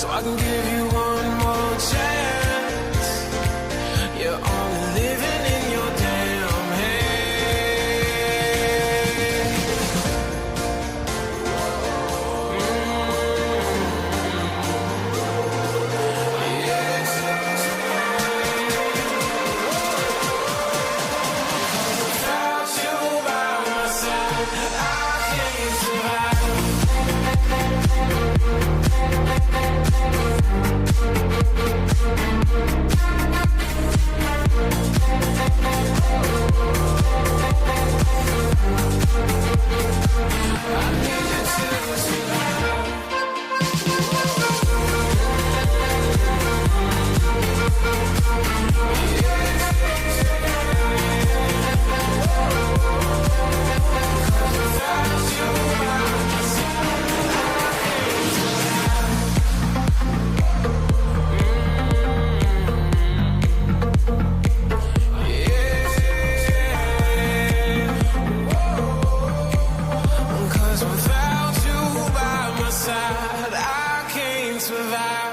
so I can give you one more chance. You're only living in your damn head. Yes. Without you by my side, I can't survive.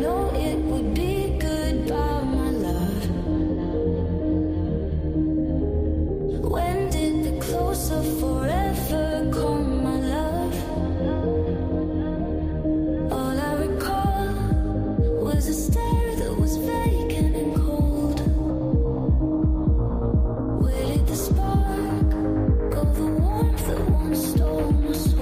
know it would be goodbye, my love. When did the close of forever come, my love? All I recall was a stare that was vacant and cold. Where did the spark go, the warmth that once stole my soul?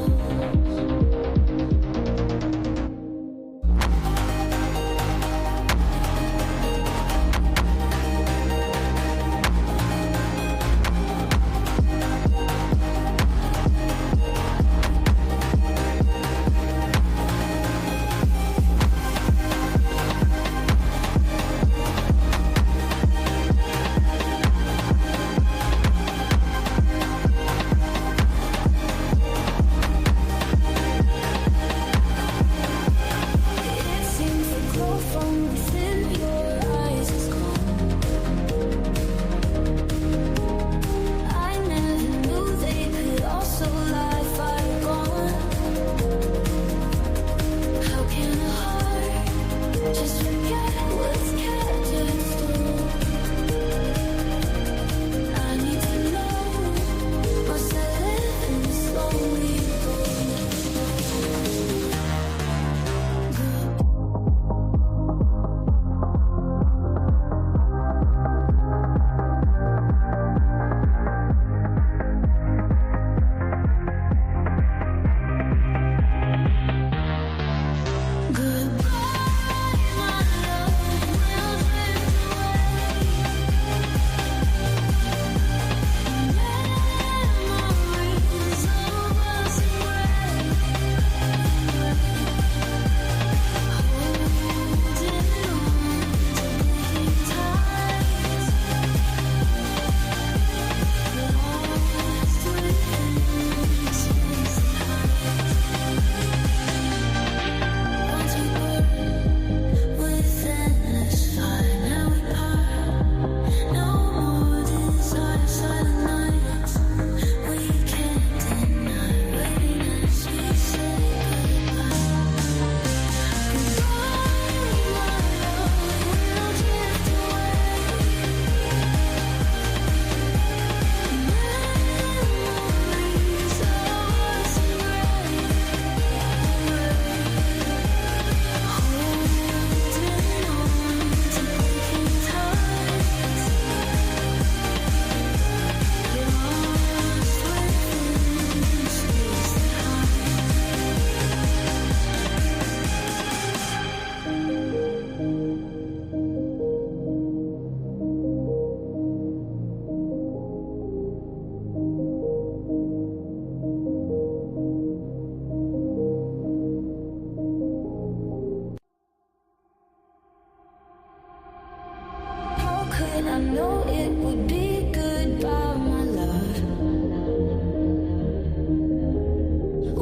I know it would be goodbye, my love.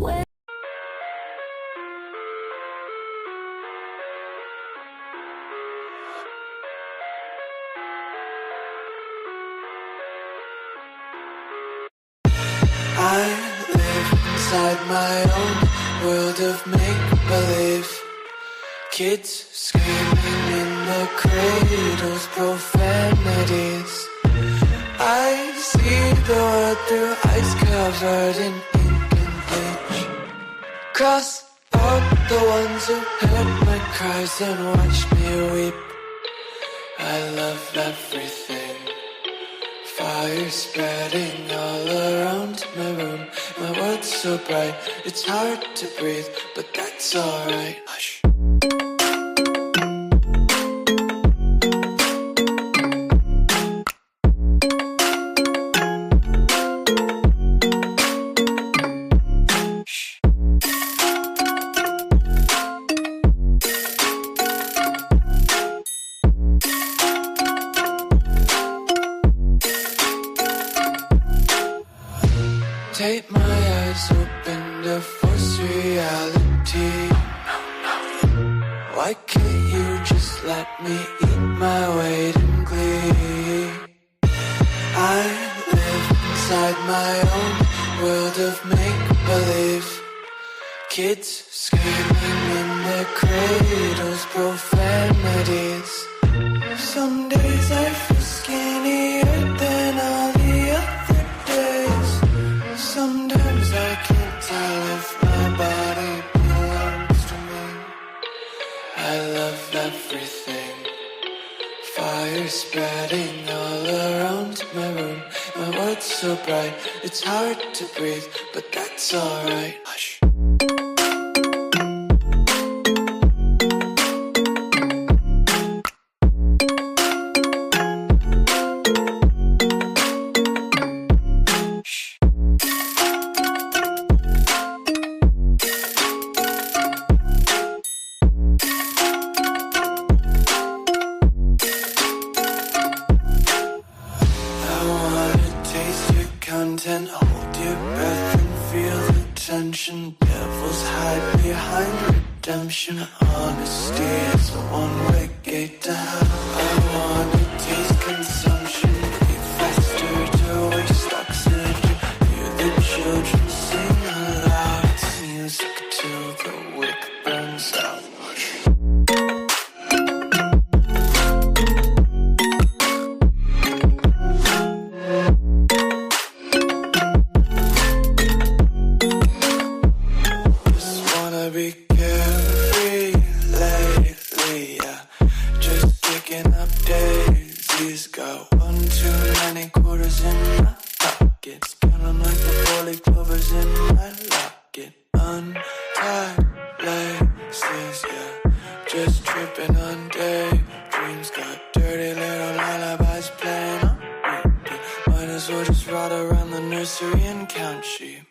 When I live inside my own world of make-believe. Kids screaming in the cradles, profanities. I see the world through eyes covered in ink and bleach. Cross out the ones who heard my cries and watched me weep. I love everything. Fire spreading all around my room. My world's so bright, it's hard to breathe, but that's alright. Hush. Take my eyes open to force reality. Why can't you just let me eat my weight in glee? I live inside my own world of make-believe. Kids screaming in their cradles, profanities. Some days I feel skinnier than all the other days. Sometimes I can't tell if my body belongs to me. I love everything. Fire spreading all around my room. My world's so bright, it's hard to breathe, but that's alright. Hush. Content, hold your breath and feel the tension. Devils hide behind redemption. Honesty is a one-way gate to hell. I wanna taste consumption, be faster to waste oxygen. Hear the children sing aloud. It's music till the wick burns out. Be carefree lately, yeah. Just picking up daisies. Got 1 too many quarters in my pockets. Counting like the 4-leaf clovers in my locket. Untied laces, yeah. Just tripping on daydreams. Got dirty little lullabies playing on repeat. Might as well just ride around the nursery and count sheep.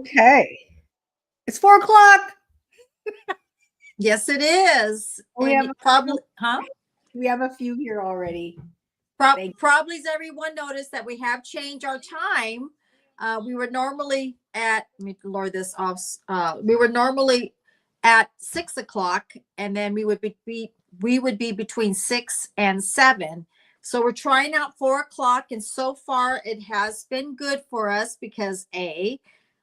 Okay. It's 4:00. Yes, it is. We And have probably, huh? We have a few here already. Probably as everyone noticed that we have changed our time. We were normally at, let me lower this off. We were normally at 6 o'clock, and then we would be between 6 and 7. So we're trying out 4 o'clock, and so far it has been good for us because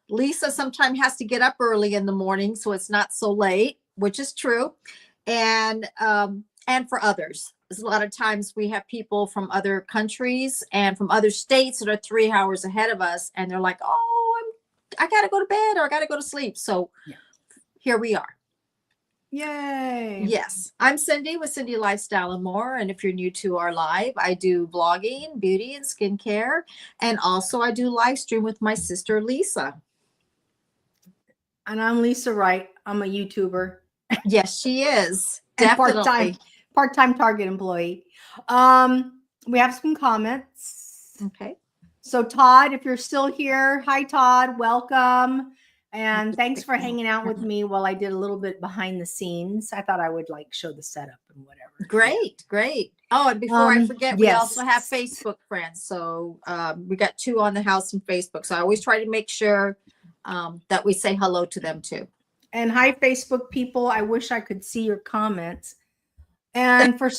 Lisa sometimes has to get up early in the morning, so it's not so late, which is true, and for others. There's a lot of times we have people from other countries and from other states that are 3 hours ahead of us, and they're like, "Oh, I got to go to bed or I got to go to sleep." So here we are. Yay. Yes. I'm Cindy with Cindy Lifestyle and More. And if you're new to our live, I do vlogging, beauty, and skincare. And also I do live stream with my sister, Lisa. And I'm Lisa Wright. I'm a YouTuber. Yes, she is. And Definitely. part-time Target employee. We have some comments. Okay. So Todd, if you're still here, hi Todd, welcome. And thanks for hanging out with me while I did a little bit behind the scenes. I thought I would like show the setup and whatever. Great. Oh, and before I forget, we yes. also have Facebook friends. So we got 2 on the house on Facebook. So I always try to make sure that we say hello to them too. And hi, Facebook people. I wish I could see your comments. And for,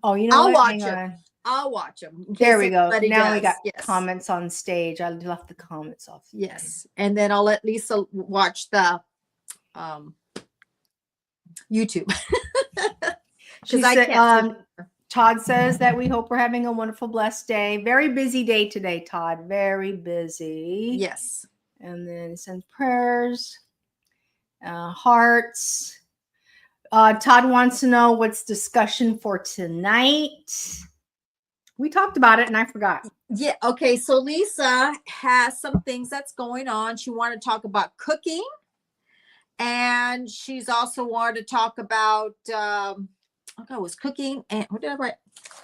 I'll watch them. I'll watch them. There we go. Now we got comments on stage. I left the comments off. Yes. And then I'll let Lisa watch the YouTube. Todd says that we hope we're having a wonderful, blessed day. Very busy day today, Todd. Very busy. Yes. And then send prayers, hearts. Todd wants to know what's discussion for tonight. We talked about it and I forgot. Yeah. Okay. So Lisa has some things that's going on. She wanted to talk about cooking. And she's also wanted to talk about, was cooking. And what did I write?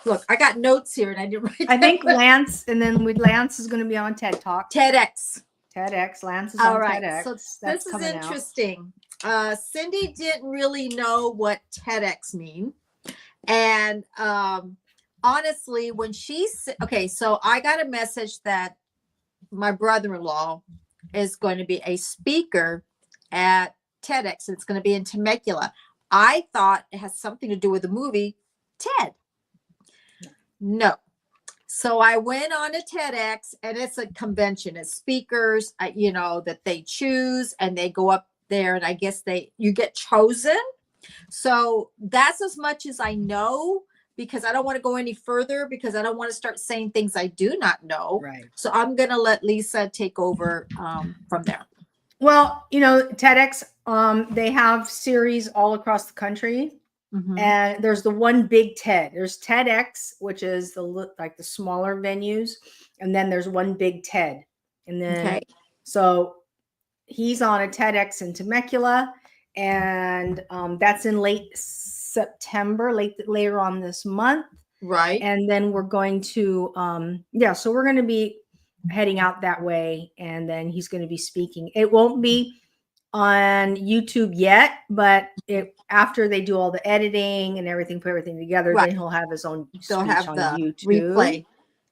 Look, I got notes here and I didn't write. I think Lance, and then Lance is going to be on TED Talk. TEDx. Lance is on TEDx. So this is interesting. Cindy didn't really know what TEDx mean. And honestly, when so I got a message that my brother-in-law is going to be a speaker at TEDx. It's going to be in Temecula. I thought it has something to do with the movie TED. No. So I went on to TEDx, and it's a convention. It's speakers, that they choose, and they go up there, and I guess you get chosen. So that's as much as I know, because I don't want to go any further, because I don't want to start saying things I do not know. Right. So I'm going to let Lisa take over from there. Well, TEDx, they have series all across the country. Mm-hmm. And there's the one big TED. There's TEDx, which is the smaller venues. And then there's one big TED. And then, so he's on a TEDx in Temecula, and that's in late September, later on this month. Right. And then we're going to, so we're going to be heading out that way. And then he's going to be speaking. It won't be on YouTube yet, but after they do all the editing and everything, put everything together, then he'll have his own speech on YouTube. Replay.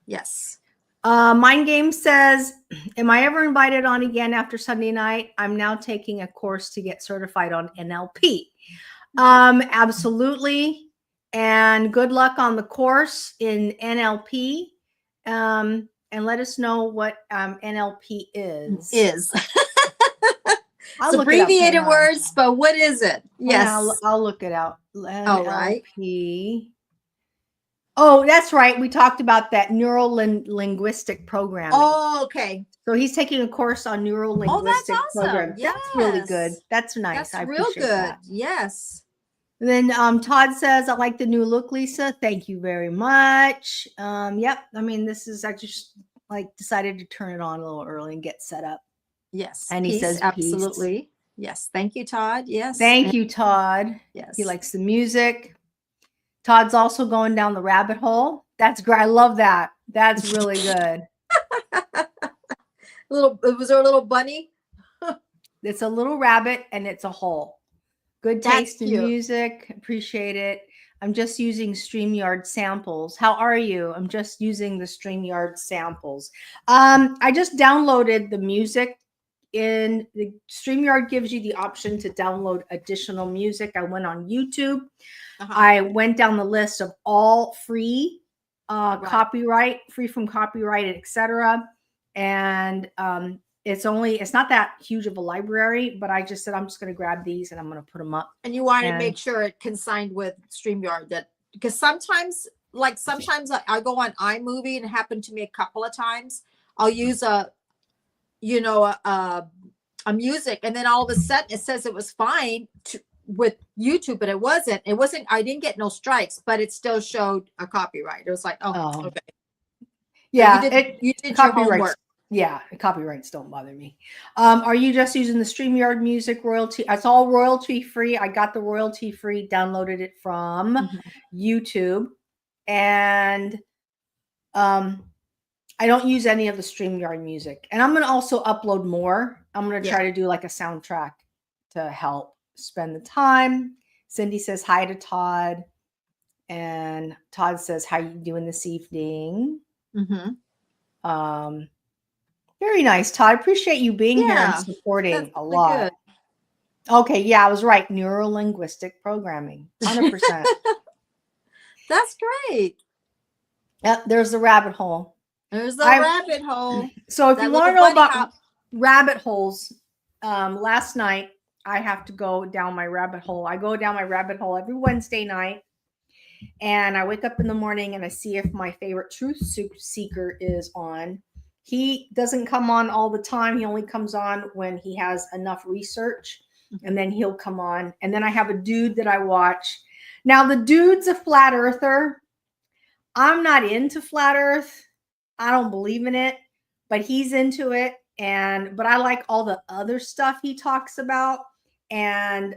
Yes. Mind Game says, am I ever invited on again after Sunday night? I'm now taking a course to get certified on NLP. Absolutely. And good luck on the course in NLP. And let us know what NLP is. It's abbreviated words, but what is it? Yes. I'll look it out. All right. Oh, that's right. We talked about that neuro-linguistic programming. Oh, okay. So he's taking a course on neuro-linguistic programming. Yes. That's really good. That's nice. That's real good. That. Yes. And then Todd says, I like the new look, Lisa. Thank you very much. Yep. I mean, I just decided to turn it on a little early and get set up. Yes. And he says, absolutely. Peace. Yes. Thank you, Todd. Yes. Thank you, Todd. Yes. He likes the music. Todd's also going down the rabbit hole. That's great. I love that. That's really good. Was there a little bunny? It's a little rabbit and it's a hole. Good That's taste in cute. music. Appreciate it. I'm just using StreamYard samples. How are you? I'm just using the StreamYard samples. I just downloaded the music. In the StreamYard gives you the option to download additional music. I went on YouTube. I went down the list of all free, copyright, free from copyright, etc. And it's not that huge of a library, but I just said I'm just going to grab these and I'm going to put them up. And you want to make sure it consigned with StreamYard, that because sometimes I go on iMovie, and it happened to me a couple of times. I'll use a music, and then all of a sudden it says it was fine with YouTube, but it wasn't. I didn't get no strikes, but it still showed a copyright. It was like, okay. Yeah, you did your homework. Yeah, copyrights don't bother me. Are you just using the StreamYard music royalty? It's all royalty free. I got the royalty free, downloaded it from YouTube, and I don't use any of the StreamYard music. And I'm going to also upload more. I'm going to try to do like a soundtrack to help spend the time. Cindy says hi to Todd, and Todd says, "How you doing this evening?" Very nice, Todd. Appreciate you being here and supporting a lot. Good. Okay, yeah, I was right. Neuro-linguistic programming, 100%. That's great. Yeah, there's the rabbit hole. There's the rabbit hole. So if you want to know about rabbit holes, last night I have to go down my rabbit hole. I go down my rabbit hole every Wednesday night, and I wake up in the morning and I see if my favorite truth seeker is on. He doesn't come on all the time. He only comes on when he has enough research, and then he'll come on. And then I have a dude that I watch. Now, the dude's a flat earther. I'm not into flat earth. I don't believe in it, but he's into it. But I like all the other stuff he talks about. And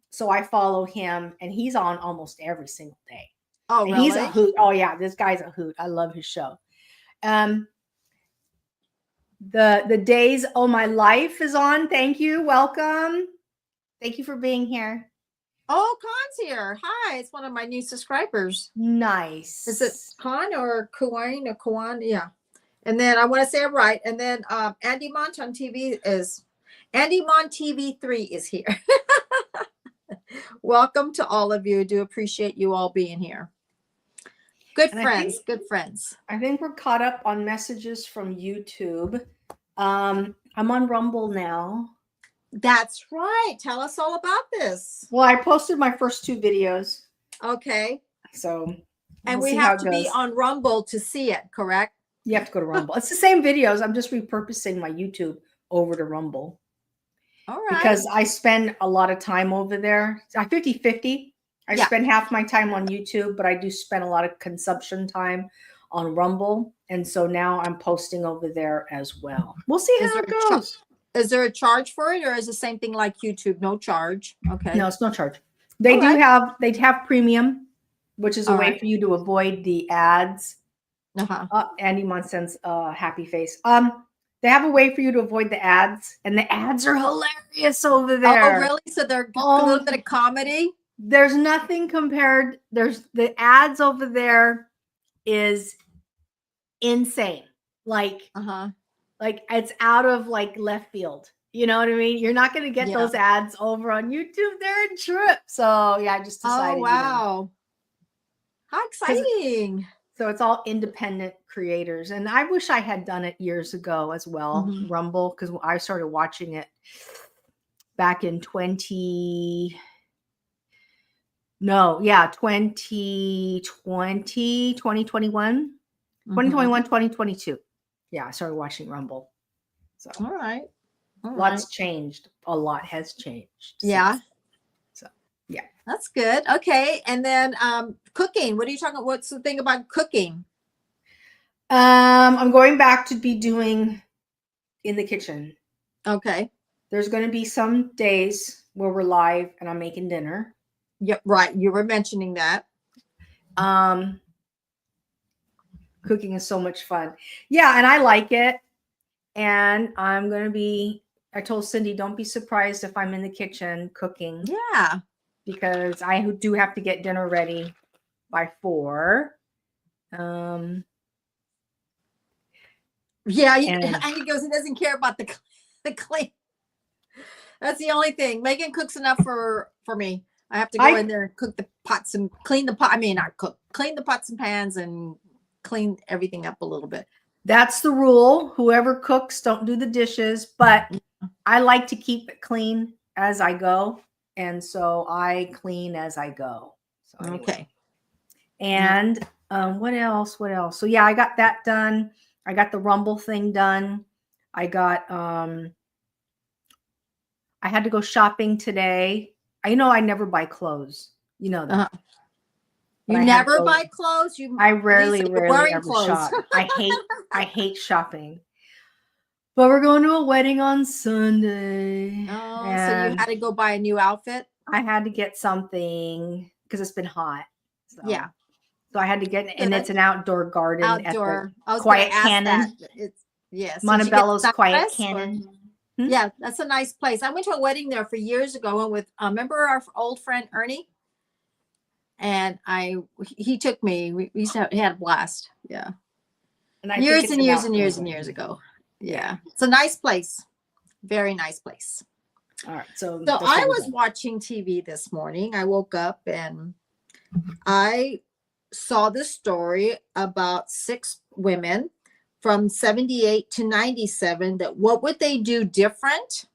so I follow him, and he's on almost every single day. Oh, and really? He's a hoot. Oh, yeah. This guy's a hoot. I love his show. The Days Oh My Life is on. Thank you. Welcome. Thank you for being here. Oh, Khan's here. Hi. It's one of my new subscribers. Nice. Is it Khan or Kuwain or Kuwan? Yeah. And then I want to say it right. And then Andy Mont on TV Andy Mont TV3 is here. Welcome to all of you. I do appreciate you all being here. Good friends. I think we're caught up on messages from YouTube. I'm on Rumble now. That's right. Tell us all about this. Well, I posted my first 2 videos. Okay. So, and we have to be on Rumble to see it, correct? You have to go to Rumble. It's the same videos. I'm just repurposing my YouTube over to Rumble. All right. Because I spend a lot of time over there. I 50-50. I spend half my time on YouTube, but I do spend a lot of consumption time on Rumble. And so now I'm posting over there as well. We'll see how it goes. Is there a charge for it, or is the same thing like YouTube? No charge. Okay. No, it's no charge. They have premium, which is a way for you to avoid the ads. Andy Monson's happy face. They have a way for you to avoid the ads, and the ads are hilarious over there. Oh, really? So they're a little bit of comedy? There's nothing compared. There's the ads over there is insane. Like it's out of like left field. You know what I mean? You're not going to get those ads over on YouTube. They're a trip. So yeah, I just decided. Oh, wow. How exciting. So it's all independent creators. And I wish I had done it years ago as well, Rumble, because I started watching it back in 2020, 2021, 2022. Yeah, I started watching Rumble. So all right. Lots changed. A lot has changed. Yeah. So yeah. That's good. Okay. And then cooking. What are you talking about? What's the thing about cooking? I'm going back to be doing in the kitchen. Okay. There's going to be some days where we're live and I'm making dinner. Yep. Right. You were mentioning that. Cooking is so much fun. Yeah. And I like it. And I'm going to be, I told Cindy, don't be surprised if I'm in the kitchen cooking. Yeah. Because I do have to get dinner ready by 4. Yeah, And he goes, he doesn't care about the clean. That's the only thing. Megan cooks enough for me. I have to go in there and cook the pots and clean the pot. I mean, not cook, clean the pots and pans and clean everything up a little bit. that's the rule. Whoever cooks, don't do the dishes. But I like to keep it clean as I go. And so I clean as I go. So anyway. Okay. And what else? What else? So yeah, I got that done. I got the Rumble thing done. I got I had to go shopping today. I know I never buy clothes. You know that. You never buy clothes? I rarely ever clothes. shop. I hate shopping. But we're going to a wedding on Sunday. Oh, so you had to go buy a new outfit? I had to get something because it's been hot. So. Yeah. So I had to get, and it's an outdoor garden. Outdoor. At the Quiet Cannon. It's yes. Montebello's Quiet Cannon. Yeah, that's a nice place. I went to a wedding there for years ago. I went with, remember our old friend Ernie? And he took me. We had a blast. Yeah. And years and years ago. Yeah. It's a nice place. Very nice place. All right. So I was watching TV this morning. I woke up and I saw this story about 6 women from 78 to 97 that what would they do different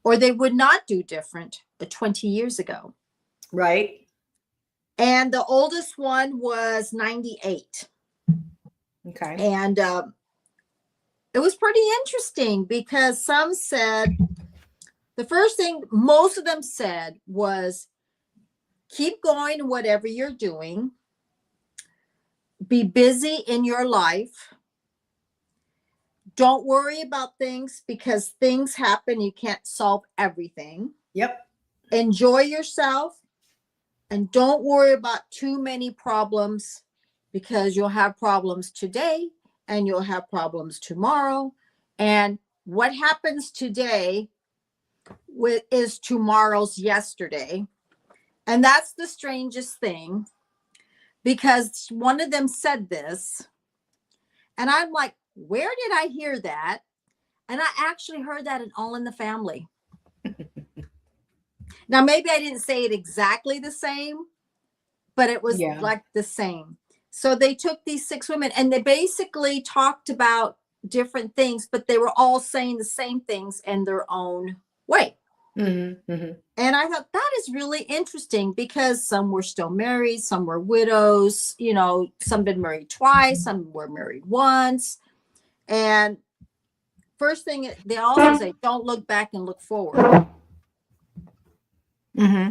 or they would not do different 20 years ago. Right. And the oldest one was 98. Okay. And it was pretty interesting because some said, the first thing most of them said was, keep going whatever you're doing. Be busy in your life. Don't worry about things because things happen. You can't solve everything. Yep. Enjoy yourself and don't worry about too many problems because you'll have problems today and you'll have problems tomorrow. And what happens today is tomorrow's yesterday. And that's the strangest thing because one of them said this and I'm like, where did I hear that? And I actually heard that in All in the Family. Now, maybe I didn't say it exactly the same, but it was like the same. So they took these 6 women and they basically talked about different things, but they were all saying the same things in their own way. Mm-hmm, mm-hmm. And I thought that is really interesting because some were still married, some were widows, you know, some been married twice, some were married once. And first thing they also say, don't look back and look forward. Mm-hmm.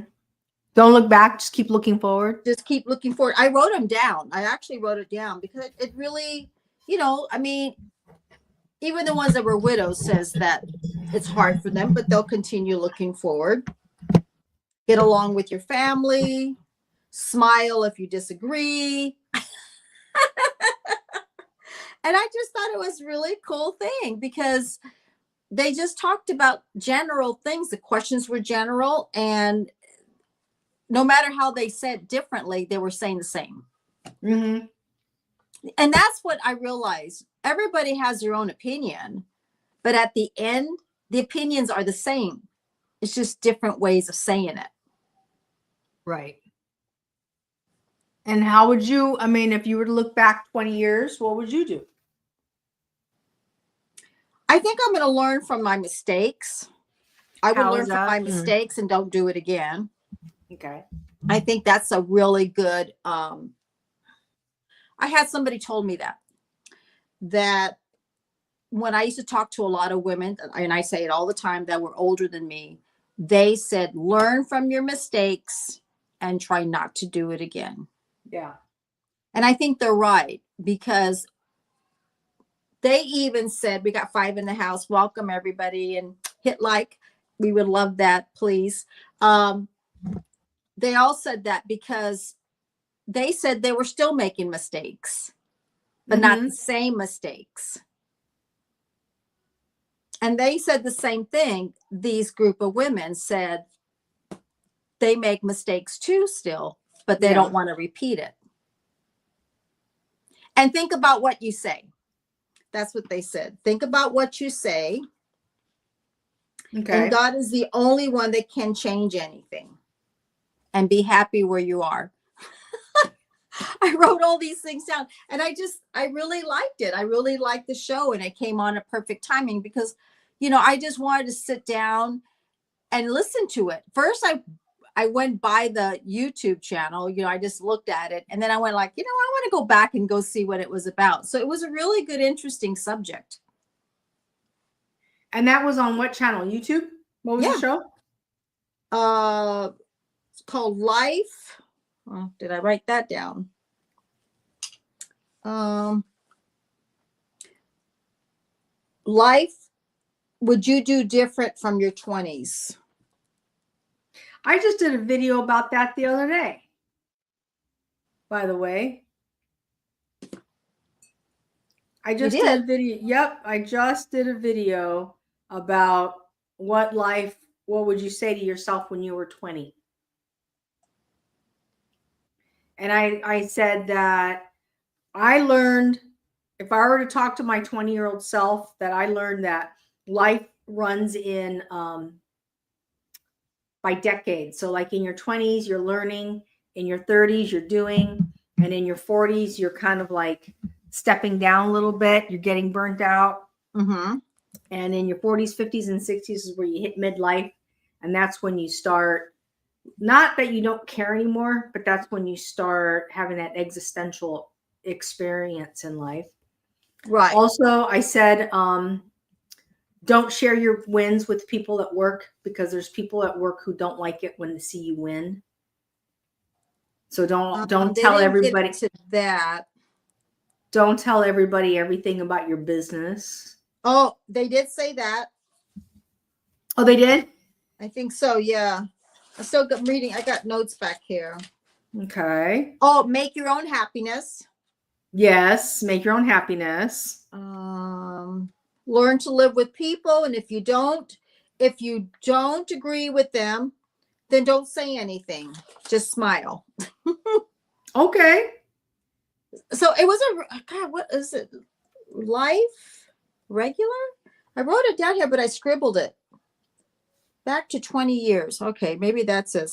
Don't look back, just keep looking forward. Just keep looking forward. I wrote them down. I actually wrote it down because it really, you know, I mean, even the ones that were widows says that it's hard for them, but they'll continue looking forward. Get along with your family. Smile if you disagree. And I just thought it was a really cool thing because they just talked about general things. The questions were general, and no matter how they said differently, they were saying the same. Mm-hmm. And that's what I realized. Everybody has their own opinion, but at the end, the opinions are the same. It's just different ways of saying it. Right. And how would you, I mean, if you were to look back 20 years, what would you do? I think I'm going to learn from my mistakes. I would learn from my mistakes and don't do it again. Okay. I think that's a really good, I had somebody told me that when I used to talk to a lot of women, and I say it all the time, that were older than me, they said, learn from your mistakes and try not to do it again. Yeah. And I think they're right because they even said, we got 5 in the house. Welcome everybody and hit like. We would love that, please. They all said that because they said they were still making mistakes, but not the same mistakes. And they said the same thing. These group of women said they make mistakes too still, but they don't want to repeat it. And think about what you say. That's what they said. Think about what you say. Okay. And God is the only one that can change anything. And be happy where you are. I wrote all these things down, and I really liked it. I really liked the show, and it came on at perfect timing because, I just wanted to sit down and listen to it. First, I went by the YouTube channel, I just looked at it, and then I went like, I want to go back and go see what it was about. So it was a really good, interesting subject. And that was on what channel? YouTube? What was the show? It's called Life. Oh, did I write that down? Life, would you do different from your 20s? I just did a video about that the other day, by the way. I just did a video. Yep. I just did a video about what would you say to yourself when you were 20? And I said that I learned, if I were to talk to my 20-year-old self, that I learned that life runs in by decades. So like in your 20s, you're learning, in your 30s, you're doing, and in your 40s, you're kind of like stepping down a little bit. You're getting burnt out. Mm-hmm. And in your 40s, 50s, and 60s is where you hit midlife. And that's when you start, not that you don't care anymore, but that's when you start having that existential experience in life. Right. Also, I said, don't share your wins with people at work, because there's people at work who don't like it when they see you win. So don't tell everybody to that. Don't tell everybody everything about your business. Oh, they did say that. Oh, they did? I think so. Yeah. I still got reading. I got notes back here. Okay. Oh, make your own happiness. Yes. Make your own happiness. Learn to live with people. And if you don't agree with them, then don't say anything. Just smile. Okay. So it was God, what is it? Life regular? I wrote it down here, but I scribbled it. Back to 20 years. Okay, maybe that's it.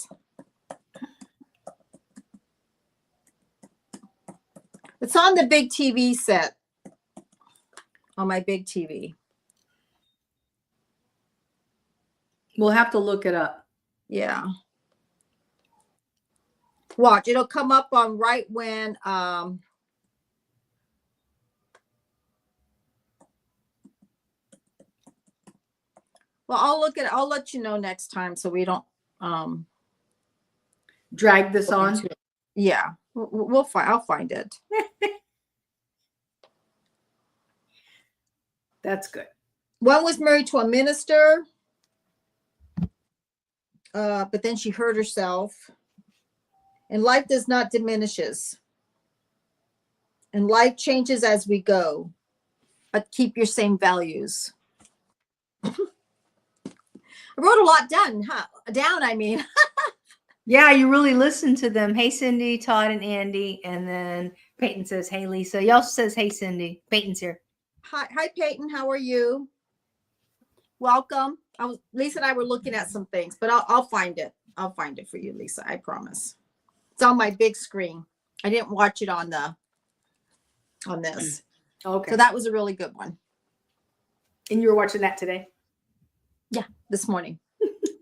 It's on the big TV set. On my big TV. We'll have to look it up. Yeah. Watch, it'll come up on right when well, I'll let you know next time so we don't drag this on. Yeah. I'll find it. That's good. One was married to a minister, but then she hurt herself. And life does not diminishes. And life changes as we go. But keep your same values. I wrote a lot down, I mean. Yeah, you really listen to them. Hey, Cindy, Todd, and Andy. And then Peyton says, hey, Lisa. He also says, hey, Cindy. Peyton's here. Hi, Peyton. How are you? Welcome. Lisa and I were looking at some things, but I'll find it. I'll find it for you, Lisa. I promise. It's on my big screen. I didn't watch it on this. Okay. So that was a really good one. And you were watching that today? Yeah, this morning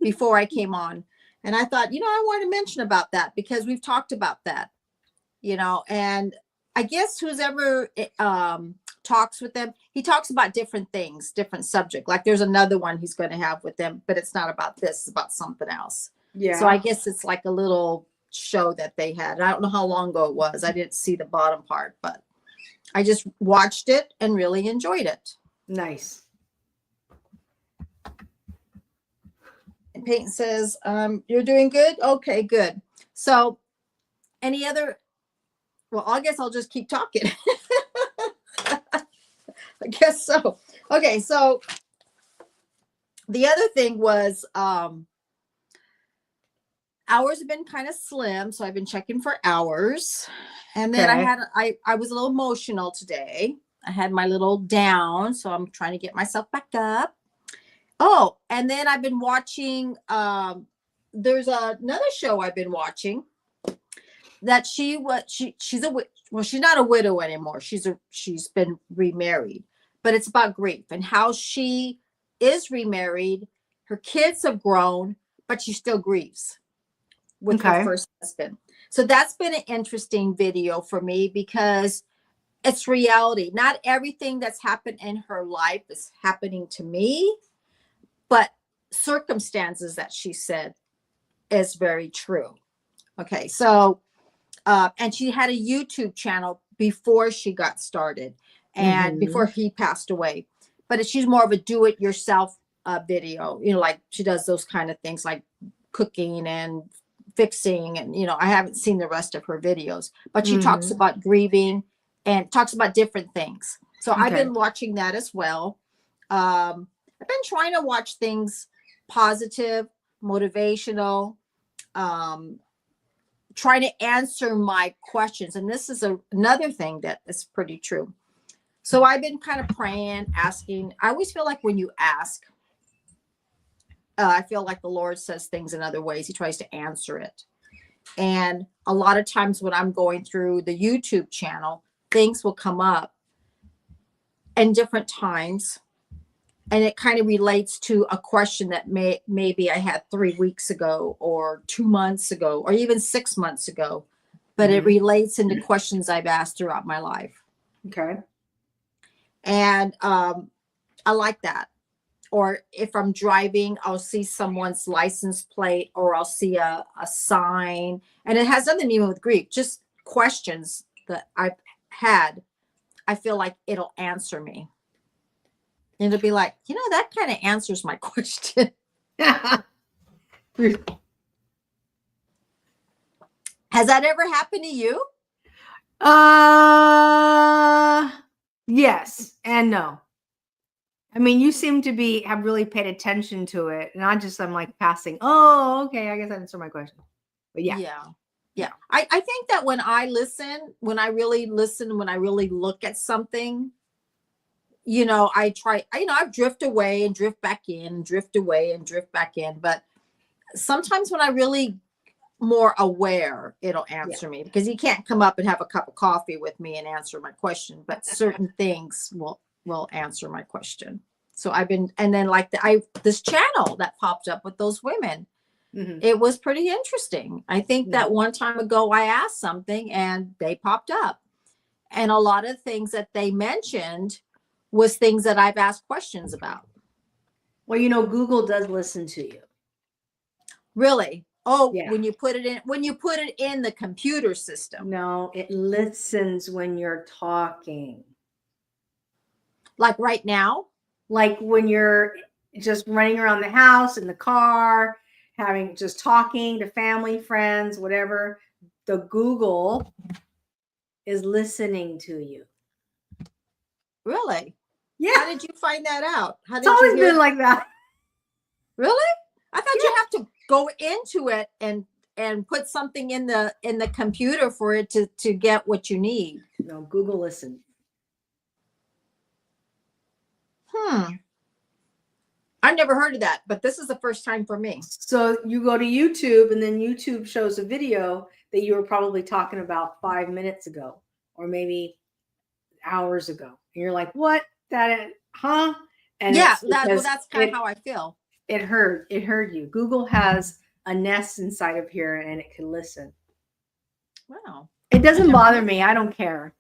before I came on. And I thought, I want to mention about that because we've talked about that, and I guess who's ever talks with them, he talks about different things, different subject. Like there's another one he's going to have with them, but it's not about this, it's about something else. Yeah. So I guess it's like a little show that they had. I don't know how long ago it was. I didn't see the bottom part, but I just watched it and really enjoyed it. Nice. And Peyton says, you're doing good? Okay, good. So any other, well, I guess I'll just keep talking. I guess so. Okay, so the other thing was hours have been kind of slim, so I've been checking for hours. And then Okay. I was a little emotional today. I had my little down, so I'm trying to get myself back up. Oh, and then I've been watching there's another show I've been watching that she's not a widow anymore. She's been remarried, but it's about grief and how she is remarried. Her kids have grown, but she still grieves with her Okay. first husband. So that's been an interesting video for me because it's reality. Not everything that's happened in her life is happening to me, but circumstances that she said is very true. Okay, so and she had a YouTube channel before she got started and before he passed away. But she's more of a do-it-yourself video, like she does those kind of things like cooking and fixing. And, I haven't seen the rest of her videos, but she talks about grieving and talks about different things. So I've been watching that as well. I've been trying to watch things positive, motivational, trying to answer my questions. And this is another thing that is pretty true. So I've been kind of praying, asking. I always feel like when you ask, I feel like the Lord says things in other ways. He tries to answer it. And a lot of times when I'm going through the YouTube channel, things will come up in different times. And it kind of relates to a question that maybe I had 3 weeks ago or 2 months ago or even 6 months ago. But it relates into questions I've asked throughout my life. Okay. And I like that. Or if I'm driving, I'll see someone's license plate or I'll see a sign. And it has nothing to do with grief, just questions that I've had. I feel like it'll answer me. And it'll be like, that kind of answers my question. Has that ever happened to you? Yes and no. I mean, you seem to have really paid attention to it, and I'm like passing. Oh, okay. I guess that answered my question. But yeah. I think that when I really look at something, I try. I drift away and drift back in, drift away and drift back in. But sometimes when I really more aware, it'll answer me because you can't come up and have a cup of coffee with me and answer my question. But certain things will answer my question. So I've been, and then like this channel that popped up with those women, it was pretty interesting. I think that one time ago I asked something and they popped up, and a lot of things that they mentioned was things that I've asked questions about. Well, Google does listen to you. Really? Oh, Yeah. when you put it in the computer system. No, it listens when you're talking. Like right now? Like when you're just running around the house, in the car, just talking to family, friends, whatever, the Google is listening to you. Really? Yeah. How did you find that out? It's always been like that. Really? I thought you have to go into it and put something in the computer for it to get what you need. No, Google listens. I've never heard of that, but this is the first time for me. So you go to YouTube, and then YouTube shows a video that you were probably talking about 5 minutes ago, or maybe hours ago. And you're like, what? And that's kind of how I feel. It heard you. Google has a nest inside of here, and it can listen. Wow. It doesn't bother me. I don't care.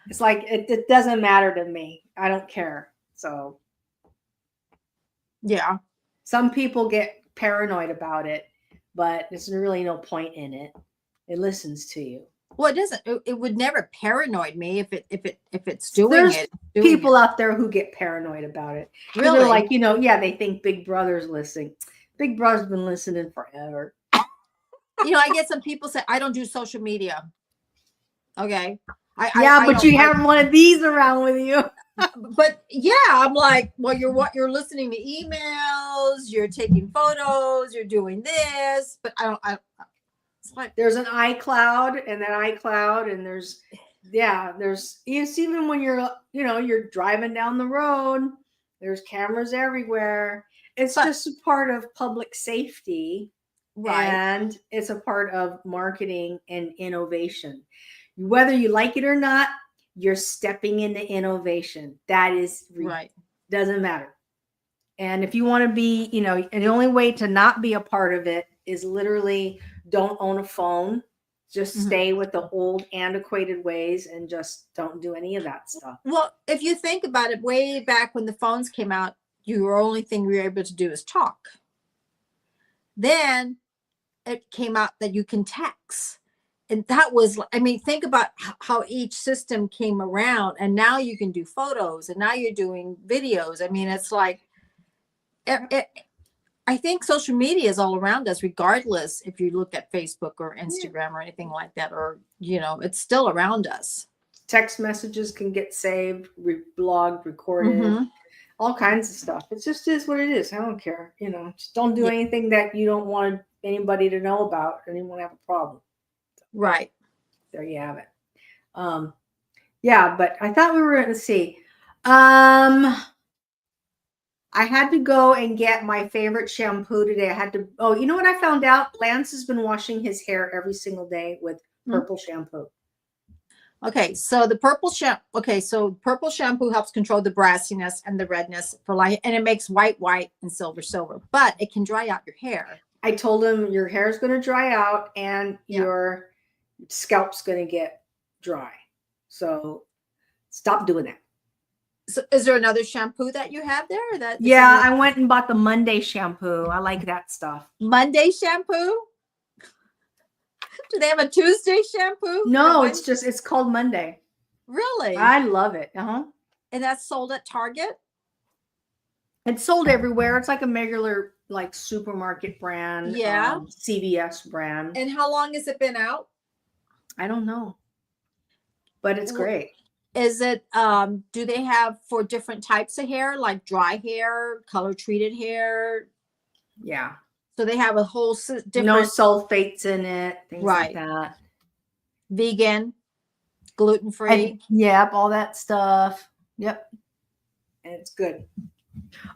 It's like, it doesn't matter to me. I don't care. So yeah, some people get paranoid about it, but there's really no point in it. It listens to you. Well, it doesn't. It would never paranoid me if it's doing There's it. People out there who get paranoid about it. Really? They're like, they think Big Brother's listening. Big Brother's been listening forever. I get some people say I don't do social media. Okay. But you have one of these around with you. But yeah, I'm like, well, you're listening to emails, you're taking photos, you're doing this, but I it's like, There's an iCloud and then iCloud, and there's it's even when you're driving down the road, there's cameras everywhere. It's but just a part of public safety, right, and it's a part of marketing and innovation. Whether you like it or not, you're stepping into innovation. That is right. doesn't matter. And if you want to be, and the only way to not be a part of it is literally don't own a phone. Just Mhm. stay with the old antiquated ways and just don't do any of that stuff. Well, if you think about it, way back when the phones came out, your only thing you were able to do is talk. Then it came out that you can text. And that was, I mean, think about how each system came around, and now you can do photos, and now you're doing videos. I mean, it's like, I think social media is all around us, regardless if you look at Facebook or Instagram or anything like that, or, it's still around us. Text messages can get saved, blogged, recorded, Mhm. all kinds of stuff. It just is what it is. I don't care. Just don't do Yeah. anything that you don't want anybody to know about or anyone to have a problem. Right. There you have it. Yeah, but I thought we were going to see. I had to go and get my favorite shampoo today. Oh, you know what I found out? Lance has been washing his hair every single day with purple shampoo. Okay, so the purple shampoo. Okay, so purple shampoo helps control the brassiness and the redness for light, and it makes white and silver. But it can dry out your hair. I told him your hair is going to dry out and your scalp's going to get dry. So stop doing that. So is there another shampoo that you have there? I went and bought the Monday shampoo. I like that stuff. Monday shampoo? Do they have a Tuesday shampoo? No, it's called Monday. Really? I love it. Uh-huh. And that's sold at Target? It's sold everywhere. It's like a regular like supermarket brand. Yeah. CVS brand. And how long has it been out? I don't know. But it's great. Is it do they have for different types of hair, like dry hair, color treated hair? Yeah. So they have a whole different, no sulfates in it, things like that. Vegan, gluten-free. Yep, all that stuff. Yep. And it's good.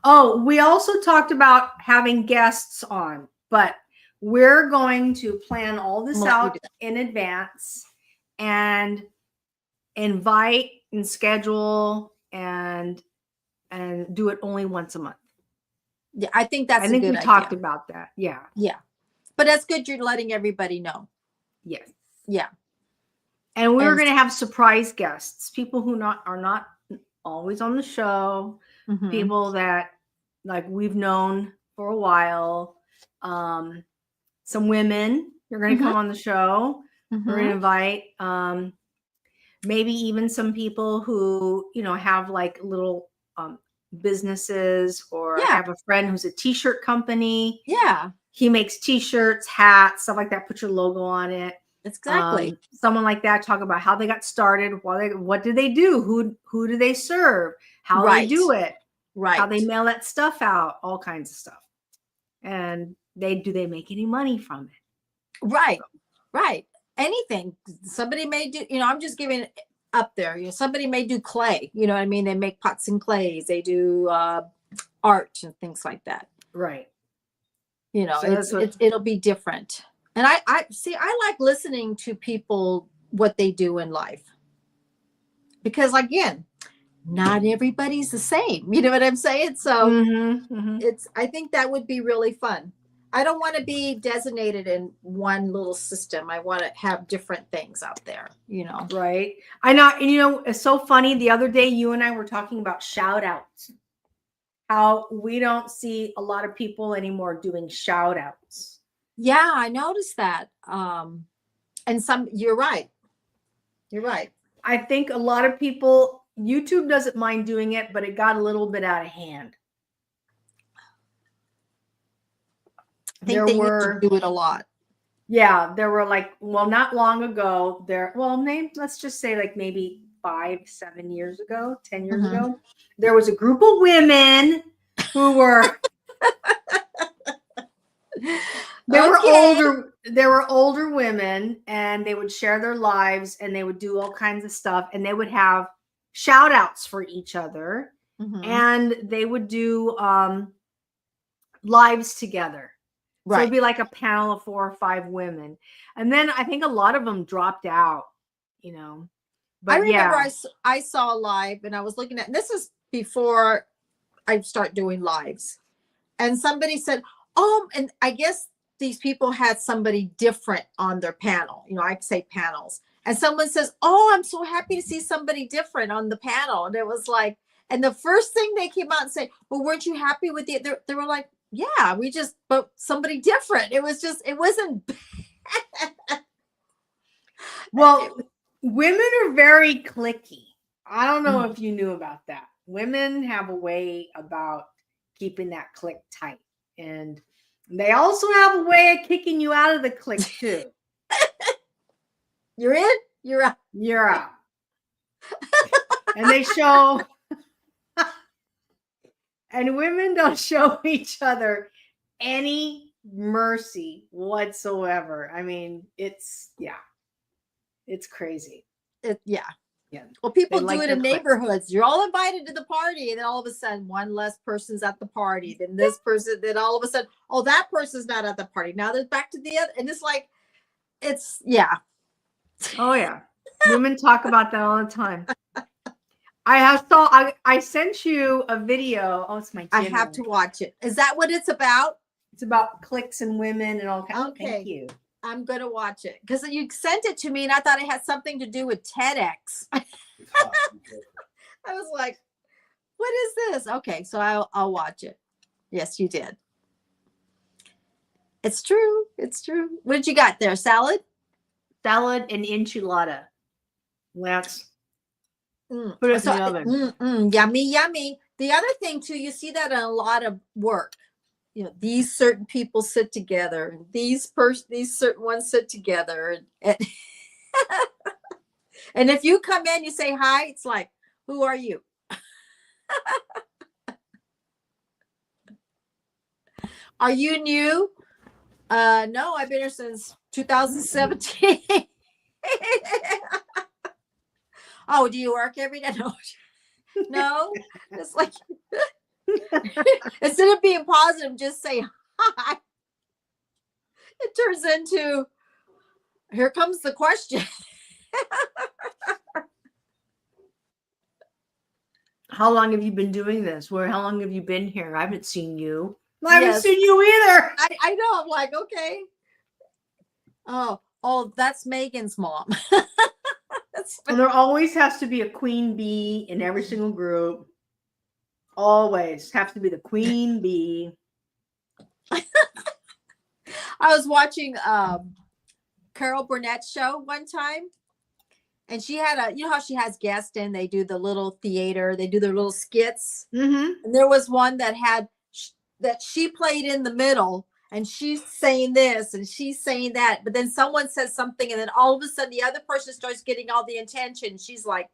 Oh, we also talked about having guests on, but we're going to plan all this out in advance and invite and schedule and do it only once a month. Yeah, I think that's a good idea. We talked about that. Yeah. Yeah. But that's good you're letting everybody know. Yes. Yeah. And we're going to have surprise guests, people who are not always on the show, people that like we've known for a while. Some women are going to come on the show. We're going to invite maybe even some people who, have like little businesses or have a friend who's a t-shirt company. Yeah. He makes t-shirts, hats, stuff like that. Put your logo on it. Exactly. Someone like that, talk about how they got started, what do they do, who do they serve, how they do it, how they mail that stuff out, all kinds of stuff. And do they make any money from it? Right. Anything. Somebody may do, I'm just giving it up there. Somebody may do clay, you know what I mean? They make pots and clays. They do art and things like that. Right. So it'll be different. And I like listening to people, what they do in life. Because again, not everybody's the same. You know what I'm saying? So I think that would be really fun. I don't want to be designated in one little system. I want to have different things out there, Right. I know. And it's so funny. The other day, you and I were talking about shout outs. How we don't see a lot of people anymore doing shout outs. Yeah, I noticed that. And you're right. You're right. I think a lot of people, YouTube doesn't mind doing it, but it got a little bit out of hand. I think they used to do it a lot. Yeah, there were not long ago let's just say like maybe 5-7 years ago, 10 years Mhm. ago. There was a group of women who were Okay. They were older women, and they would share their lives, and they would do all kinds of stuff, and they would have shout outs for each other, Mhm. and they would do lives together. So it'd Right. be like a panel of 4 or 5 women. And then I think a lot of them dropped out, you know. I But remember yeah. I saw a live, and I was looking at, and this is before I start doing lives. And somebody said, "Oh," and I guess these people had somebody different on their panel. You know, I say panels. And someone says, "Oh, I'm so happy to see somebody different on the panel." And it was like, and the first thing they came out and say, "Well, weren't you happy with it?" They were like, "Yeah, we just, but somebody different." It was just, it wasn't. Well, women are very cliquey. I don't know Mm. if you knew about that. Women have a way about keeping that clique tight. And they also have a way of kicking you out of the clique too. You're in, you're out. You're out. And they show, and women don't show each other any mercy whatsoever. I mean, it's crazy. Yeah. Yeah. Well, people They do like it their in clique. neighborhoods. You're all invited to the party, and then all of a sudden, one less person's at the party. Then this person, then all of a sudden, oh, that person's not at the party. Now there's back to the other, and it's like, it's yeah. Oh yeah. Women talk about that all the time. I sent you a video. Oh, it's my I dinner. have to watch it. Is that what it's about? It's about cliques and women and all kinds. Okay. Thank you. I'm gonna watch it because you sent it to me, and I thought it had something to do with TEDx. I was like, "What is this?" Okay, so I'll watch it. Yes, you did. It's true. It's true. What did you got there? Salad? Salad and enchilada. Let's Mm. put it So, in the oven. yummy, yummy. The other thing too, you see that in a lot of work. You know, these certain people sit together, and these certain ones sit together, and and if you come in, you say hi. It's like, who are you? Are you new? No, I've been here since 2017. Oh, do you work every day? No, no. It's like instead of being positive, just say hi. It turns into, here comes the question. How long have you been doing this? How long have you been here? I haven't seen you. I haven't Yes. seen you either. I know. I'm like, okay. Oh, that's Megan's mom. And there always has to be a queen bee in every single group. Always have to be the queen bee. I was watching Carol Burnett's show one time, and she had you know how she has guests and they do the little theater, they do their little skits. Mm-hmm. And there was one that had that she played in the middle, and she's saying this and she's saying that, but then someone says something, and then all of a sudden the other person starts getting all the attention. She's like,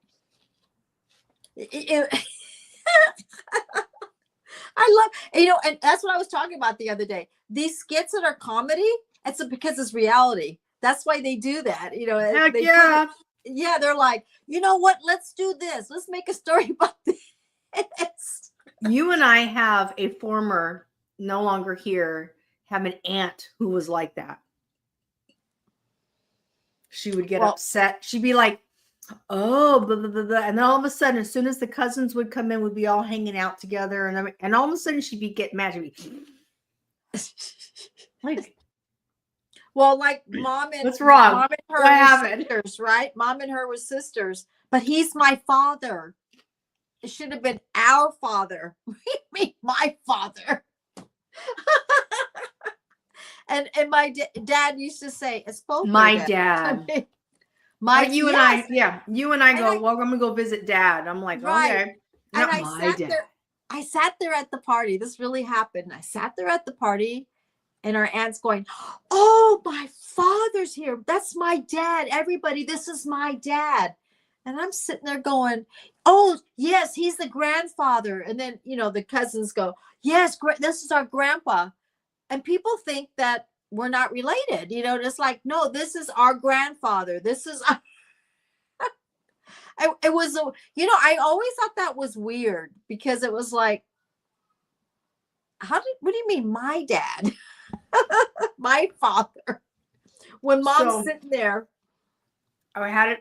I love, you know, and that's what I was talking about the other day. These skits that are comedy, it's because it's reality. That's why they do that. You know, Heck they yeah. yeah, they're like, you know what? Let's do this. Let's make a story about this. You and I have a former, no longer here, have an aunt who was like that. She would get upset. She'd be like, oh, blah, blah, blah, blah. And then all of a sudden, as soon as the cousins would come in, we'd be all hanging out together. And all of a sudden, she'd be getting mad. She'd be like, well, like mom and what's wrong? Mom and her What were happened? sisters, right? Mom and her were sisters, but he's my father. It should have been our father. Me, my father. and my dad used to say, "It's both My their dad." I mean, my you and I, yeah, you and I go, well, I'm gonna go visit dad. I'm like, right. okay. And Not I my sat dad. there. I sat there at the party. This really happened. I sat there at the party, and our aunt's going, "Oh, my father's here. That's my dad. Everybody, this is my dad." And I'm sitting there going, oh, yes, he's the grandfather. And then, the cousins go, yes, this is our grandpa. And people think that we're not related, just like, no, this is our grandfather. This is, it was, I always thought that was weird because it was like, what do you mean my dad? My father. When mom's sitting there. I had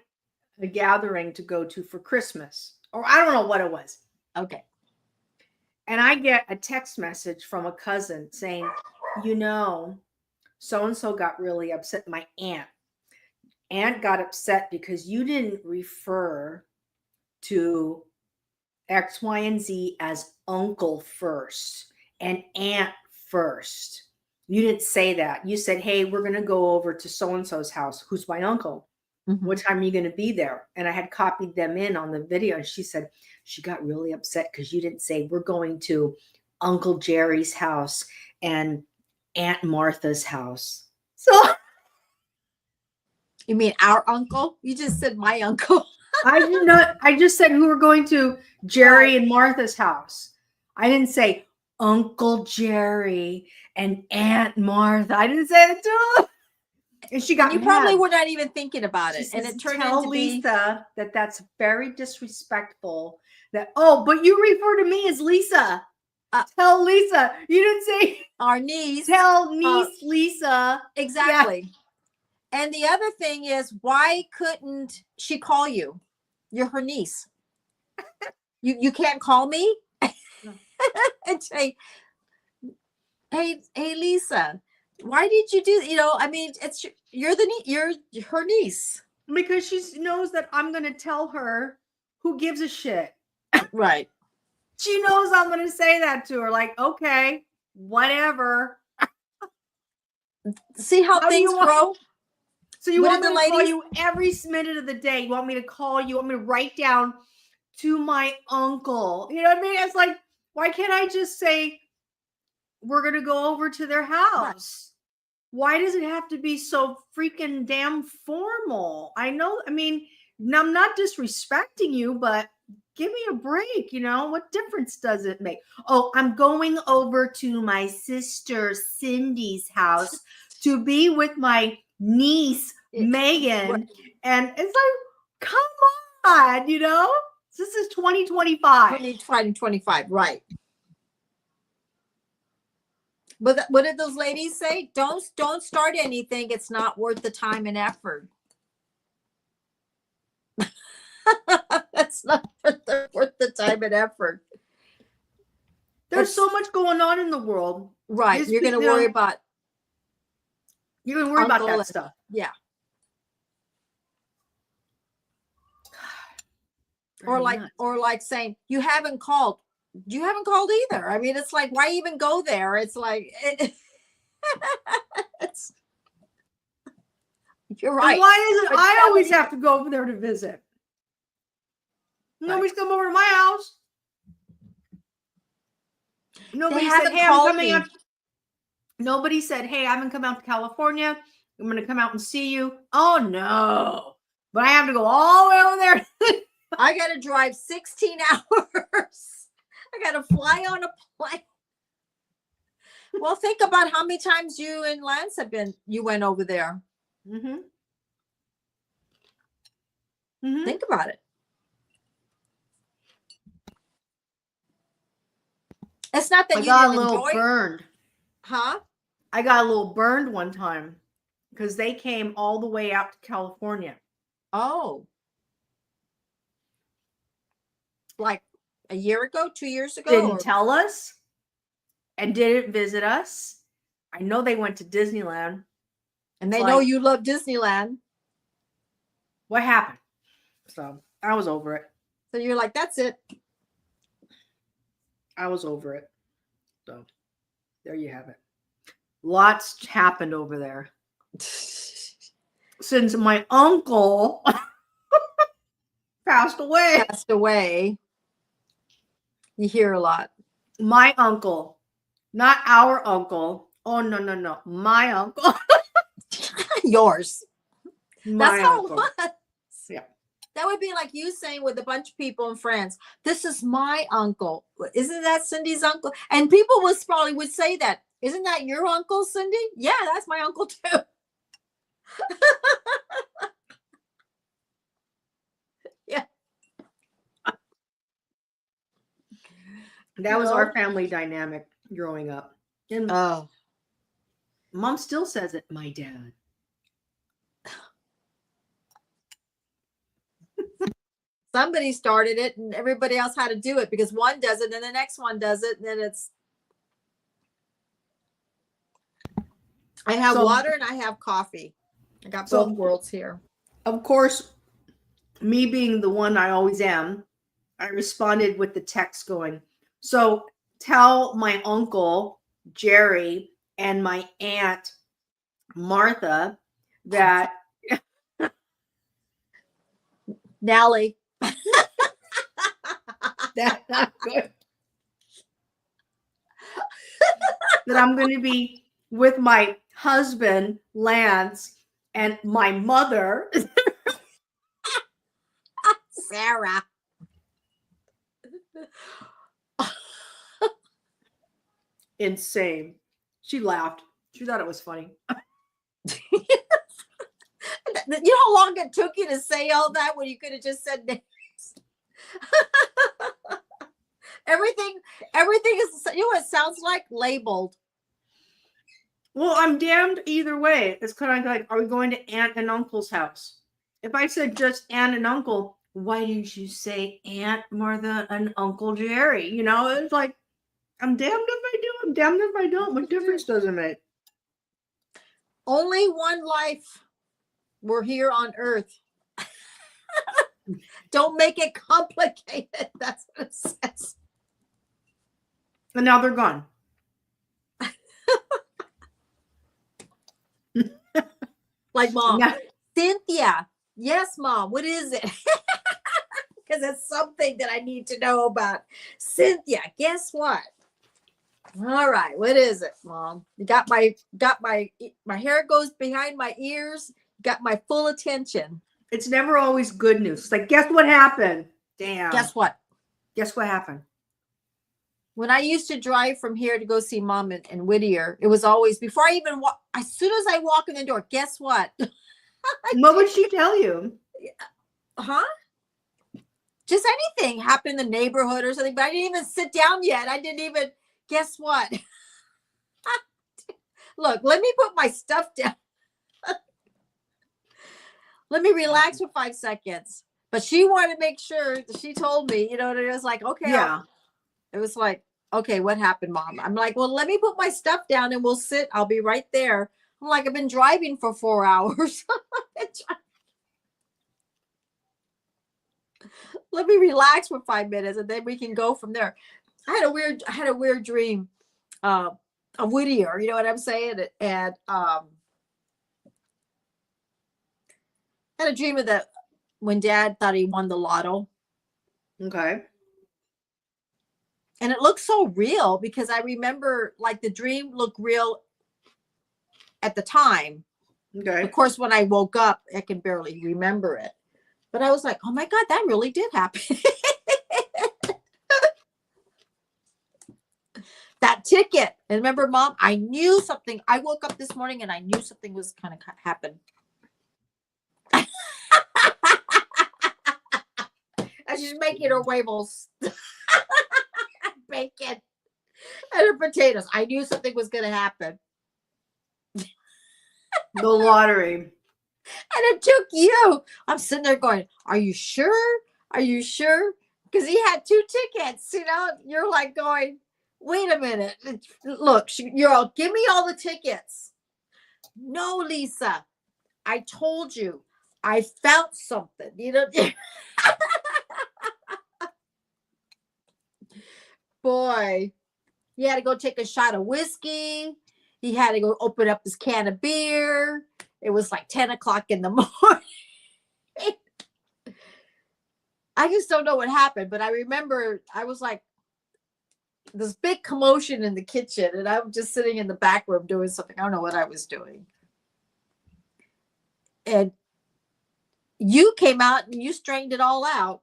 a gathering to go to for Christmas, or I don't know what it was. Okay. And I get a text message from a cousin saying, so-and-so got really upset. My aunt got upset because you didn't refer to X, Y, and Z as uncle first and aunt first. You didn't say that. You said, hey, we're going to go over to so-and-so's house. Who's my uncle? Mm-hmm. What time are you going to be there? And I had copied them in on the video. And she said, she got really upset because you didn't say we're going to Uncle Jerry's house and Aunt Martha's house. So you mean our uncle? You just said my uncle. I just said we were going to Jerry and Martha's house. I didn't say Uncle Jerry and Aunt Martha. I didn't say that to her. And she got you mad. Probably were not even thinking about it. Says, and it turned tell into Lisa that that's very disrespectful. But you refer to me as Lisa. Tell Lisa. You didn't say our niece. Tell niece Lisa. Exactly. Yeah. And the other thing is, why couldn't she call you? You're her niece. You can't call me and say, hey Lisa, why did you do? You're her niece. Because she knows that I'm going to tell her who gives a shit. Right. She knows I'm going to say that to her. Like, okay, whatever. See how things grow? So you want me to call you every minute of the day? You want me to call you? You want me to write down to my uncle? You know what I mean? It's like, why can't I just say we're going to go over to their house? Why does it have to be so freaking damn formal? I'm not disrespecting you, but give me a break. What difference does it make? Oh, I'm going over to my sister Cindy's house to be with my niece Megan. And it's like, come on, this is 2025. 2025, right. But what did those ladies say? Don't start anything. It's not worth the time and effort. That's not worth the time and effort. There's so much going on in the world. Right. You're going to worry about. You're going to worry about that stuff. Yeah. Or like saying, you haven't called. You haven't called either. I mean, it's like, why even go there? It's like, you're right. And why is it I always have to go over there to visit? Nobody's come over to my house. Nobody said, hey, I'm coming out. Nobody said, hey, I'm going to come out to California. I'm going to come out and see you. Oh, no. But I have to go all the way over there. I got to drive 16 hours. I got to fly on a plane. Well, think about how many times you and Lance you went over there. Mm-hmm. Mm-hmm. Think about it. It's not that you got didn't a little enjoy burned. Huh? I got a little burned one time because they came all the way out to California. Oh. Like a year ago, 2 years ago? Didn't tell us and didn't visit us. I know they went to Disneyland. And they know you love Disneyland. What happened? So I was over it. So you're like, that's it. I was over it. So there you have it. Lots happened over there. Since my uncle passed away. You hear a lot. My uncle, not our uncle. Oh, no. My uncle. Yours. That's how it was. Yeah. That would be like you saying with a bunch of people in France, this is my uncle. Isn't that Cindy's uncle? And people probably would say that. Isn't that your uncle, Cindy? Yeah, that's my uncle too. Yeah. That was our family dynamic growing up. And Mom still says it, my dad. Somebody started it and everybody else had to do it because one does it and the next one does it. And then I have water and I have coffee. I got both worlds here. Of course, me being the one I always am, I responded with the text going, so tell my uncle, Jerry, and my aunt, Martha, that Nally. That's not good. That I'm going to be with my husband, Lance, and my mother, Sarah. Insane. She laughed. She thought it was funny. You know how long it took you to say all that when you could have just said names? Everything is, you know what it sounds like? Labeled. Well, I'm damned either way. It's kind of like, are we going to Aunt and Uncle's house? If I said just Aunt and Uncle, why didn't you say Aunt Martha and Uncle Jerry? You know, it's like, I'm damned if I do, I'm damned if I don't. What difference does it make? Only one life. We're here on Earth. Don't make it complicated. That's what it says. And now they're gone. Like Mom. Yeah. Cynthia. Yes, Mom. What is it? Because it's something that I need to know about. Cynthia, guess what? All right. What is it, Mom? You got my hair goes behind my ears. Got my full attention. It's never always good news. It's like, guess what happened? Damn. Guess what? Guess what happened? When I used to drive from here to go see Mom in Whittier, it was always before I even walk. As soon as I walk in the door, guess what? What would she tell you? Huh? Just anything happened in the neighborhood or something. But I didn't even sit down yet. I didn't even. Guess what? Look, let me put my stuff down. Let me relax for 5 seconds. But she wanted to make sure that she told me, you know, it was like, okay. Yeah. It was like, okay, what happened, Mom? I'm like, well, let me put my stuff down and we'll sit. I'll be right there. I'm like, I've been driving for 4 hours. Let me relax for 5 minutes and then we can go from there. I had a weird dream of Whittier, you know what I'm saying? And I had a dream of that when Dad thought he won the lotto. Okay. And it looked so real because I remember like the dream looked real at the time. Okay. Of course, when I woke up, I can barely remember it. But I was like, oh my God, that really did happen. That ticket. And remember, Mom, I knew something. I woke up this morning and I knew something was going to happen. And she's making her waffles. Bacon and her potatoes. I knew something was going to happen. The lottery. And it took you. I'm sitting there going, are you sure? Are you sure? Because he had 2 tickets, you know. You're like going, wait a minute. Look, you're all, give me all the tickets. No, Lisa. I told you. I felt something. You know. Boy, he had to go take a shot of whiskey. He had to go open up his can of beer. It was like 10 o'clock in the morning. I just don't know what happened, but I remember I was like, this big commotion in the kitchen, and I'm just sitting in the back room doing something. I don't know what I was doing. And you came out and you straightened it all out.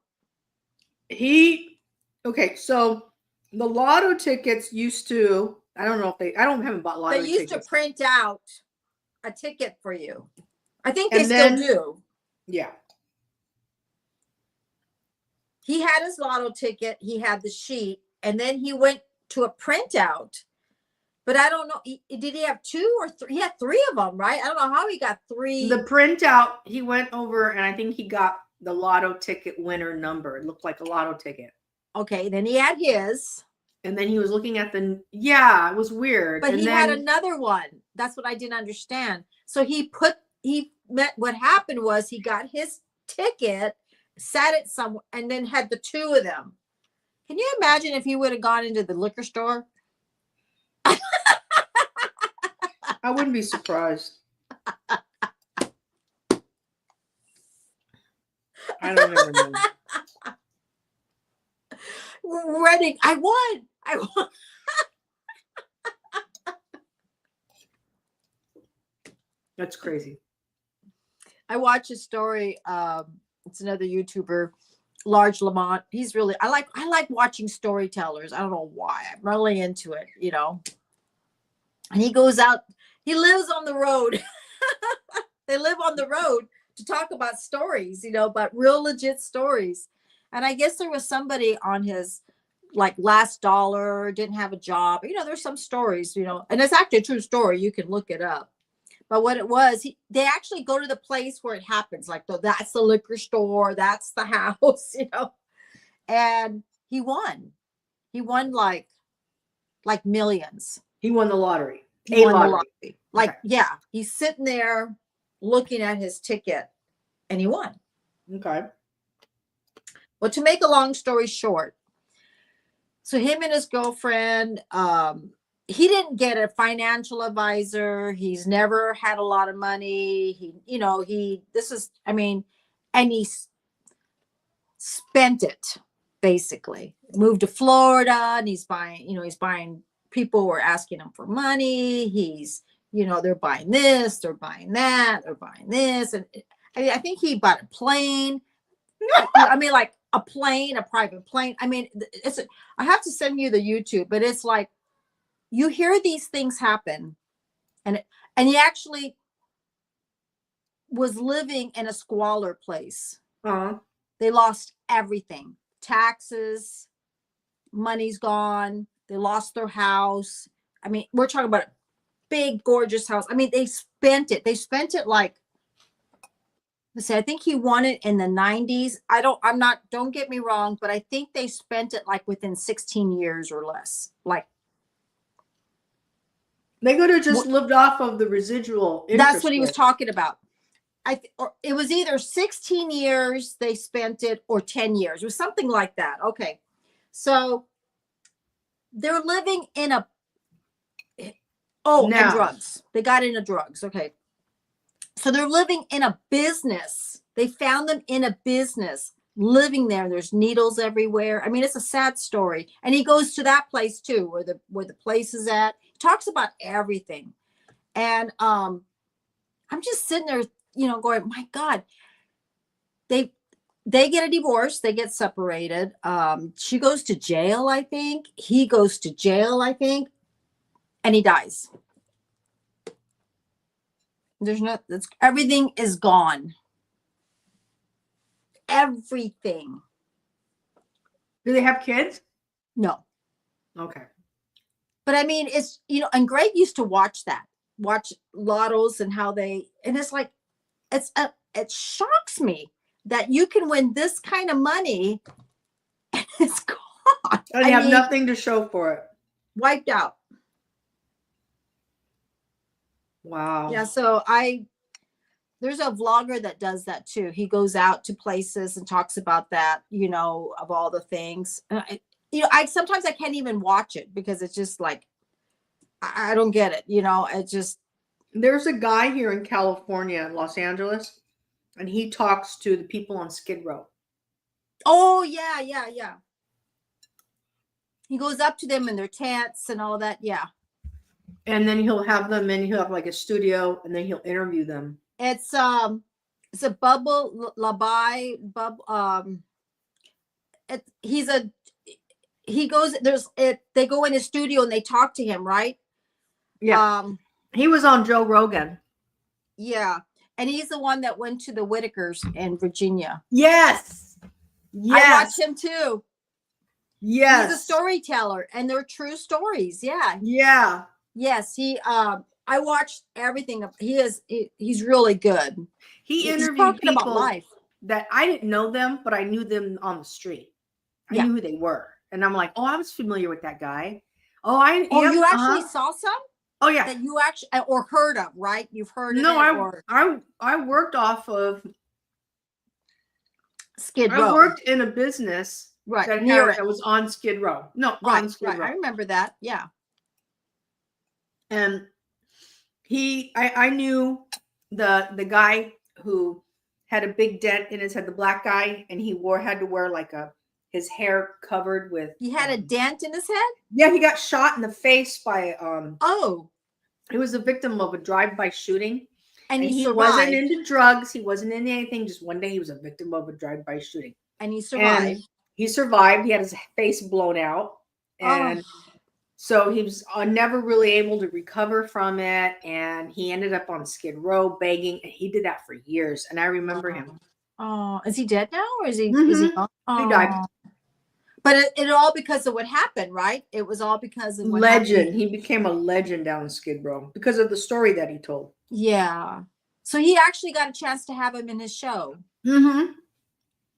Okay, so the lotto tickets used to, I don't know if I haven't bought lotto They tickets. used to print out a ticket for you. I think And they then- still do. Yeah. He had his lotto ticket, he had the sheet, and then he went to a printout. But I don't know, did he have 2 or 3? He had 3 of them, right? I don't know how he got 3. The printout, he went over and I think he got the lotto ticket winner number. It looked like a lotto ticket. Okay, then he had his. And then he was looking at it was weird. But and he then, had another one. That's what I didn't understand. So what happened was he got his ticket, sat it somewhere, and then had the 2 of them. Can you imagine if he would have gone into the liquor store? I wouldn't be surprised. I don't ever know. Running, I won. That's crazy. I watched a story. It's another YouTuber, Large Lamont. He's really, I like watching storytellers. I don't know why. I'm really into it, you know. And he goes out, he lives on the road. They live on the road to talk about stories, you know, but real legit stories. And I guess there was somebody on his like last dollar, didn't have a job. You know, there's some stories, you know, and it's actually a true story. You can look it up. But what it was, they actually go to the place where it happens. Like, that's the liquor store. That's the house, you know. And he won. He won like millions. He won the lottery. He won the lottery. Like, Okay. yeah, he's sitting there looking at his ticket and he won. Okay. Well, to make a long story short, so him and his girlfriend, he didn't get a financial advisor. He's never had a lot of money. And he spent it basically. Moved to Florida and he's buying, people were asking him for money. They're buying this, they're buying that, they're buying this. And I think he bought a plane. Like a plane, a private plane. I have to send you the YouTube, but it's like, you hear these things happen, and he actually was living in a squalor place. Uh-huh. They lost everything, taxes, money's gone. They lost their house. We're talking about a big, gorgeous house. They spent it. They spent it like, let's see, I think he won it in the 90s. Don't get me wrong, but I think they spent it like within 16 years or less. Like, they could have just lived off of the residual interest. That's what he was talking about. It was either 16 years they spent it or 10 years. It was something like that. Okay. So they're living in and drugs. They got into drugs. Okay. So they're living in a business. They found them in a business, living there. There's needles everywhere. It's a sad story. And he goes to that place too, where the place is at. He talks about everything. And I'm just sitting there, going, my God, they get a divorce. They get separated. She goes to jail, I think. He goes to jail, I think. And he dies. Everything is gone. Everything. Do they have kids? No. Okay. But it's, and Greg used to watch lottos and it's like, it shocks me that you can win this kind of money and it's gone. And you have nothing to show for it. Wiped out. Wow. Yeah. So there's a vlogger that does that too. He goes out to places and talks about that, of all the things. Sometimes I can't even watch it because it's just like, I don't get it. It just. There's a guy here in California, in Los Angeles, and he talks to the people on Skid Row. Oh, yeah, yeah, yeah. He goes up to them in their tents and all that. Yeah. And then he'll have them and he'll have like a studio and then he'll interview them. It's It's a Bubble Labai he goes they go in his studio and they talk to him, right? Yeah. He was on Joe Rogan. Yeah. And he's the one that went to the Whitakers in Virginia. Yes. Yes. I watched him too. Yes. He's a storyteller and they're true stories. Yeah. Yeah. Yes. I watched everything. He's really good. He He's interviewed talking people about life. that I didn't know them, but I knew them on the street. I Yeah. knew who they were. And I'm like, oh, I was familiar with that guy. Oh, You actually saw some? Oh yeah. That you actually or heard of, right? You've heard of No, it. I worked off of Skid I Row. worked in a business Right that near it. that was on Skid Row. No, Right, on Skid right. Row. I remember that. Yeah. And I knew the guy who had a big dent in his head, the black guy, and he had to wear like his hair covered with. He had a dent in his head? Yeah, he got shot in the face by Oh. He was a victim of a drive-by shooting. And he survived. wasn't into drugs. He wasn't into anything. Just one day he was a victim of a drive-by shooting. And he survived. And he survived. He had his face blown out. And so he was never really able to recover from it. And he ended up on Skid Row begging. And he did that for years. And I remember him. Oh, is he dead now? Or is he? Mhm. Is he gone? He died. But it all because of what happened, right? It was all because of what Legend. happened. He became a legend down in Skid Row because of the story that he told. Yeah. So he actually got a chance to have him in his show. Mm-hmm.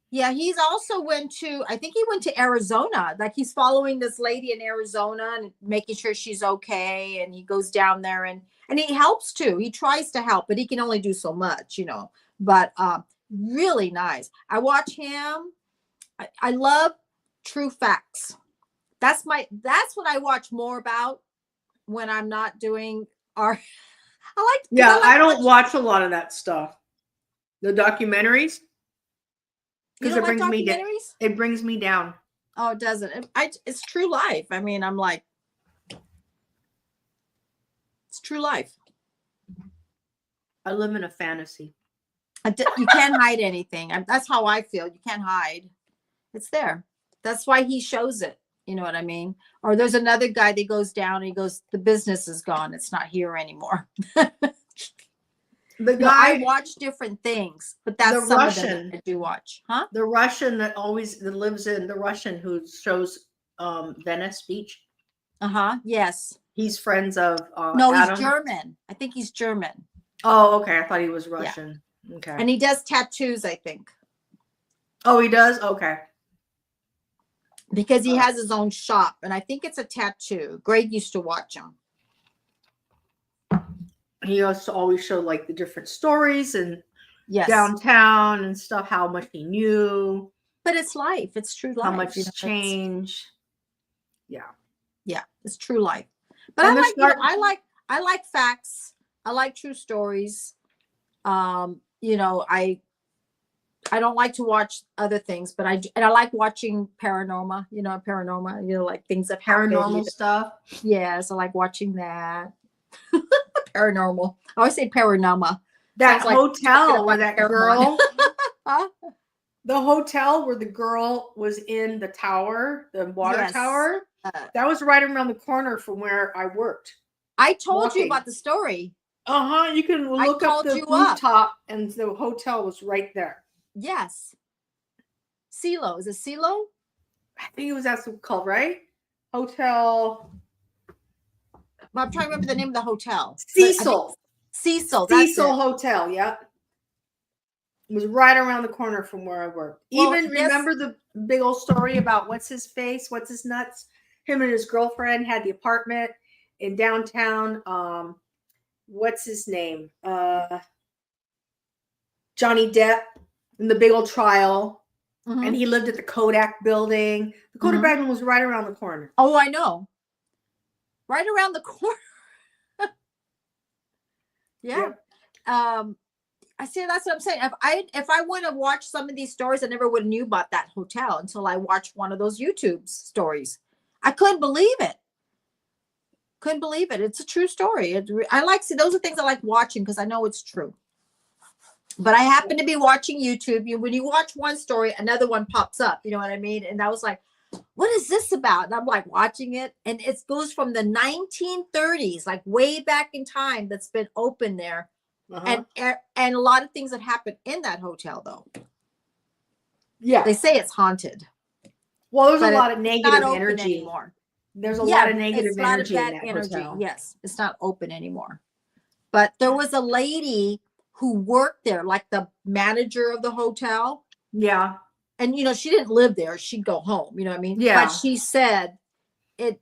Yeah, he's also I think he went to Arizona. Like he's following this lady in Arizona and making sure she's okay. And he goes down there and he helps too. He tries to help, but he can only do so much, But really nice. I watch him. I love true facts. That's what I watch more about when I'm not doing our I don't watch a lot of that stuff. The documentaries. Because it brings me down. It brings me down. Oh, it doesn't. It's true life. I mean, I'm like, it's true life. I live in a fantasy. You can't hide anything. That's how I feel. You can't hide. It's there. That's why he shows it. You know what I mean? Or there's another guy that goes down and he goes, the business is gone. It's not here anymore. The guy, I watch different things, but that's the some Russian of them I do watch. Huh? The Russian that lives in the Russian who shows Venice Beach. Yes. He's friends of no, Adam. he's German. I think he's German. Oh, okay. I thought he was Russian. Yeah. Okay. And he does tattoos, I think. Oh, he does? Okay. Because he has his own shop, and I think it's a tattoo. Greg used to watch him. He also always showed like the different stories and yes, downtown and stuff, how much he knew. But it's life. It's true life. How much has changed. Yeah. Yeah, it's true life. But I like facts. I like true stories. I don't like to watch other things, but I like watching paranormal, like things that paranormal stuff. Yes, I like watching that. Paranormal. I always say paranormal. That hotel where that girl, huh? The hotel where the girl was in the tower, the water tower, that was right around the corner from where I worked. I told you about the story. You can look up the rooftop, and the hotel was right there. Yes. CeeLo. Is it CeeLo? I think it was that's called, right? Hotel. I'm trying to remember the name of the hotel. Cecil. Cecil. Cecil Hotel. Yep. It was right around the corner from where I worked. Remember the big old story about what's his face, what's his nuts? Him and his girlfriend had the apartment in downtown. What's his name? Johnny Depp in the big old trial. Mm-hmm. And he lived at the Kodak building. The Kodak building was right around the corner. Oh, I know. Right around the corner. Yeah. I see. That's what I'm saying. If I would have watched some of these stories, I never would have knew about that hotel until I watched one of those YouTube stories. I couldn't believe it. Couldn't believe it. It's a true story. Those are things I like watching because I know it's true. But I happened to be watching YouTube. When you watch one story, another one pops up. You know what I mean? And I was like, what is this about? And I'm like watching it, and it goes from the 1930s, like way back in time, that's been open there. And a lot of things that happen in that hotel, though. Yeah, they say it's haunted. Well, there's a lot of negative not energy anymore. There's a lot of negative energy in that energy. hotel. Yes, it's not open anymore. But there was a lady who worked there, like the manager of the hotel. Yeah. And she didn't live there. She'd go home. You know what I mean? Yeah. But she said it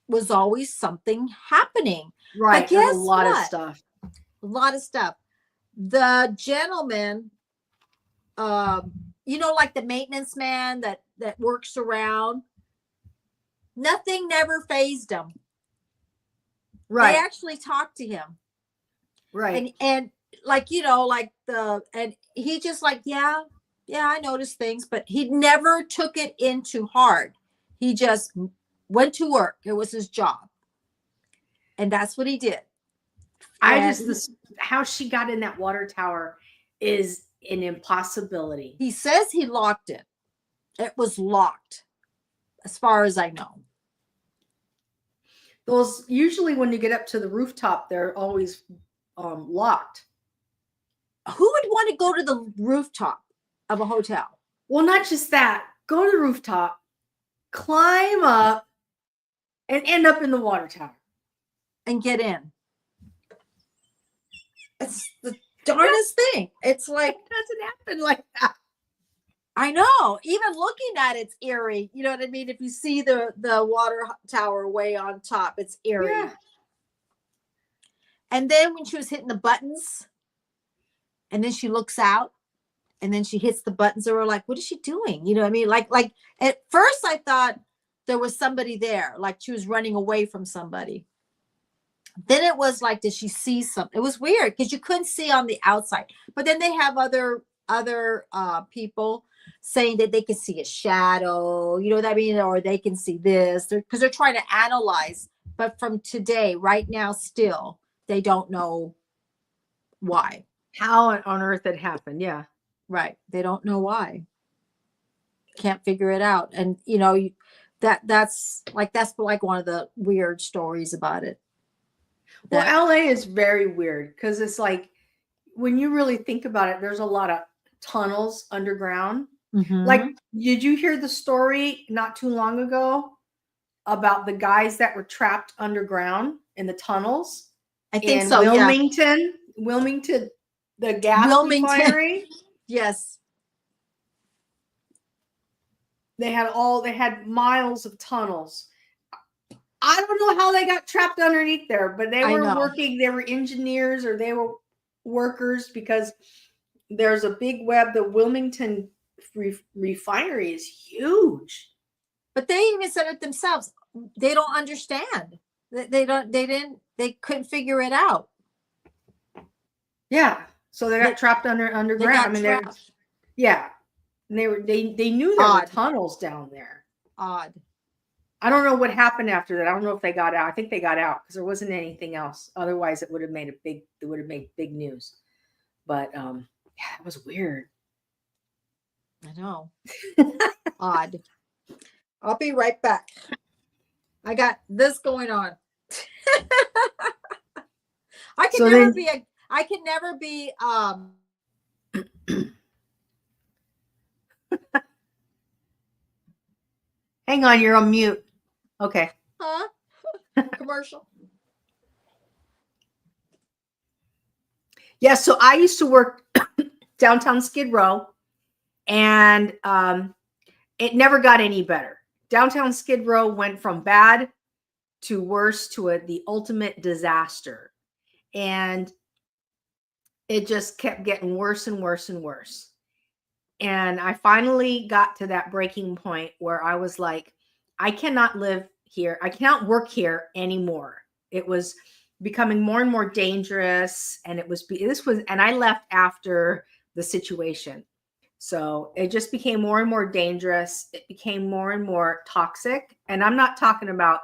was always something happening. Right. But guess a lot what? of stuff. A lot of stuff. The gentleman, like the maintenance man that works around, nothing never phased him. Right. They actually talked to him. Right. And and he just like, yeah, I noticed things, but he never took it into heart. He just went to work. It was his job. And that's what he did. How she got in that water tower is an impossibility. He says he locked it. It was locked, as far as I know. Those usually when you get up to the rooftop, they're always locked. Who would want to go to the rooftop of a hotel? Well, not just that. Go to the rooftop, climb up, and end up in the water tower. And get in. It's the darndest thing. It's like, it doesn't happen like that. I know. Even looking at it's eerie. You know what I mean? If you see the water tower way on top, it's eerie. Yeah. And then when she was hitting the buttons, and then she looks out, and then she hits the buttons, and we're like, what is she doing? You know what I mean? Like at first I thought there was somebody there, like she was running away from somebody. Then it was like, did she see something? It was weird because you couldn't see on the outside. But then they have other people saying that they can see a shadow, you know what I mean? Or they can see this, because they're trying to analyze. But from today, right now, still, they don't know why. How on earth it happened. Yeah. Right. They don't know why. Can't figure it out. And, that's like one of the weird stories about it. Well, LA is very weird because it's like, when you really think about it, there's a lot of tunnels underground. Mm-hmm. Like, did you hear the story not too long ago about the guys that were trapped underground in the tunnels? I think so. Wilmington, the gas refinery. Yes. They had miles of tunnels. I don't know how they got trapped underneath there, but they were working. They were engineers or they were workers, because there's a big web. The Wilmington refinery is huge. But they even said it themselves. They don't understand. They couldn't figure it out. Yeah. So they got trapped underground. Yeah. And they knew there were tunnels down there. Odd. I don't know what happened after that. I don't know if they got out. I think they got out because there wasn't anything else. Otherwise, it would have made big news. But yeah, it was weird. I know. Odd. I'll be right back. I got this going on. I can never be Hang on, you're on mute. Okay. Huh? Commercial. Yeah, so I used to work downtown Skid Row, and it never got any better. Downtown Skid Row went from bad to worse to the ultimate disaster. And it just kept getting worse and worse and worse. And I finally got to that breaking point where I was like, I cannot live here. I cannot work here anymore. It was becoming more and more dangerous. And and I left after the situation. So it just became more and more dangerous. It became more and more toxic. And I'm not talking about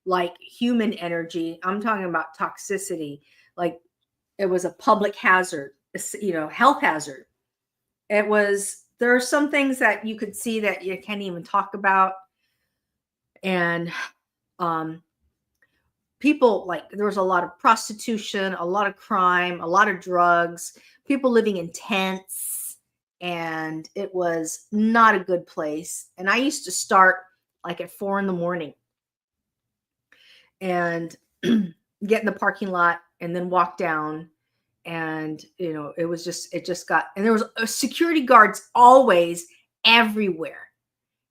like human energy. I'm talking about toxicity. Like, it was a public hazard. health hazard. There are some things that you could see that you can't even talk about. And people, like, there was a lot of prostitution, a lot of crime, a lot of drugs, people living in tents, and it was not a good place. And I used to start like at 4 a.m. and get in the parking lot and then walk down. And it just got, and there was security guards always everywhere.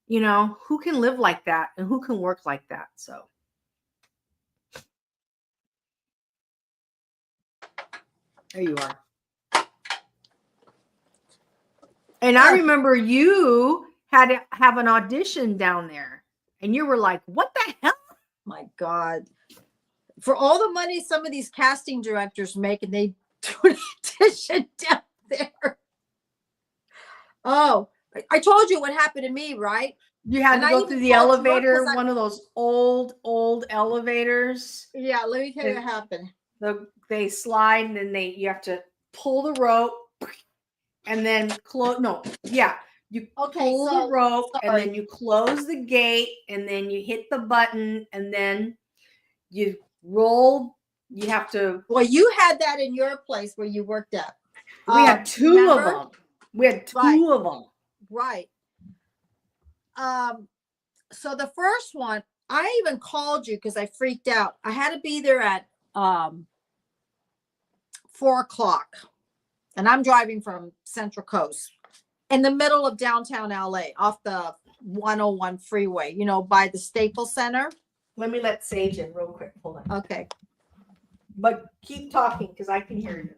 Who can live like that and who can work like that? So there you are. And I remember you had to have an audition down there, and you were like, what the hell? My God. For all the money some of these casting directors make, and they do an audition down there. Oh, I told you what happened to me, right? You had to go through the elevator, one of those old elevators. Yeah, let me tell you what happened. They slide, and then you have to pull the rope and then close. No, yeah. You pull the rope and then you close the gate and then you hit the button and then you roll. You have to. Well, you had that in your place where you worked at. We had two of them. We had two of them. Right. So the first one, I even called you because I freaked out. I had to be there at 4:00, and I'm driving from Central Coast in the middle of downtown LA off the 101 freeway, by the Staples Center. Let me let Sage in real quick. Hold on. Okay. But keep talking because I can hear you.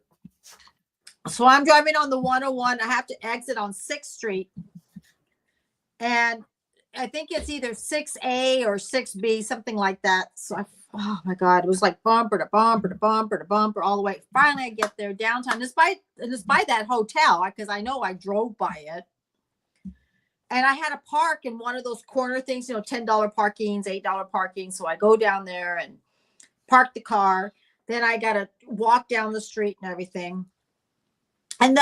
So I'm driving on the 101. I have to exit on 6th Street. And I think it's either 6A or 6B, something like that. So oh my God, it was like bumper to bumper to bumper to bumper all the way. Finally, I get there downtown. It's by that hotel, because I know I drove by it. And I had to park in one of those corner things, $10 parkings, $8 parking. So I go down there and park the car. Then I got to walk down the street and everything. And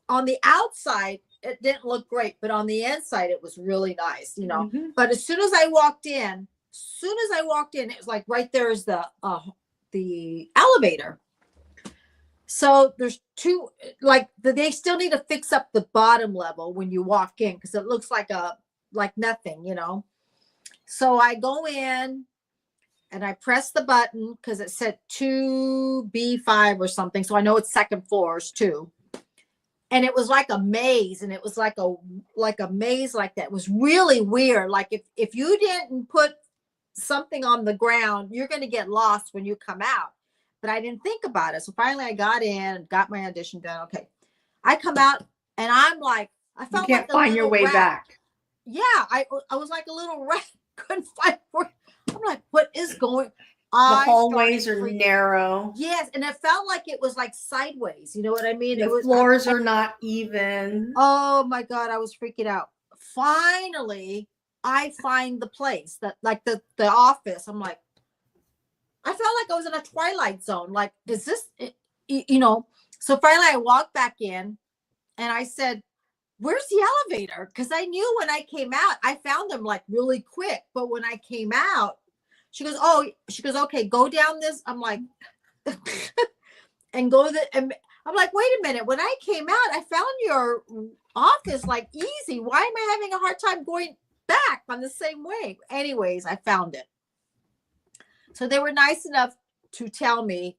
on the outside, it didn't look great, but on the inside, it was really nice, Mm-hmm. But as soon as I walked in, it was like right there is the elevator. So there's two, like they still need to fix up the bottom level when you walk in, because it looks like nothing, So I go in and I press the button because it said 2B5 or something. So I know it's second floors too. And it was like a maze, and it was like a maze like that. It was really weird. Like if you didn't put something on the ground, you're going to get lost when you come out. But I didn't think about it. So finally I got in, got my audition done. Okay. I come out and I'm like, I felt you can't like find your way back. Yeah. I was like a little rat. Couldn't find where. I'm like, what is going? The hallways are narrow. Yes, and it felt like it was like sideways. You know what I mean? The floors are not even. Oh my God, I was freaking out. Finally, I find the place that, like the office. I'm like, I felt like I was in a Twilight Zone. Like, is this, So finally, I walked back in, and I said, "Where's the elevator?" Because I knew when I came out, I found them like really quick. But when I came out, she goes, okay, go down this. I'm like, and go and I'm like, wait a minute. When I came out, I found your office like easy. Why am I having a hard time going back on the same way? Anyways, I found it. So they were nice enough to tell me,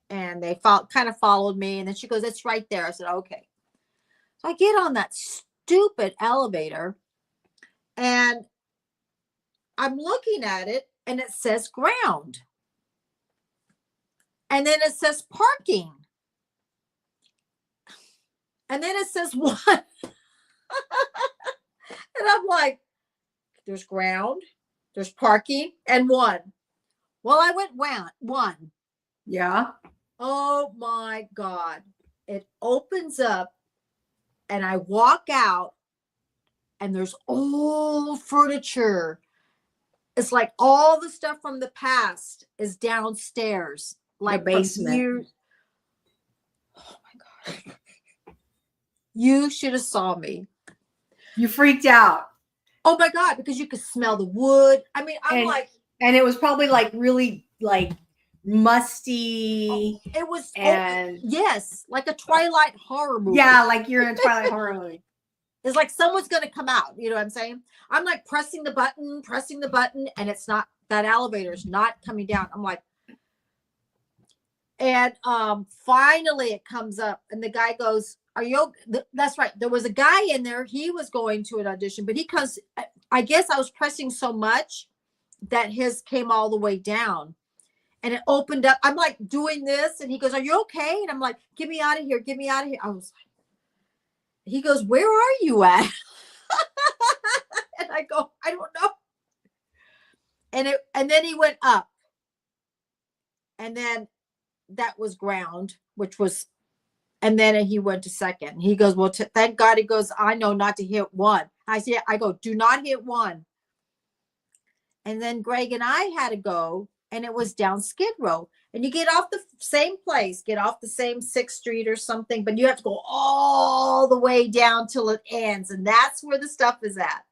and they kind of followed me. And then she goes, it's right there. I said, okay. So I get on that stupid elevator, and I'm looking at it, and it says ground. And then it says parking. And then it says one. And I'm like, there's ground, there's parking, and one. Well, I went one. Yeah. Oh my God. It opens up, and I walk out, and there's old furniture. It's like all the stuff from the past is downstairs, like the basement. Oh my You should have saw me. You freaked out. Oh my God, because you could smell the wood. I mean, I'm like, and it was probably like really like musty. it was, and yes, like a Twilight horror movie. yeah, like you're in a Twilight horror movie. It's like someone's going to come out. You know what I'm saying? I'm like pressing the button, and it's not, that elevator is not coming down. I'm like, and finally it comes up and the guy goes, are you, that's right. There was a guy in there. He was going to an audition, but he comes, I guess I was pressing so much that his came all the way down and it opened up. I'm like doing this and he goes, are you okay? And I'm like, get me out of here. Get me out of here. I was like, he goes, where are you at? And I go, I don't know. And then he went up. And then that was ground, which was, and then he went to second. He goes, well, thank God. He goes, I know not to hit one. I go, do not hit one. And then Greg and I had to go, and it was down Skid Row. And you get off the same place, get off the same 6th Street or something, but you have to go all the way down till it ends. And that's where the stuff is at.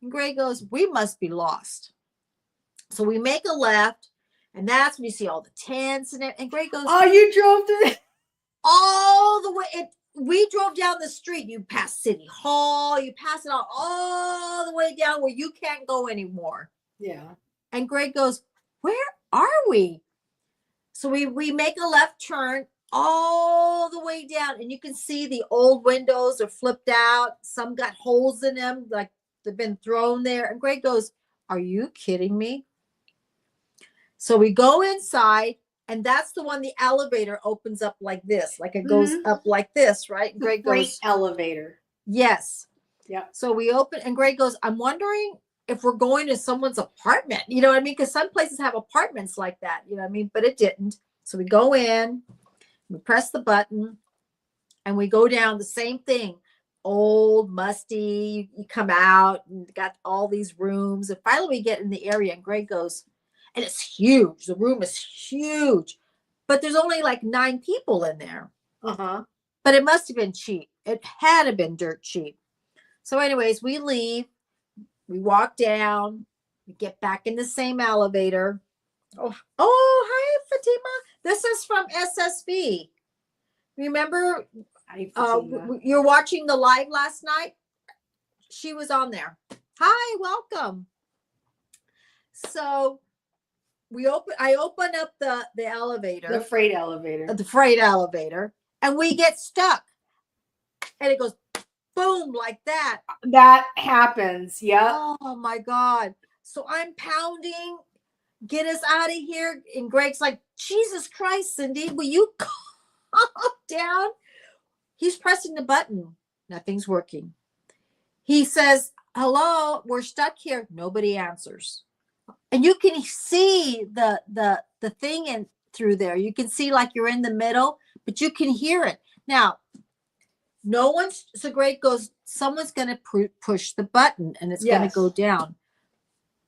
And Greg goes, we must be lost. So we make a left, and that's when you see all the tents and it. And Greg goes, oh, you drove through it all the way. We drove down the street. You pass City Hall. You pass it all the way down where you can't go anymore. Yeah. And Greg goes, where are we? So we make a left turn all the way down, and you can see the old windows are flipped out. Some got holes in them, like they've been thrown there. And Greg goes, are you kidding me? So we go inside, and that's the one, the elevator opens up like this, like it goes up like this, right? And Greg goes, elevator. yes. Yeah. So we open, and Greg goes, I'm wondering if we're going to someone's apartment, you know what I mean? Because some places have apartments like that, you know what I mean? But it didn't. So we go in, we press the button, and we go down the same thing. Old, musty, you come out and got all these rooms. And finally we get in the area, and Greg goes, and it's huge. The room is huge, but there's only like 9 people in there. Uh-huh. But it must have been cheap. It had to have been dirt cheap. So anyways, we leave. We walk down. We get back in the same elevator. Oh, hi, Fatima. This is from SSV. Remember, you're watching the live last night? She was on there. Hi, welcome. So I open up the elevator. The freight elevator. The freight elevator. And we get stuck. And it goes boom, like that. That happens. Yeah. Oh my God. So I'm pounding, get us out of here. And Greg's like, Jesus Christ, Cindy, will you calm down? He's pressing the button. Nothing's working. He says, hello, we're stuck here. Nobody answers. And you can see the thing in through there. You can see like you're in the middle, but you can hear it. Now, no one's, so Greg goes, someone's going to push the button and it's going to go down.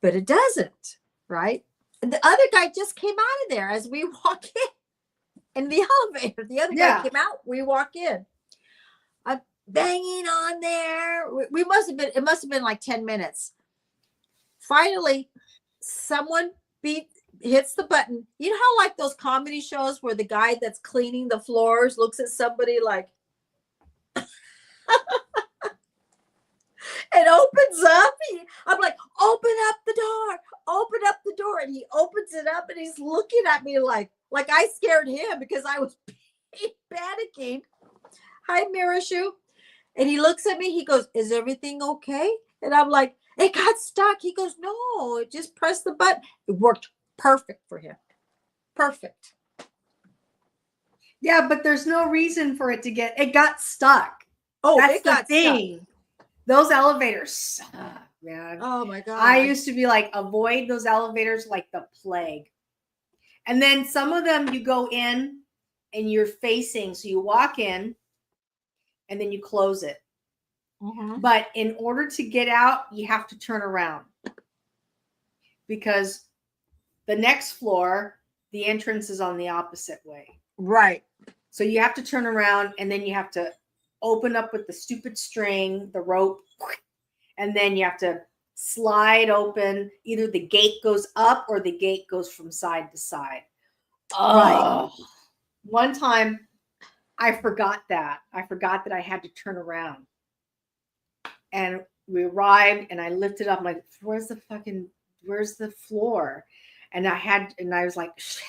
But it doesn't, right? And the other guy just came out of there as we walk in the elevator. The other guy came out, we walk in. I'm banging on there. It must have been like 10 minutes. Finally, someone hits the button. You know how like those comedy shows where the guy that's cleaning the floors looks at somebody like, it opens up. I'm like, open up the door. And he opens it up and he's looking at me like I scared him because I was panicking. Hi, Mirashu. And he looks at me. He goes, is everything okay? And I'm like, it got stuck. He goes, no, just press the button. It worked perfect for him. Perfect. Yeah, but there's no reason for it it got stuck. Oh, that's it got the thing. stuck. Those elevators suck, man. Oh my God. I used to be like, avoid those elevators like the plague. And then some of them you go in and you're facing, so you walk in and then you close it. Mm-hmm. But in order to get out, you have to turn around because the next floor, the entrance is on the opposite way. Right. So you have to turn around and then you have to open up with the stupid string, the rope, and then you have to slide open. Either the gate goes up or the gate goes from side to side. Right. One time I forgot that. I forgot that I had to turn around. And we arrived and I lifted up. I'm like, where's the floor? And I was like, shit,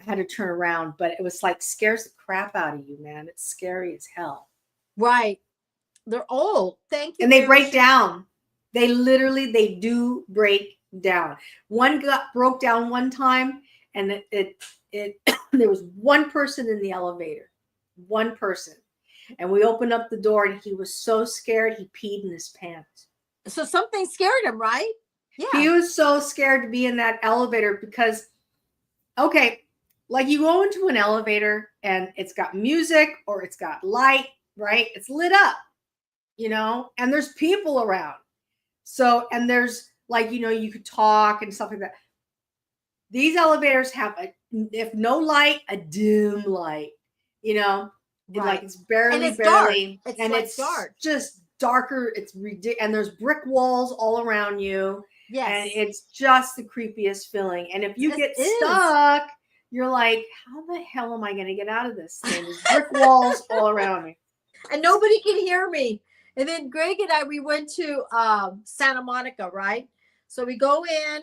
I had to turn around, but it was like scares the crap out of you, man. It's scary as hell. Right. They're old. Thank you. And they break down. They do break down. One broke down one time, and it there was one person in the elevator. One person. And we opened up the door and he was so scared he peed in his pants. So something scared him, right? Yeah. He was so scared to be in that elevator because, okay, like you go into an elevator and it's got music or it's got light, right? It's lit up, and there's people around. So, and there's like, you could talk and stuff like that. These elevators have if no light, a dim light, Right. Like it's barely, and it's barely, dark. and like it's dark. just darker. It's ridiculous, and there's brick walls all around you. Yes. And it's just the creepiest feeling. And if you get It is. stuck, you're like, how the hell am I going to get out of this thing? There's brick walls all around me. And nobody can hear me. And then Greg and I, we went to Santa Monica, right? So we go in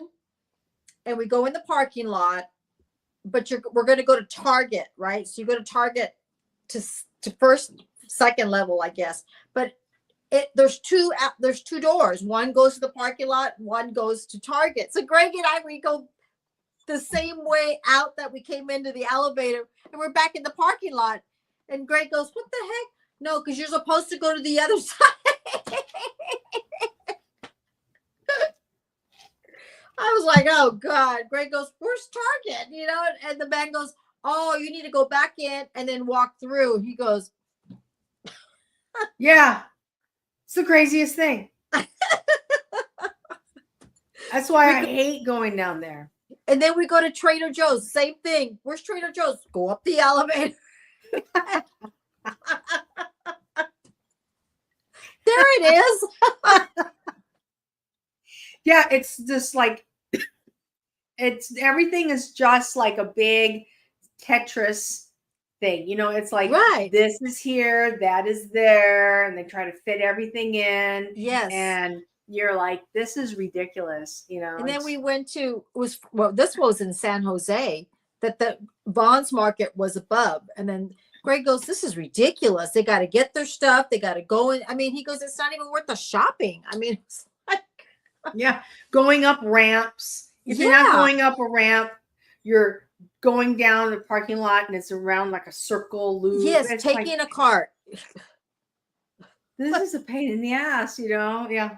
and we go in the parking lot, but we're going to go to Target, right? So you go to Target to first, second level, I guess. But there's two doors. One goes to the parking lot, one goes to Target. So Greg and I, we go the same way out that we came into the elevator, and we're back in the parking lot. And Greg goes, "What the heck? No, because you're supposed to go to the other side." I was like, "Oh God." Greg goes, "Where's Target?" And the man goes, "Oh, you need to go back in and then walk through." He goes, yeah, it's the craziest thing. That's why I hate going down there. And then we go to Trader Joe's. Same thing. Where's Trader Joe's? Go up the elevator. There it is. Yeah, it's just like everything is just like a big Tetris thing. It's like Right. This is here, that is there, and they try to fit everything in. Yes. And you're like, this is ridiculous, And then we went to this was in San Jose, that the Vons Market was above. And then Greg goes, "This is ridiculous. They got to get their stuff. They got to go in." I mean, he goes, "It's not even worth the shopping." I mean, it's like, yeah, going up ramps. If you're not going up a ramp, you're going down the parking lot and it's around like a circle loop. Yes, it's taking a cart. This is a pain in the ass, Yeah.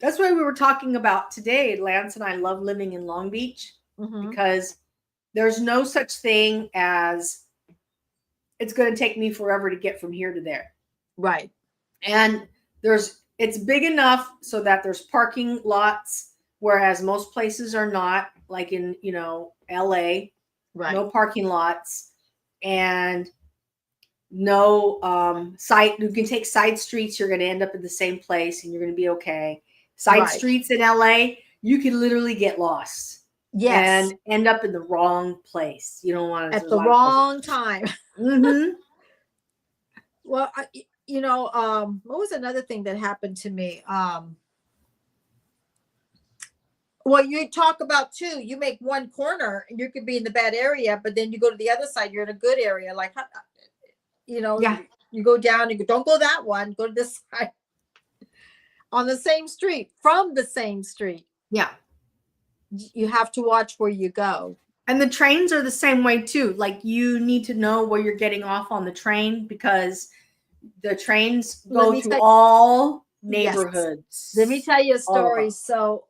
That's why we were talking about today. Lance and I love living in Long Beach because there's no such thing as it's going to take me forever to get from here to there. Right. And it's big enough so that there's parking lots, whereas most places are not, like in, LA, Right. No parking lots and no you can take side streets. You're going to end up in the same place and you're going to be okay. Side streets in LA, you can literally get lost. Yes. And end up in the wrong place. You don't want to. At the wrong time. Mm-hmm. Well, what was another thing that happened to me? Well, you talk about too, you make one corner and you could be in the bad area, but then you go to the other side, you're in a good area. Like, Yeah. You go down and you don't go that one, go to this side. On the same street, from the same street. Yeah. You have to watch where you go. And the trains are the same way too. Like you need to know where you're getting off on the train because the trains go through all neighborhoods. Let me tell you a story. So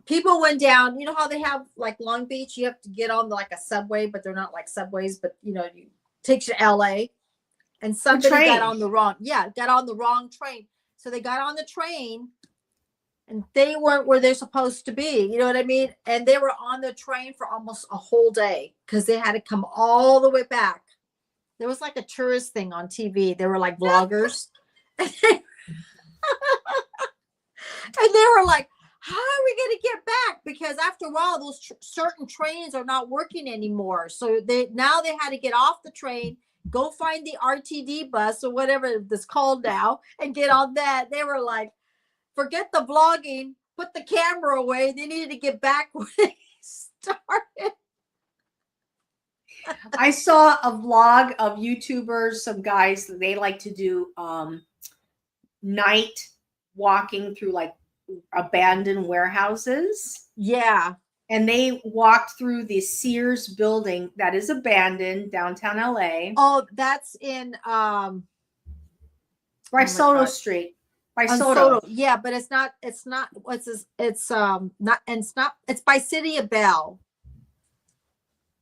people went down, how they have like Long Beach, you have to get on like a subway, but they're not like subways, but it takes you to LA. And somebody got on the wrong train. So they got on the train and they weren't where they're supposed to be. You know what I mean? And they were on the train for almost a whole day because they had to come all the way back. There was like a tourist thing on TV. They were like vloggers. And they were like, how are we going to get back? Because after a while, those certain trains are not working anymore. So they had to get off the train, go find the RTD bus or whatever it's called now, and get on that. They were like, forget the vlogging, put the camera away. They needed to get back when they started. I saw a vlog of YouTubers, some guys, they like to do night walking through like abandoned warehouses. Yeah. And they walked through the Sears building that is abandoned downtown LA. Oh, that's in by Soto Street. By Soto. Yeah, but it's not it's by City of Bell.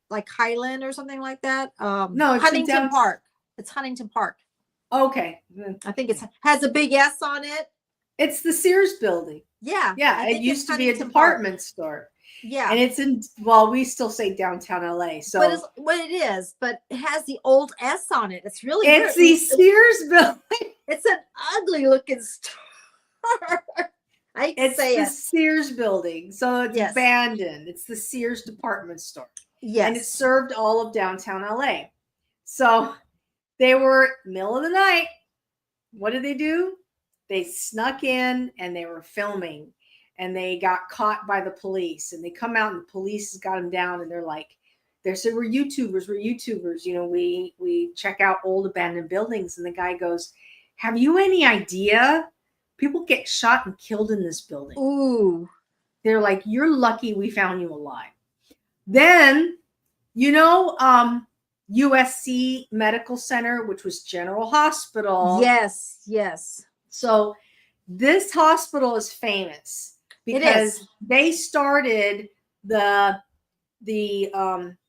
Like Highland or something like that. No, it's Huntington Park. It's Huntington Park. Okay. I think it has a big S on it. It's the Sears building. Yeah. Yeah. It used to be a department store. Yeah. And it's in, well, we still say downtown LA. So but it is, but it has the old S on it. It's really it's the Sears building. It's an ugly looking store. It's the Sears building. So it's abandoned. It's the Sears department store. Yes. And it served all of downtown LA. So they were middle of the night. What did they do? They snuck in and they were filming, and they got caught by the police, and they come out and the police got them down, and they said, we're YouTubers. You know, we check out old abandoned buildings. And the guy goes, have you any idea? People get shot and killed in this building. Ooh. They're like, you're lucky we found you alive. Then, you know, USC Medical Center, which was General Hospital. Yes, yes. So this hospital is famous because they started the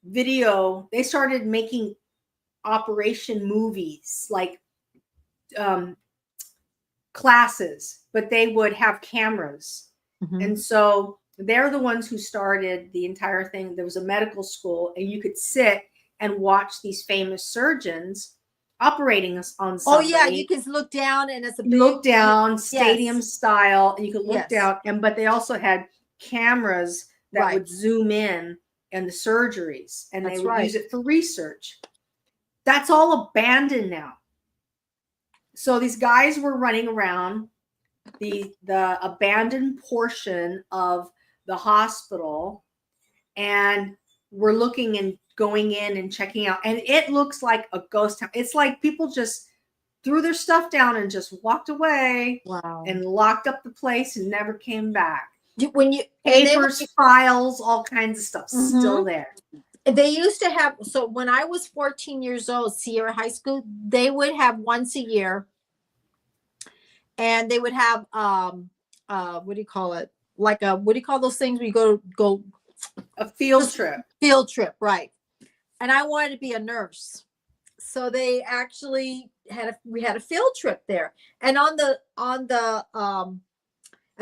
video. They started making operation movies like classes, but they would have cameras. Mm-hmm. And so they're the ones who started the entire thing. There was a medical school, and you could sit and watch these famous surgeons operating on somebody. Oh yeah, you can look down, and it's a big, look down stadium style, and you could look down. But they also had cameras that would zoom in the surgeries, and they would use it for research. That's all abandoned now. So these guys were running around the abandoned portion of the hospital, and we're looking and going in and checking out, and it looks like a ghost town. It's like people just threw their stuff down and just walked away. Wow. And locked up the place and never came back. When you papers, files, all kinds of stuff still there. They used to have, so when I was 14 years old, Sierra High School, they would have once a year, and they would have what do you call it? Like a, what do you call those things where you go a field trip. Field trip, right. And I wanted to be a nurse. So they actually we had a field trip there. And at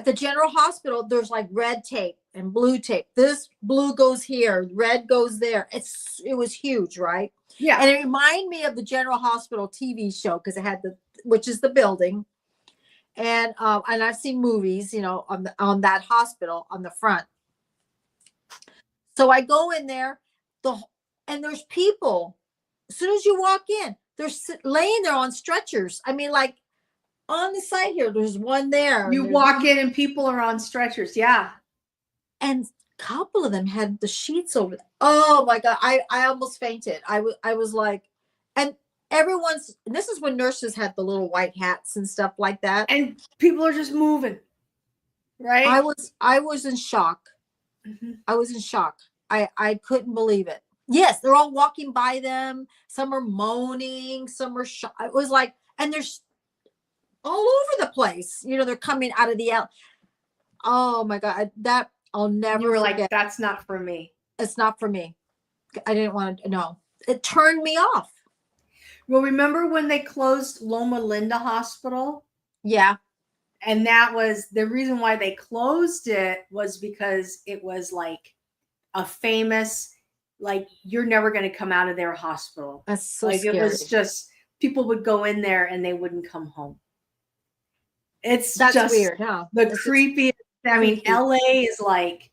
the General Hospital, there's like red tape and blue tape. This blue goes here, red goes there. It was huge, right? Yeah. And it reminded me of the General Hospital TV show because it had which is the building. And I've seen movies, you know, on that hospital on the front. So I go in there, and there's people. As soon as you walk in, they're laying there on stretchers. I mean, like on the side here, there's one there. You walk in and people are on stretchers. Yeah. And a couple of them had the sheets over them. Oh my God. I almost fainted. I was like, and this is when nurses had the little white hats and stuff like that. And people are just moving. Right. I was in shock. Mm-hmm. I was in shock. I couldn't believe it. Yes, they're all walking by them. Some are moaning. Some are shocked. It was like, and there's all over the place. You know, they're coming out of the alley. Oh my God, that I'll never. You were forget. like, that's not for me. It's not for me. I didn't want to. No, it turned me off. Well, remember when they closed Loma Linda Hospital? Yeah. And that was the reason why they closed it, was because it was like a famous, like, you're never going to come out of their hospital. That's so like scary. It was just, people would go in there and they wouldn't come home. That's just weird, huh? The It's creepiest. I mean, creepy. LA is like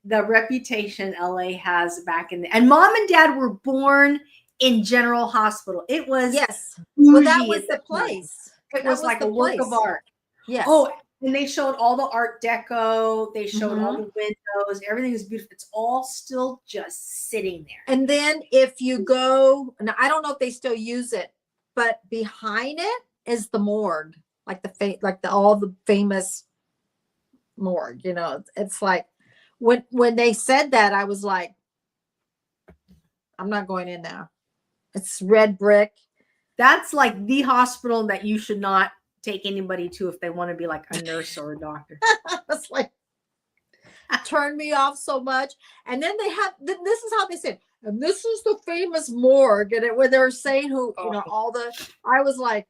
the reputation LA has back in the, and mom and dad were born in General Hospital. It was Yes. Well, that bougie was at the that time. place. It That was like the a work of place. art. Yes. Oh, and they showed all the Art Deco. They showed all Mhm. the windows. Everything is beautiful. It's all still just sitting there. And then if you go, now I don't know if they still use it, but behind it is the morgue, like the all the famous morgue. You know, it's like when they said that, I was like, I'm not going in there. It's red brick. That's like the hospital that you should not take anybody to if they want to be like a nurse or a doctor. It's like turned me off so much. And then this is how they said, and this is the famous morgue, and where they were saying who, you know, all the, I was like,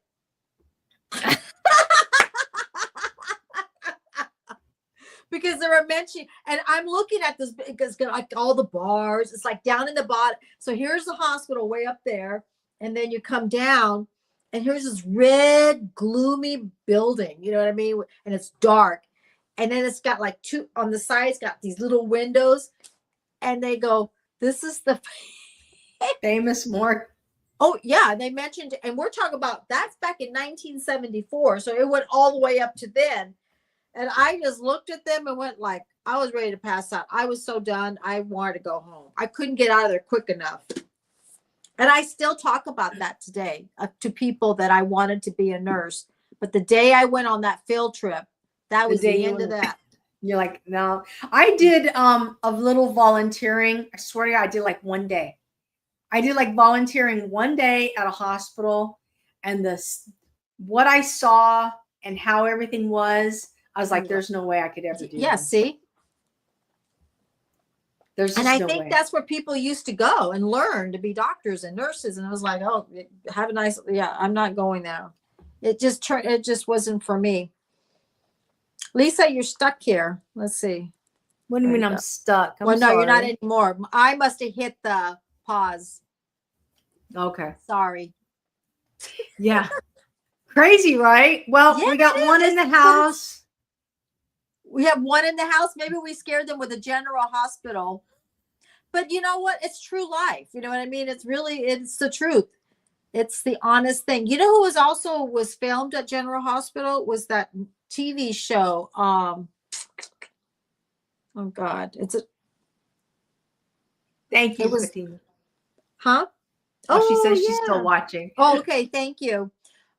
because they were mentioning, and I'm looking at this because like all the bars, it's like down in the bottom. So here's the hospital way up there, and then you come down, and here's this red, gloomy building. You know what I mean? And it's dark, and then it's got like two on the sides, got these little windows, and they go, "This is the famous morgue." Oh yeah, they mentioned, and we're talking about that's back in 1974, so it went all the way up to then. And I just looked at them and went like, I was ready to pass out. I was so done. I wanted to go home. I couldn't get out of there quick enough. And I still talk about that today to people that I wanted to be a nurse. But the day I went on that field trip, that was the end of that. You're like, no. I did a little volunteering. I swear to God, I did like one day. I did like volunteering one day at a hospital, and what I saw and how everything was, I was like, there's no way I could ever do Yeah, this. see? There's and I no think way. that's where people used to go and learn to be doctors and nurses. And I was like, oh, have a nice, yeah, I'm not going there. It just wasn't for me. Lisa, you're stuck here. Let's see. What do you mean I'm stuck? Well, no, you're not anymore. I must have hit the pause. Okay. Sorry. Yeah. Crazy, right? Well, Yeah, we got one in the house. We have one in the house. Maybe we scared them with a general hospital. But you know what? It's true life. You know what I mean? It's the truth. It's the honest thing. You know who was filmed at General Hospital was that TV show. Oh God. Thank you, Fatima. Huh? Oh, she says she's still watching. Oh, okay. Thank you.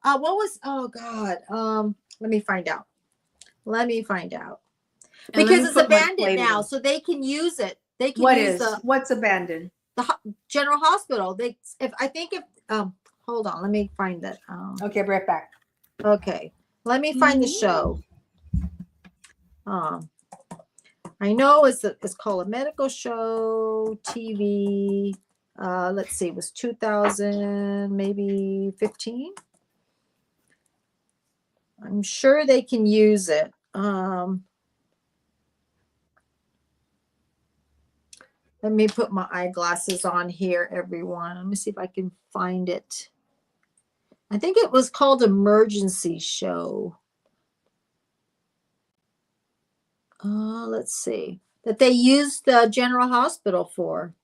Oh God. Let me find out. Because it's abandoned now, so they can use it. They can what's abandoned? The General Hospital. Hold on, let me find that. Okay, right back. Okay, let me find the show. I know it's called a medical show TV. Let's see, it was 2000, maybe 15. I'm sure they can use it. Let me put my eyeglasses on here, everyone. Let me see if I can find it. I think it was called Emergency Show. Let's see. That they used the General Hospital for.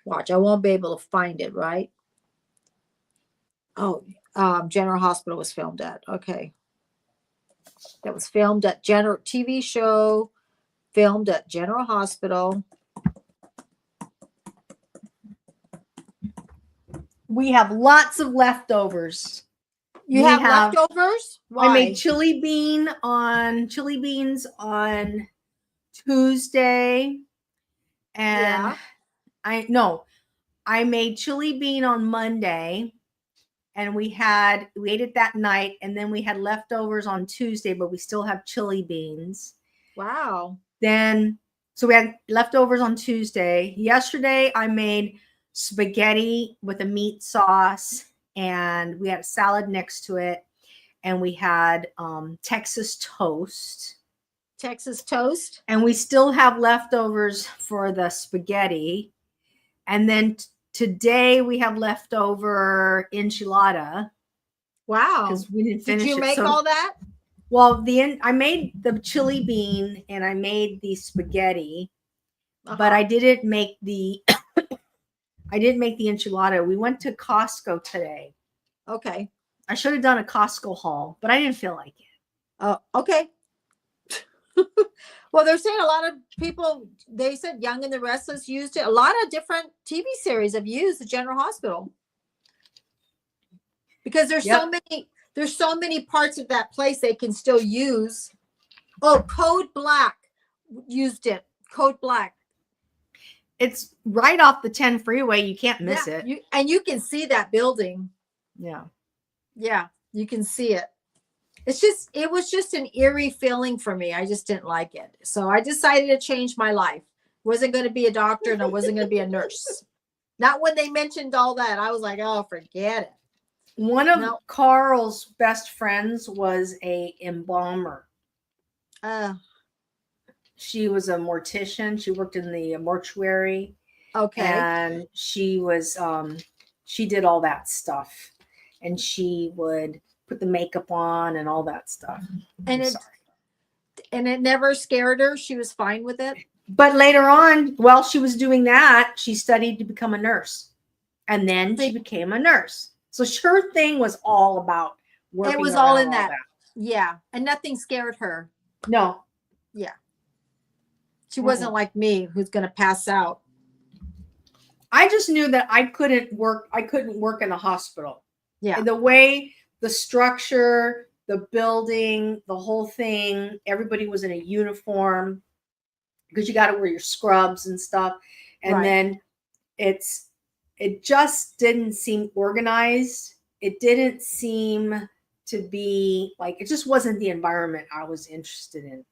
Watch, I won't be able to find it, right? Oh, General Hospital was filmed at. Okay. That was filmed at TV show, filmed at General Hospital. We have lots of leftovers. You have leftovers? Why? I made chili beans on Tuesday. And I made chili bean on Monday, and we ate it that night, and then we had leftovers on Tuesday, but we still have chili beans. Wow. So we had leftovers on Tuesday. Yesterday I made spaghetti with a meat sauce, and we had a salad next to it. and we had Texas toast. Texas toast. And we still have leftovers for the spaghetti. And then today we have leftover enchilada. Wow. Because we didn't finish Did you it. make all that? Well, I made the chili bean and I made the spaghetti, but I didn't make the enchilada. We went to Costco today. Okay. I should have done a Costco haul, but I didn't feel like it. Oh, okay. Well, they're saying a lot of people, they said Young and the Restless used it. A lot of different TV series have used the General Hospital. Because there's so many parts of that place they can still use. Oh, Code Black used it. Code Black. It's right off the 10 freeway. You can't miss it. And you can see that building. Yeah. Yeah, you can see it. It was just an eerie feeling for me. I just didn't like it. So I decided to change my life. Wasn't going to be a doctor and I wasn't going to be a nurse. Not when they mentioned all that. I was like, oh, forget it. One of Carl's best friends was a embalmer. She was a mortician. She worked in the mortuary. Okay. And she was, she did all that stuff. And she would put the makeup on and all that stuff. And it never scared her. She was fine with it. But later on, while she was doing that, she studied to become a nurse. And then she became a nurse. So her thing was all about working. It was all in that. Yeah. And nothing scared her. No. Yeah. She wasn't like me, who's going to pass out. I just knew that I couldn't work in a hospital. Yeah. And the way, the structure, the building, the whole thing, everybody was in a uniform because you got to wear your scrubs and stuff. And then it just didn't seem organized. It didn't seem to be like, it just wasn't the environment I was interested in.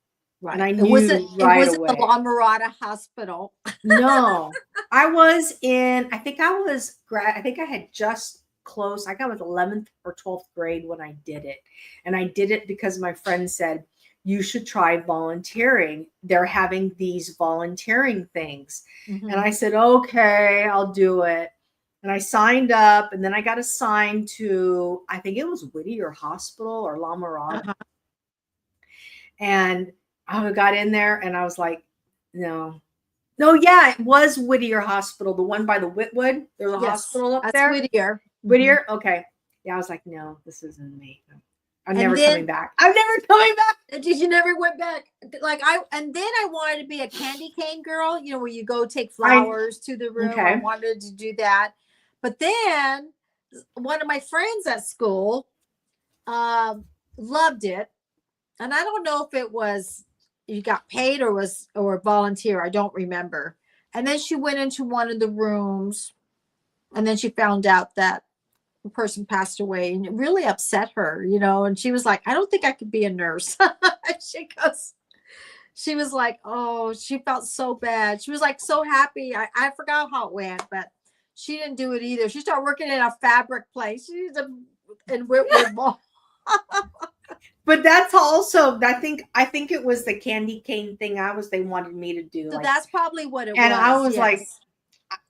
Right. And I knew it wasn't the La Mirada Hospital. No, I think I had just closed. I got with 11th or 12th grade when I did it. And I did it because my friend said, you should try volunteering. They're having these volunteering things. Mm-hmm. And I said, okay, I'll do it. And I signed up and then I got assigned to, I think it was Whittier Hospital or La Mirada. Uh-huh. And I got in there and I was like, no, yeah, it was Whittier Hospital, the one by the Whitwood. There's a hospital up there. Whittier. Whittier? Okay. Yeah, I was like, no, this isn't me. I'm never coming back. I'm never coming back. Did you never went back? And then I wanted to be a candy cane girl, where you go take flowers to the room. Okay. I wanted to do that. But then one of my friends at school loved it. And I don't know if it was you got paid or volunteer. I don't remember. And then she went into one of the rooms and then she found out that the person passed away and it really upset her, and she was like, I don't think I could be a nurse. She was like, oh, she felt so bad. She was like so happy. I forgot how it went, but she didn't do it either. She started working in a fabric place. She's in Whitwood Mall. But that's also, I think it was the candy cane thing they wanted me to do. So that's probably what it was. And I was like,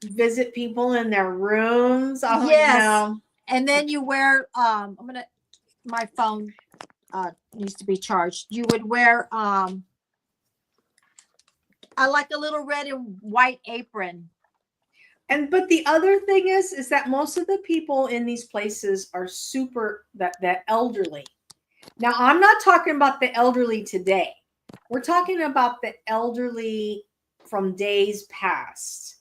visit people in their rooms. Yes. No. And then you wear, my phone needs to be charged. You would wear, I like a little red and white apron. But the other thing is that most of the people in these places are that elderly. Now, I'm not talking about the elderly today. We're talking about the elderly from days past,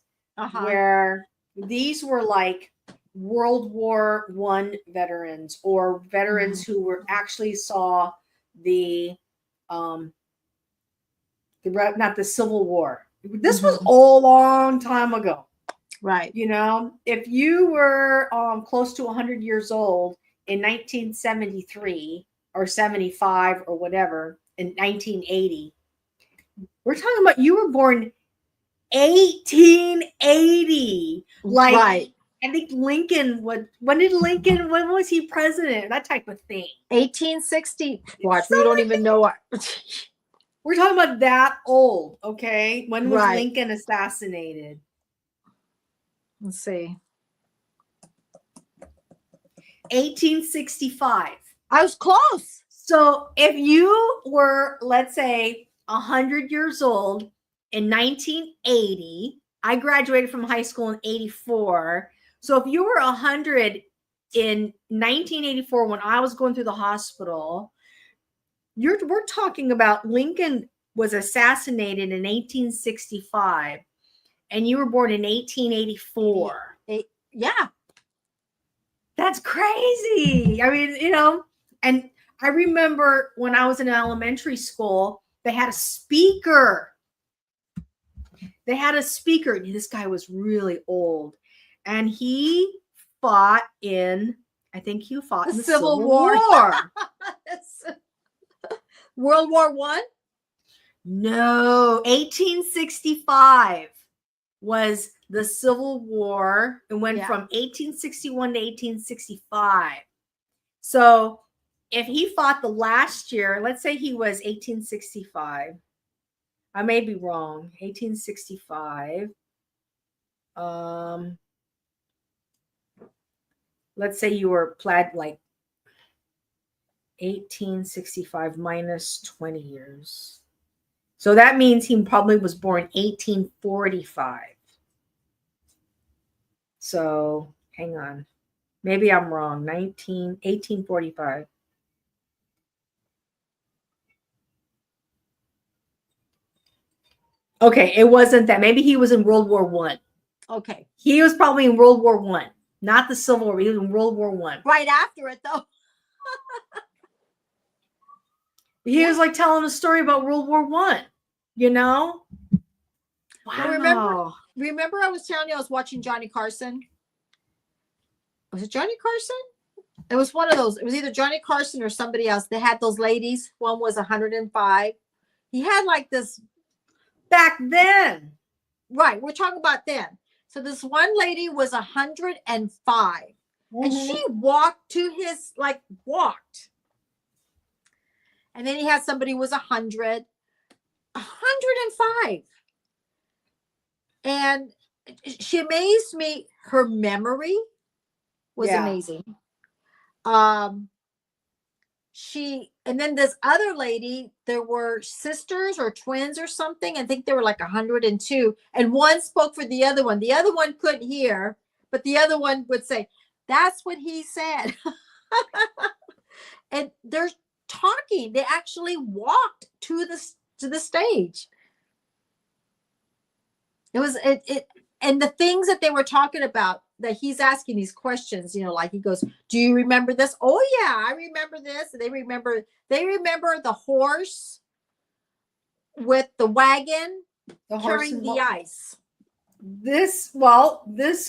where these were like World War I veterans or veterans who actually saw not the Civil War. This was a long time ago. Right. If you were close to 100 years old in 1973 or 75 or whatever in 1980, we're talking about you were born 1880. Like, right. I think when was he president? That type of thing. 1860. Watch, we don't even know what. We're talking about that old, okay? When was Right. Lincoln assassinated? Let's see. 1865. I was close. So if you were, let's say, 100 years old in 1980, I graduated from high school in 84. So if you were 100 in 1984 when I was going through the hospital, we're talking about Lincoln was assassinated in 1865 and you were born in 1884. Yeah. That's crazy. I mean, and I remember when I was in elementary school, they had a speaker. This guy was really old. And he fought in the Civil War. World War I? No, 1865 was the Civil War. It went from 1861 to 1865. So if he fought the last year, let's say he was 1865. I may be wrong. 1865. Let's say you were plaid like 1865 minus 20 years. So that means he probably was born 1845. So hang on. Maybe I'm wrong. 1845. Okay, it wasn't that. Maybe he was in World War One. Okay. He was probably in World War One, not the Civil War. He was in World War One. Right after it, though. He was like telling a story about World War One. Wow. Well, remember I was telling you I was watching Johnny Carson? Was it Johnny Carson? It was one of those. It was either Johnny Carson or somebody else. They had those ladies. One was 105. He had like this. Back then. Right. We're talking about then. So this one lady was 105. And she walked to his, walked. And then he had somebody who was 100. 105. And she amazed me. Her memory was amazing. And then this other lady, there were sisters or twins or something. I think they were like 102. And one spoke for the other one. The other one couldn't hear, but the other one would say, that's what he said. And they're talking. They actually walked to the stage. It was and the things that they were talking about, that he's asking these questions, like he goes, do you remember this? Oh yeah, I remember this. And they remember the horse with the wagon carrying the ice. This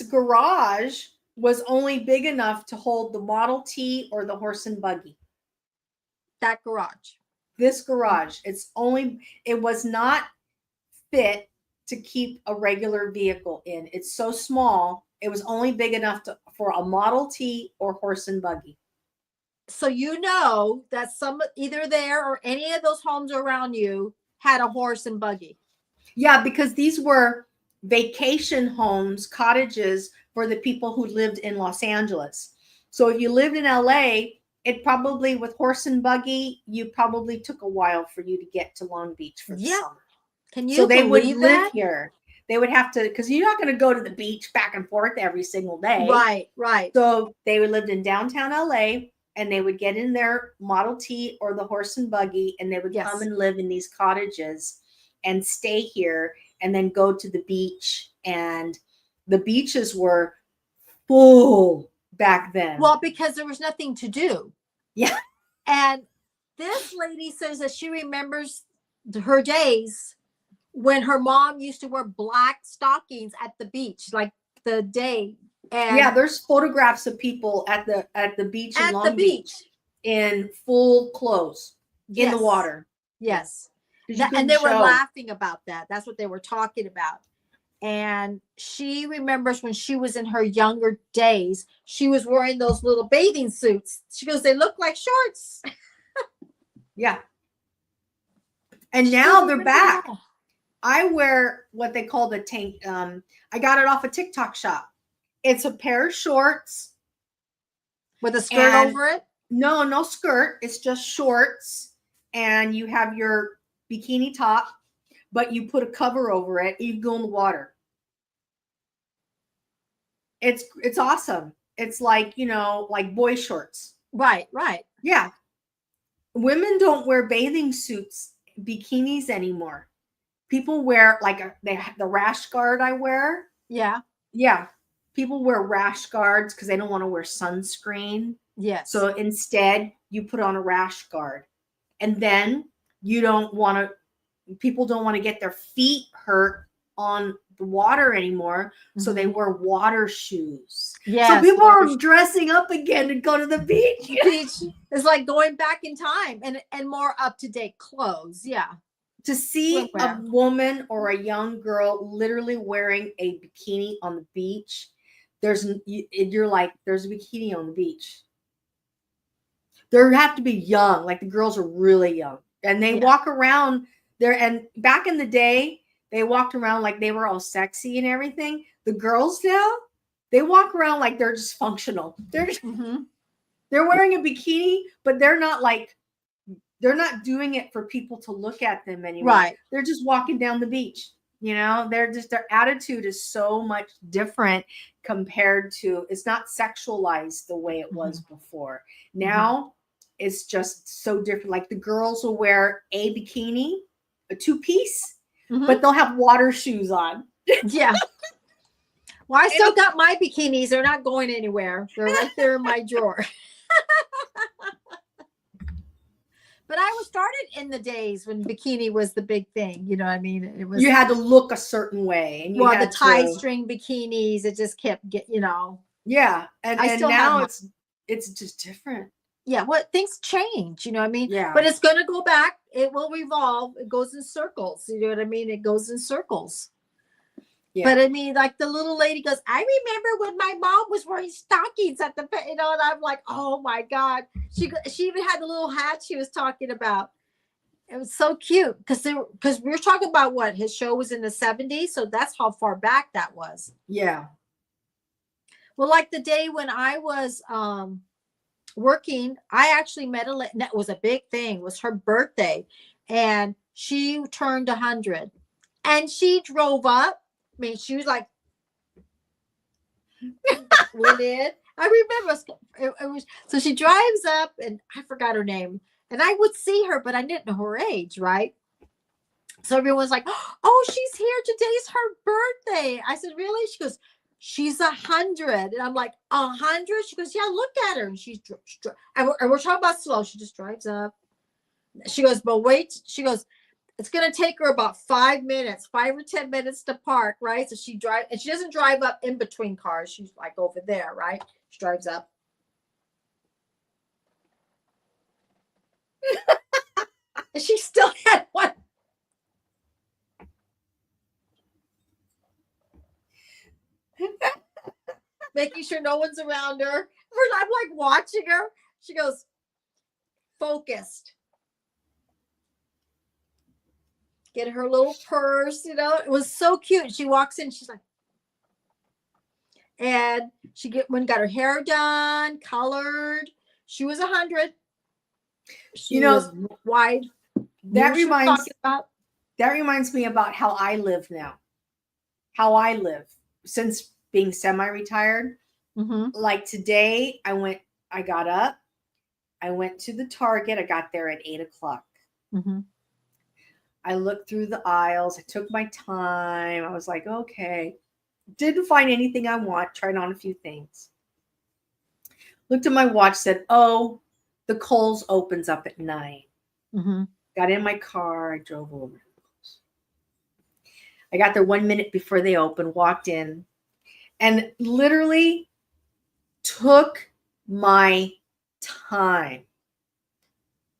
garage was only big enough to hold the Model T or the horse and buggy. That garage. This garage, it was not fit to keep a regular vehicle in. It's so small. It was only big enough for a Model T or horse and buggy. So that some either there or any of those homes around you had a horse and buggy. Yeah, because these were vacation homes, cottages for the people who lived in Los Angeles. So if you lived in LA, it probably, with horse and buggy, you probably took a while for you to get to Long Beach for the summer. Can you? So they would live that? Here. They would have to, because you're not going to go to the beach back and forth every single day. Right. So they would live in downtown LA, and they would get in their Model T or the horse and buggy, and they would come and live in these cottages and stay here, and then go to the beach. And the beaches were full back then. Well, because there was nothing to do. Yeah. And this lady says that she remembers her days when her mom used to wear black stockings at the beach, like the day. And there's photographs of people at the beach in Long Beach in full clothes in the water. Yes. And they were laughing about that. That's what they were talking about. And she remembers when she was in her younger days, she was wearing those little bathing suits. She goes, they look like shorts. Yeah. And She now goes, they're "Remember back. that?" I wear what they call the tank. I got it off a TikTok shop. It's a pair of shorts With a skirt and over it. no skirt. It's just shorts, and you have your bikini top, but you put a cover over it. You go in the water. It's awesome. It's like, like boy shorts. Right, right. Yeah. Women don't wear bathing suits, bikinis anymore. People wear like the rash guard I wear. Yeah. Yeah. People wear rash guards because they don't want to wear sunscreen. Yes. So instead, you put on a rash guard. And then people don't want to get their feet hurt on the water anymore. So they wear water shoes. Yes, so people water are dressing up again to go to the beach. beach is like going back in time and more up to date clothes. Yeah. To see a Swimwear. woman or a young girl literally wearing a bikini on the beach, you're like, there's a bikini on the beach. They have to be young, like the girls are really young, and they walk around there. And back in the day, they walked around like they were all sexy and everything. The girls now, they walk around like they're just functional. They're wearing a bikini, but they're not doing it for people to look at them anymore. Right. They're just walking down the beach. Their attitude is so much different compared to, it's not sexualized the way it was before. Now it's just so different. Like the girls will wear a bikini, a two-piece, but they'll have water shoes on. Yeah. Well, I still got my bikinis. They're not going anywhere. They're right there in my drawer. But I was started in the days when bikini was the big thing. You know what I mean? It was, you had to look a certain way. And the tie string bikinis, it just kept Yeah. And now it's just different. Yeah. Well, things change, you know what I mean? Yeah. But it's going to go back. It will revolve. It goes in circles. You know what I mean? It goes in circles. Yeah. But I mean, like the little lady goes, I remember when my mom was wearing stockings at the, and I'm like, oh my God. She even had the little hat she was talking about. It was so cute because we were talking about what his show was in the 70s. So that's how far back that was. Yeah. Well, like the day when I was working, I actually met that was a big thing. It was her birthday, and she turned 100, and she drove up. I mean, she was like, went in. I remember it was, so she drives up, and I forgot her name, and I would see her, but I didn't know her age, right? So everyone's like, oh, she's here. Today's her birthday. I said, really? She goes, she's 100. And I'm like, 100? She goes, yeah, look at her. And she's, and we're talking about slow. She just drives up. She goes, but wait. She goes, it's going to take her about 5 minutes, 5 or 10 minutes to park, right? So she drives, and she doesn't drive up in between cars. She's like over there, right? She drives up. And she still had one. Making sure no one's around her. I'm like watching her. She goes, focused. Get her little purse, It was so cute. She walks in, she's like, and she got her hair done, colored. She was 100. She was wide. That reminds me about how I live now. How I live since being semi-retired. Like today, I got up, I went to the Target. I got there at 8:00. I looked through the aisles. I took my time. I was like, okay. Didn't find anything I want. Tried on a few things. Looked at my watch, said, oh, the Kohl's opens up at 9. Got in my car. I drove over. I got there 1 minute before they opened, walked in, and literally took my time.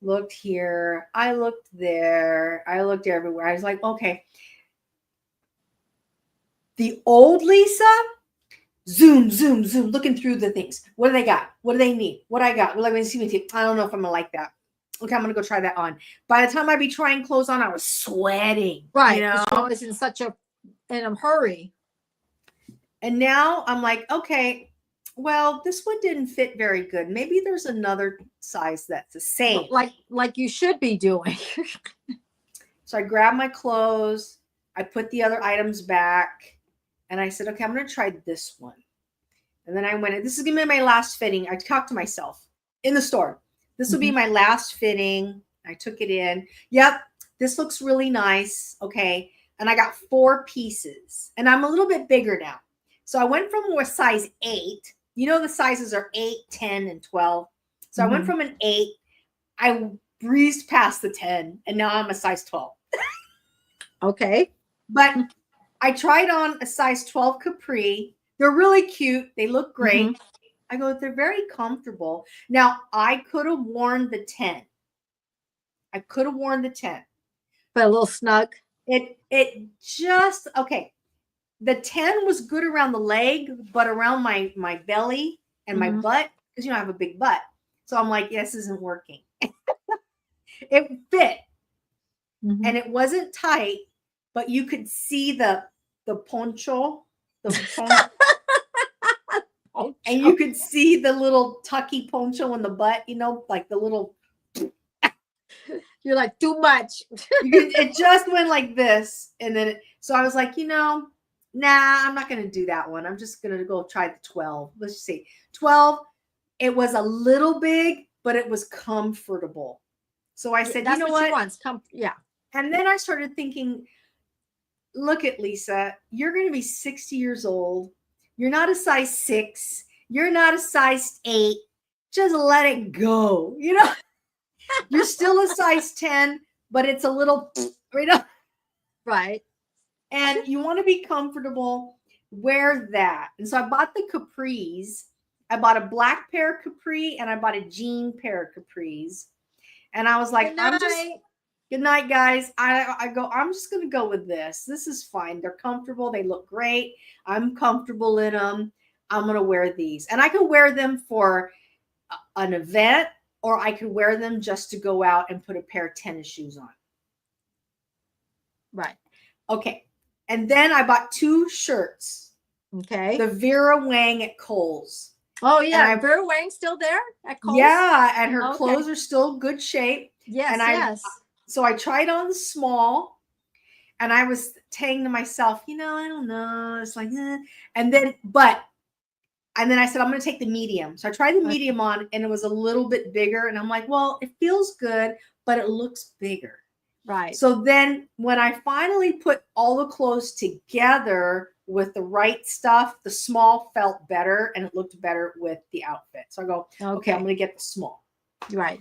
Looked here. I looked there. I looked everywhere. I was like, okay. The old Lisa, zoom, zoom, zoom, looking through the things. What do they got? What do they need? What I got? Well, let me see. I don't know if I'm gonna like that. Okay, I'm gonna go try that on. By the time I'd be trying clothes on, I was sweating. Right. You know, I was in a hurry. and now I'm like, okay, well, this one didn't fit very good. Maybe there's another size that's the same. Like you should be doing. So I grabbed my clothes, I put the other items back, and I said, okay, I'm going to try this one. And then I went, this is going to be my last fitting. I talked to myself in the store. This will be my last fitting. I took it in. Yep, this looks really nice. Okay. And I got 4 pieces, and I'm a little bit bigger now. So I went from a size 8. You know, the sizes are 8, 10, and 12. So I went from an 8. I breezed past the 10, and now I'm a size 12. Okay. But I tried on a size 12 capri. They're really cute. They look great. I go, they're very comfortable. Now, I could have worn the 10. I could have worn the 10. But a little snug. It just, okay. The 10 was good around the leg, but around my belly and my butt, because you know I have a big butt. So I'm like, this isn't working. It fit. And it wasn't tight, but you could see the poncho, and you could see the little tucky poncho in the butt, you know, like the little. You're like, too much. It just went like this. And then, so I was like, nah, I'm not going to do that one. I'm just going to go try the 12. Let's just see. 12, it was a little big, but it was comfortable. So I said, That's you know what what? she wants. Yeah. And then I started thinking, look at Lisa, you're going to be 60 years old. You're not a size 6. You're not a size 8. Just let it go. You know, you're still a size 10, but it's a little, Right. And you want to be comfortable, wear that. And so I bought the capris. I bought a black pair of capri and I bought a jean pair of capris. And I was like, good night, guys. I'm just going to go with this. This is fine. They're comfortable. They look great. I'm comfortable in them. I'm going to wear these. And I can wear them for an event, or I could wear them just to go out and put a pair of tennis shoes on. Right. Okay. And then I bought 2 shirts. Okay. The Vera Wang at Kohl's. Oh, yeah. Vera Wang's still there at Kohl's? Yeah. And her clothes are still good shape. Yes, and yes. So I tried on the small, and I was saying to myself, I don't know. It's like, And then I said, I'm going to take the medium. So I tried the medium on, and it was a little bit bigger. And I'm like, well, it feels good, but it looks bigger. Right. So then when I finally put all the clothes together with the right stuff, the small felt better, and it looked better with the outfit. So I go, okay, I'm going to get the small. Right.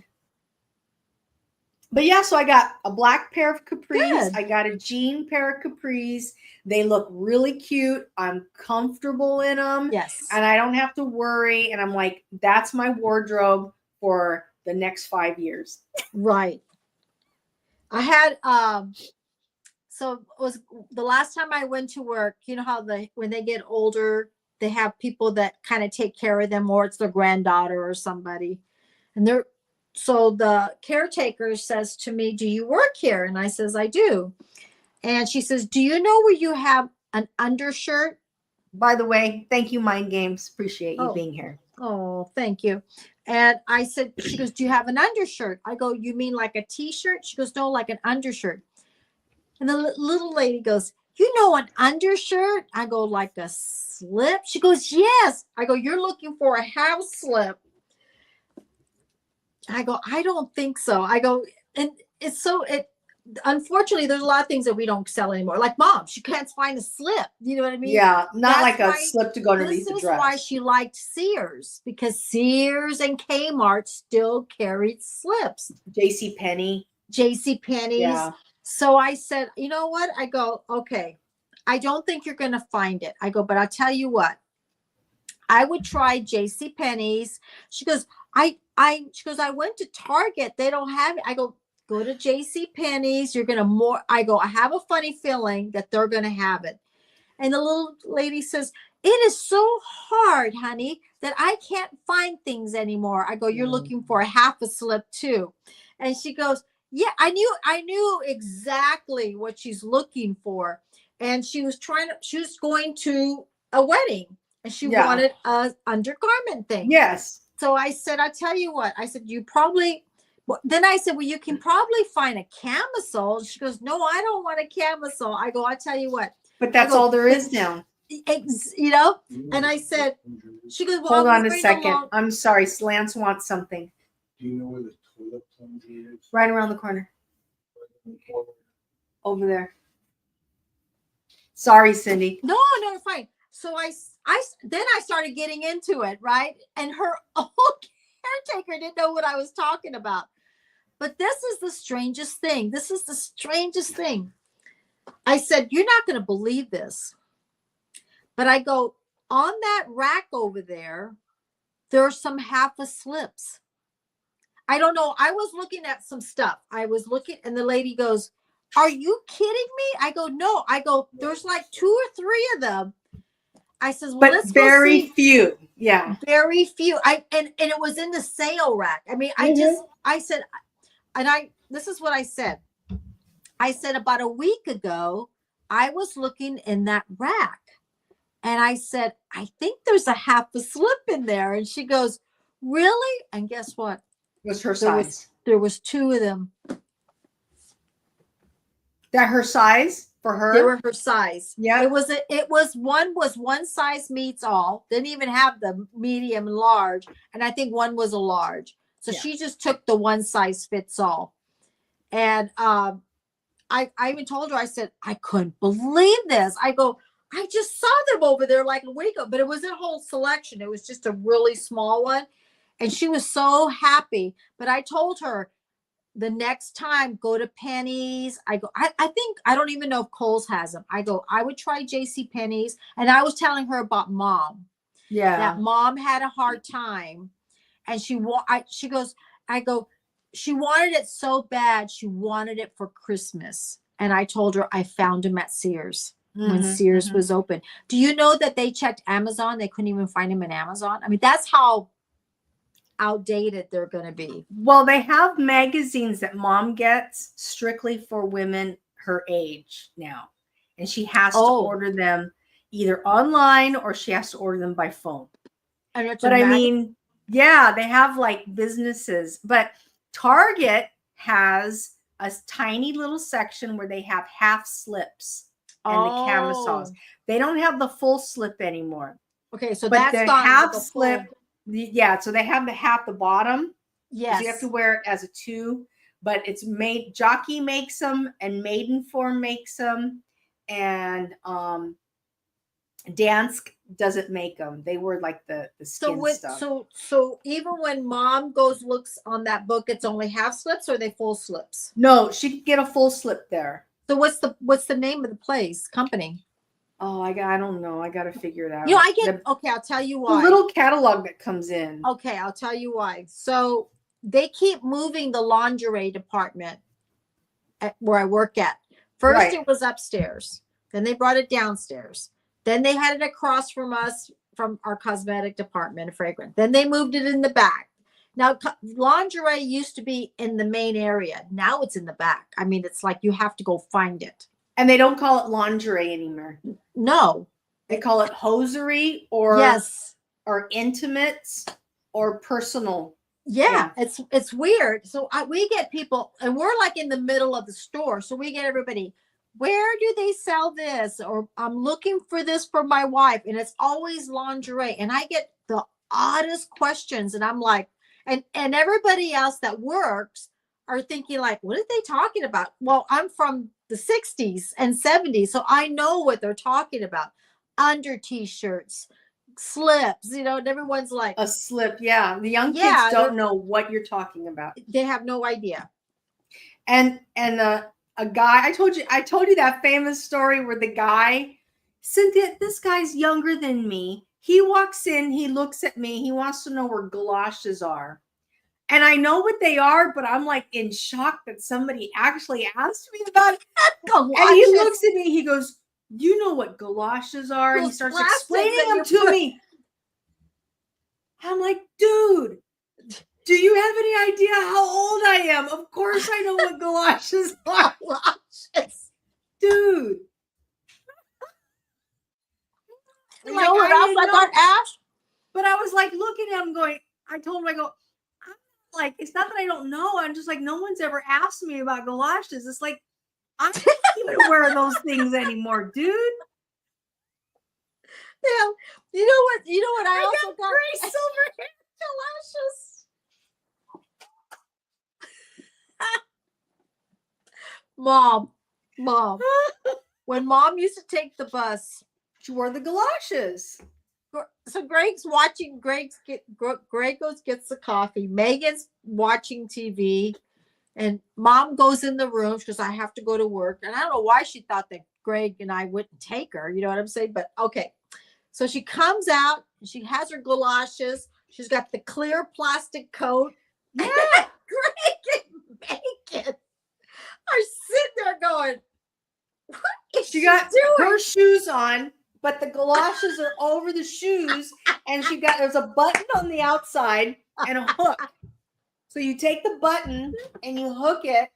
But yeah, so I got a black pair of capris. Good. I got a jean pair of capris. They look really cute. I'm comfortable in them. Yes. And I don't have to worry. And I'm like, that's my wardrobe for the next 5 years. Right. I had, so it was the last time I went to work, you know how when they get older, they have people that kind of take care of them, or it's their granddaughter or somebody. And so the caretaker says to me, do you work here? And I says, I do. And she says, do you know where you have an undershirt? By the way, thank you, Mind Games. Appreciate you being here. Oh, thank you. And I said, she goes, do you have an undershirt? I go, you mean like a t-shirt? She goes, no, like an undershirt. And the little lady goes, you know, an undershirt? I go, like a slip? She goes, yes. I go, you're looking for a house slip. I go, I don't think so. I go, and unfortunately, there's a lot of things that we don't sell anymore. Like Mom, she can't find a slip. You know what I mean? Yeah, not like a slip to go underneath the dress. This is why she liked Sears, because Sears and Kmart still carried slips. JC Penney's. Yeah. So I said, you know what? I go, okay, I don't think you're going to find it. I go, but I'll tell you what. I would try JC Penney's. She goes, she goes, I went to Target. They don't have it. I go to JC Penney's. You're going to I go, I have a funny feeling that they're going to have it. And the little lady says, it is so hard, honey, that I can't find things anymore. I go, you're looking for a half a slip too. And she goes, yeah, I knew exactly what she's looking for. And she was going to a wedding and she wanted a undergarment thing. Yes. So I said, I tell you what, I said, then I said, well, you can probably find a camisole. She goes, no, I don't want a camisole. I go, I tell you what. But that's all there is now. You know? And I said, she goes, well, hold on a second. I'm sorry. Lance wants something. Do you know where the toilet plunger is? Right around the corner. Over there. Sorry, Cindy. No, fine. So then I started getting into it, right? And her old caretaker didn't know what I was talking about. But this is the strangest thing. I said, you're not going to believe this. But I go, on that rack over there are some half a slips. I don't know. I was looking at some stuff. And the lady goes, are you kidding me? I go, no. I go, there's like 2 or 3 of them. I says, well, let's go very see. few. Yeah. Very few. And it was in the sale rack. I mean, this is what I said. I said about a week ago, I was looking in that rack and I said, I think there's a half a slip in there. And she goes, really? And guess what? It was her size. There was 2 of them. That her size for her? They were her size. Yeah. It was one size meets all. Didn't even have the medium and large. And I think one was a large. So she just took the one size fits all. And I even told her, I said, I couldn't believe this. I go, I just saw them over there like a week ago, but it was a whole selection. It was just a really small one. And she was so happy. But I told her, the next time, go to Penny's. I go, I think, I don't even know if Kohl's has them. I go, I would try JC Penney's. And I was telling her about mom. Yeah. That mom had a hard time. And she goes, she wanted it so bad. She wanted it for Christmas. And I told her I found them at Sears when Sears was open. Do you know that they checked Amazon? They couldn't even find them in Amazon. I mean, that's how outdated they're going to be. Well, they have magazines that mom gets strictly for women her age now. And she has to order them either online or she has to order them by phone. But I mean, yeah, they have like businesses, but Target has a tiny little section where they have half slips and the camisoles. They don't have the full slip anymore. Okay, so but that's the half slip. Yeah, so they have the half the bottom. Yes, you have to wear it as a 2, but it's made. Jockey makes them, and Maidenform makes them, and Dansk doesn't make them. They wear like the skin stuff. So even when mom looks on that book, it's only half slips or are they full slips? No, she could get a full slip there. So what's the name of the company? Oh, I don't know. I got to figure it out. Okay, I'll tell you why. The little catalog that comes in. Okay, I'll tell you why. So they keep moving the lingerie department where I work at. First, It was upstairs. Then they brought it downstairs. Then they had it across from us, from our cosmetic department, fragrance. Then they moved it in the back. Now, lingerie used to be in the main area. Now it's in the back. I mean, it's like you have to go find it. And they don't call it lingerie anymore. No. They call it hosiery or intimates or personal. Yeah, it's weird. So we get people, and we're like in the middle of the store. So we get everybody, where do they sell this? Or I'm looking for this for my wife. And it's always lingerie. And I get the oddest questions. And I'm like, and everybody else that works are thinking like, what are they talking about? Well, I'm from the 60s and 70s. So I know what they're talking about. Under t-shirts, slips, and everyone's like a slip. Yeah. The young kids don't know what you're talking about. They have no idea. And a guy, I told you that famous story where the guy, Cynthia, this guy's younger than me. He walks in, he looks at me, he wants to know where galoshes are. And I know what they are, but I'm like in shock that somebody actually asked me about it. And he looks at me, he goes, you know what galoshes are? And he Those starts plastics explaining that them you to put- me. I'm like, dude, do you have any idea how old I am? Of course I know what galoshes are. Galoshes. Dude. You Like, know what I else didn't I know. got, Ash? But I was like looking at him going, I told him, I go, I'm like, it's not that I don't know. I'm just like, no one's ever asked me about galoshes. It's like, I'm not even wear those things anymore, dude. Yeah. You know what? You know what I also got? Gray silver hair. Galoshes. Mom. When Mom used to take the bus, She wore the galoshes. so Greg's watching. Greg goes gets the coffee. Megan's watching TV, and Mom goes in the room. She goes, "I have to go to work," and I don't know why she thought that Greg and I wouldn't take her. You know what I'm saying? But okay. So she comes out. She has her galoshes. She's got the clear plastic coat. Yeah. Greg and Megan are sitting there going, "What is She got doing?" her shoes on, but the galoshes are over the shoes, and there's a button on the outside and a hook. So you take the button and you hook it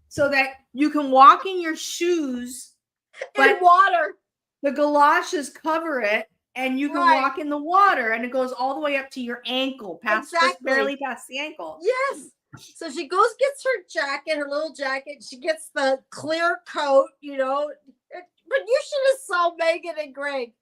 so that you can walk in your shoes, In but water. the galoshes cover it, and you can Right. walk in the water, and it goes all the way up to your ankle, just Exactly. barely past the ankle. Yes. So she goes, gets her jacket, her little jacket. She gets the clear coat, you know. But you should have saw Megan and Greg.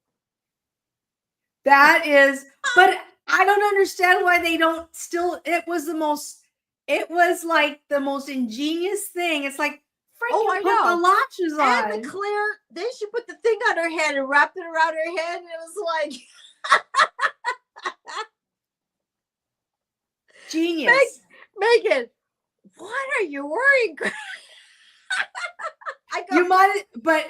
But I don't understand why they don't still. It was like the most ingenious thing. It's like, freaking I put know. galoshes on. And the clear, then she put the thing on her head and wrapped it around her head. And it was like, Genius. Megan, what are you wearing? I go, You might, but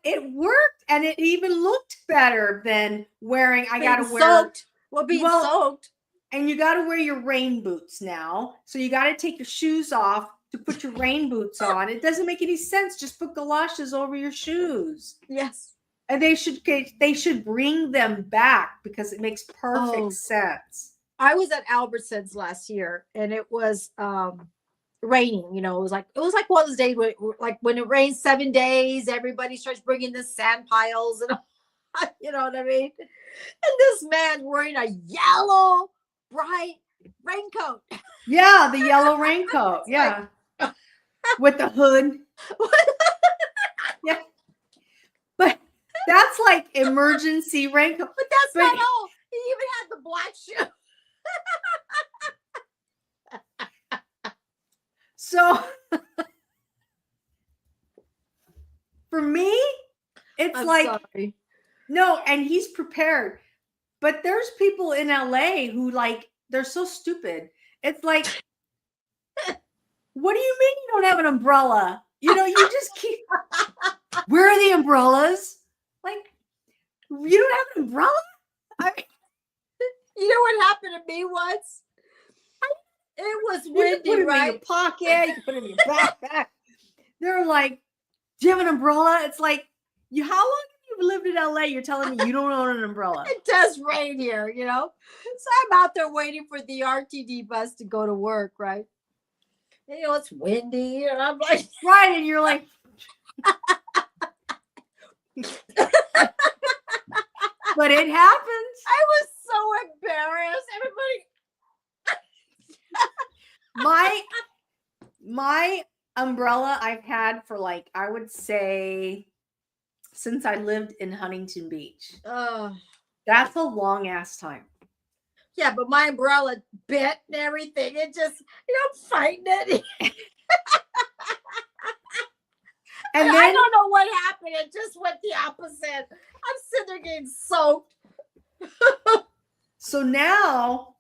it worked, and it even looked better than wearing. I gotta being wear. soaked. Well, being Well, soaked. And you got to wear your rain boots now. So you got to take your shoes off to put your rain boots on. It doesn't make any sense. Just put galoshes over your shoes. Yes. And they should bring them back because it makes perfect sense. I was at Albertsons last year, and it was raining. You know, it was like one of those days when it rains 7 days, everybody starts bringing the sand piles and you know what I mean. And this man wearing a yellow bright raincoat. Yeah, the yellow raincoat. Yeah, with the hood. Yeah, but that's like emergency raincoat. But that's not all. He even had the black shoe. So for me, it's Sorry. No, and he's prepared. But there's people in LA who they're so stupid. It's like, what do you mean you don't have an umbrella? You know, you just keep. Where are the umbrellas? Like, you don't have an umbrella? You know what happened to me once? It was windy, you can put it right? in your pocket. You can put it in your backpack. They're like, do you have an umbrella? It's like, how long have you lived in LA? You're telling me you don't own an umbrella. It does rain here, you know? So I'm out there waiting for the RTD bus to go to work, right? And, you know, it's windy. And I'm like, right. And you're like, but it happens. I was so embarrassed. Everybody. My umbrella I've had for I would say since I lived in Huntington Beach. That's a long ass time. Yeah, but my umbrella bit and everything. It just, I'm fighting it. And then I don't know what happened. It just went the opposite. I'm sitting there getting soaked. So now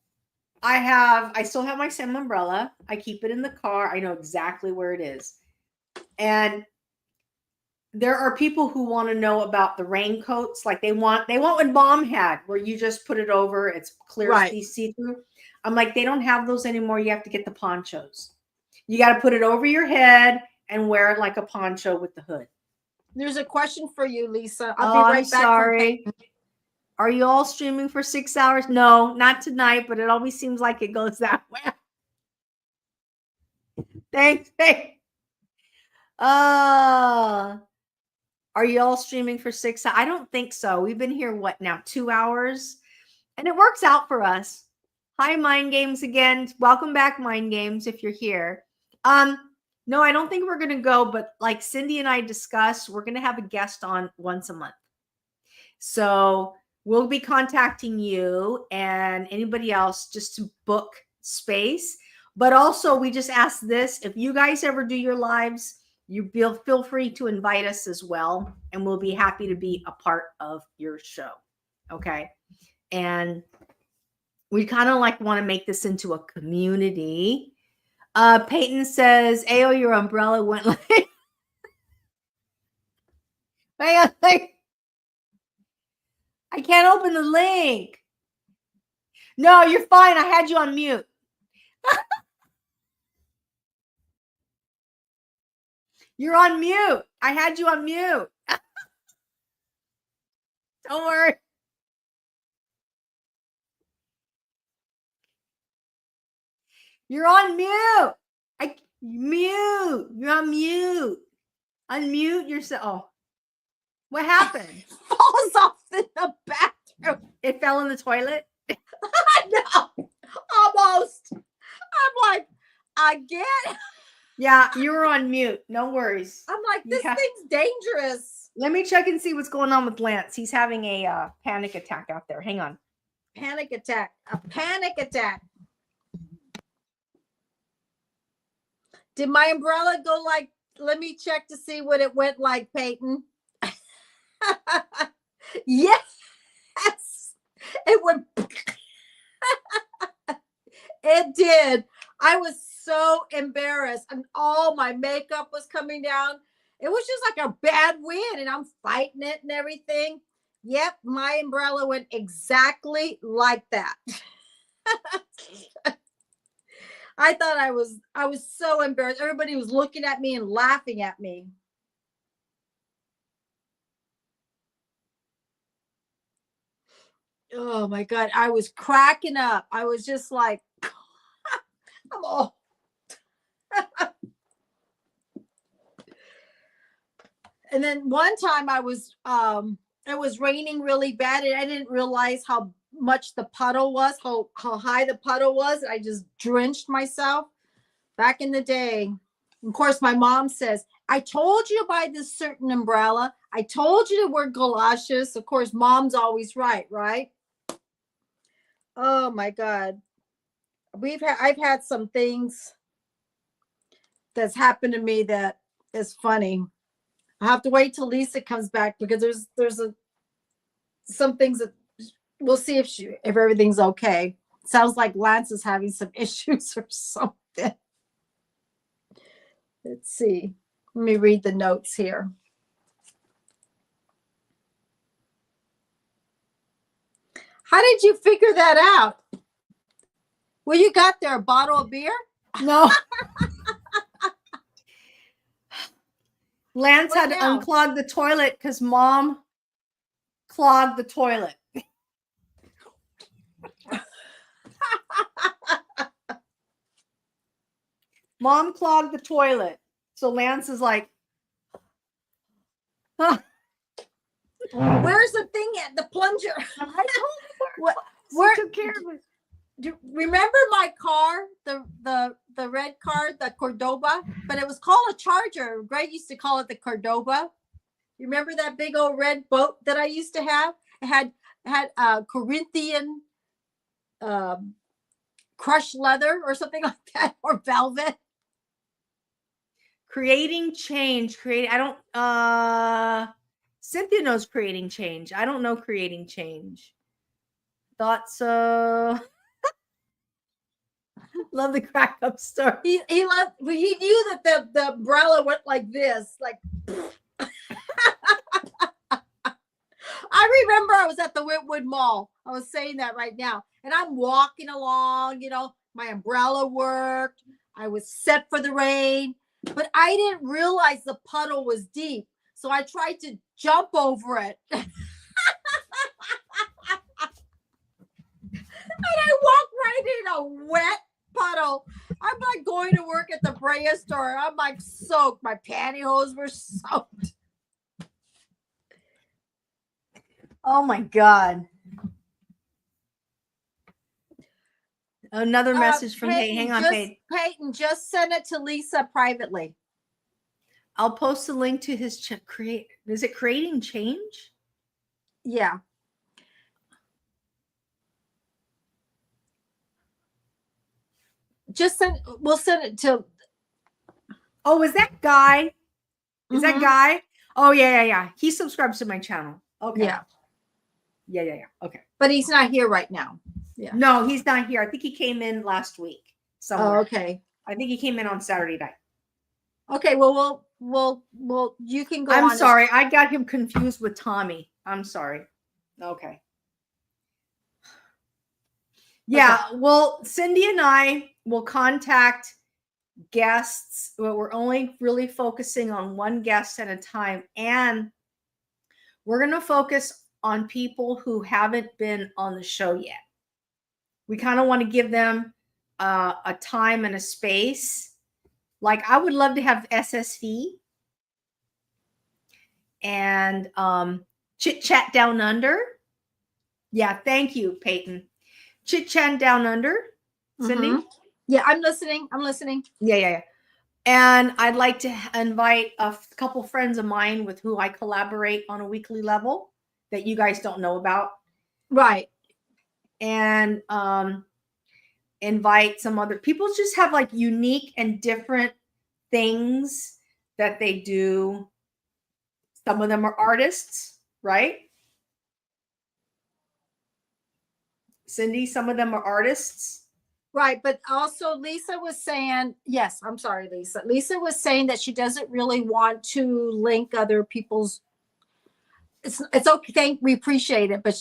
I still have my same umbrella. I keep it in the car. I know exactly where it is. And there are people who want to know about the raincoats. Like they want what Mom had, where you just put it over. It's clear, Right. see-through. I'm like, they don't have those anymore. You have to get the ponchos. You got to put it over your head and wear it like a poncho with the hood. There's a question for you, Lisa. I'll Oh, be right I'm back. From sorry. Are you all streaming for 6 hours? No, not tonight, but it always seems like it goes that way. Thanks. Are you all streaming for 6 hours? I don't think so. We've been here, what now, 2 hours? And it works out for us. Hi, Mind Games again. Welcome back, Mind Games, if you're here. No, I don't think we're going to go, but like Cindy and I discussed, we're going to have a guest on once a month. So we'll be contacting you and anybody else just to book space. But also, we just ask this: if you guys ever do your lives, you feel free to invite us as well, and we'll be happy to be a part of your show. Okay. And we kind of like want to make this into a community. Peyton says, Ayo, your umbrella went like, I can't open the link. No, you're fine. I had you on mute. You're on mute. I had you on mute. Don't worry. You're on mute. Mute. You're on mute. Unmute yourself. Oh. What happened? Falls off in the bathroom. It fell in the toilet? No, almost. I'm like, again. Yeah, you were on mute. No worries. I'm like, this thing's dangerous. Let me check and see what's going on with Lance. He's having a panic attack out there. Hang on. Panic attack. A panic attack. Did my umbrella go like, let me check to see what it went like, Peyton. Yes. It went. It did. I was so embarrassed and all my makeup was coming down. It was just like a bad wind and I'm fighting it and everything. Yep, my umbrella went exactly like that. I thought I was so embarrassed. Everybody was looking at me and laughing at me. Oh my God, I was cracking up. I was just like, I'm all. And then one time I was, it was raining really bad and I didn't realize how much the puddle was, how high the puddle was. I just drenched myself back in the day. Of course, my mom says, I told you to buy this certain umbrella. I told you to wear galoshes. Of course, mom's always right, right? Oh my God. I've had some things that's happened to me that is funny. I have to wait till Lisa comes back because there's some things that we'll see if everything's okay. Sounds like Lance is having some issues or something. Let's see. Let me read the notes here. How did you figure that out? Well, you got there a bottle of beer? No. Lance had to unclog the toilet because mom clogged the toilet. Mom clogged the toilet. So Lance is like, huh. Where's the thing at the plunger? I told you where took care of it. Remember my car, the red car, the Cordoba, but it was called a Charger. Greg used to call it the Cordoba. You remember that big old red boat that I used to have? It had Corinthian crushed leather or something like that, or velvet. Creating change. Cynthia knows creating change. I don't know creating change. Thought so. Love the crack up story. He knew that the umbrella went like this, like. I remember I was at the Whitwood Mall. I was saying that right now, and I'm walking along. You know, my umbrella worked. I was set for the rain, but I didn't realize the puddle was deep. So I tried to jump over it. And I walked right in a wet puddle. I'm like going to work at the Brea store. I'm like soaked. My pantyhose were soaked. Oh my God. Another message from Peyton. Hang on, Peyton. Peyton, just send it to Lisa privately. I'll post a link to his is it Creating Change? Yeah. We'll send it to. Oh, is that guy? Is that guy? Oh, yeah. He subscribes to my channel. Okay. Yeah. Okay. But he's not here right now. Yeah. No, he's not here. I think he came in last week. Somewhere. Oh, okay. I think he came in on Saturday night. Okay. Well, you can go. I'm sorry. I got him confused with Tommy. I'm sorry. Okay. Yeah. Okay. Well, Cindy and I will contact guests, but we're only really focusing on one guest at a time. And we're going to focus on people who haven't been on the show yet. We kind of want to give them a time and a space. Like I would love to have SSV and Chit Chat Down Under. Yeah, thank you, Peyton. Chit Chat Down Under, Cindy. Yeah, I'm listening. Yeah. And I'd like to invite a couple friends of mine with who I collaborate on a weekly level that you guys don't know about. Right. And invite some other people, just have like unique and different things that they do. Some of them are artists, right? Cindy, some of them are artists. Right. But also Lisa was saying, yes, I'm sorry, Lisa. Lisa was saying that she doesn't really want to link other people's. It's okay. We appreciate it, but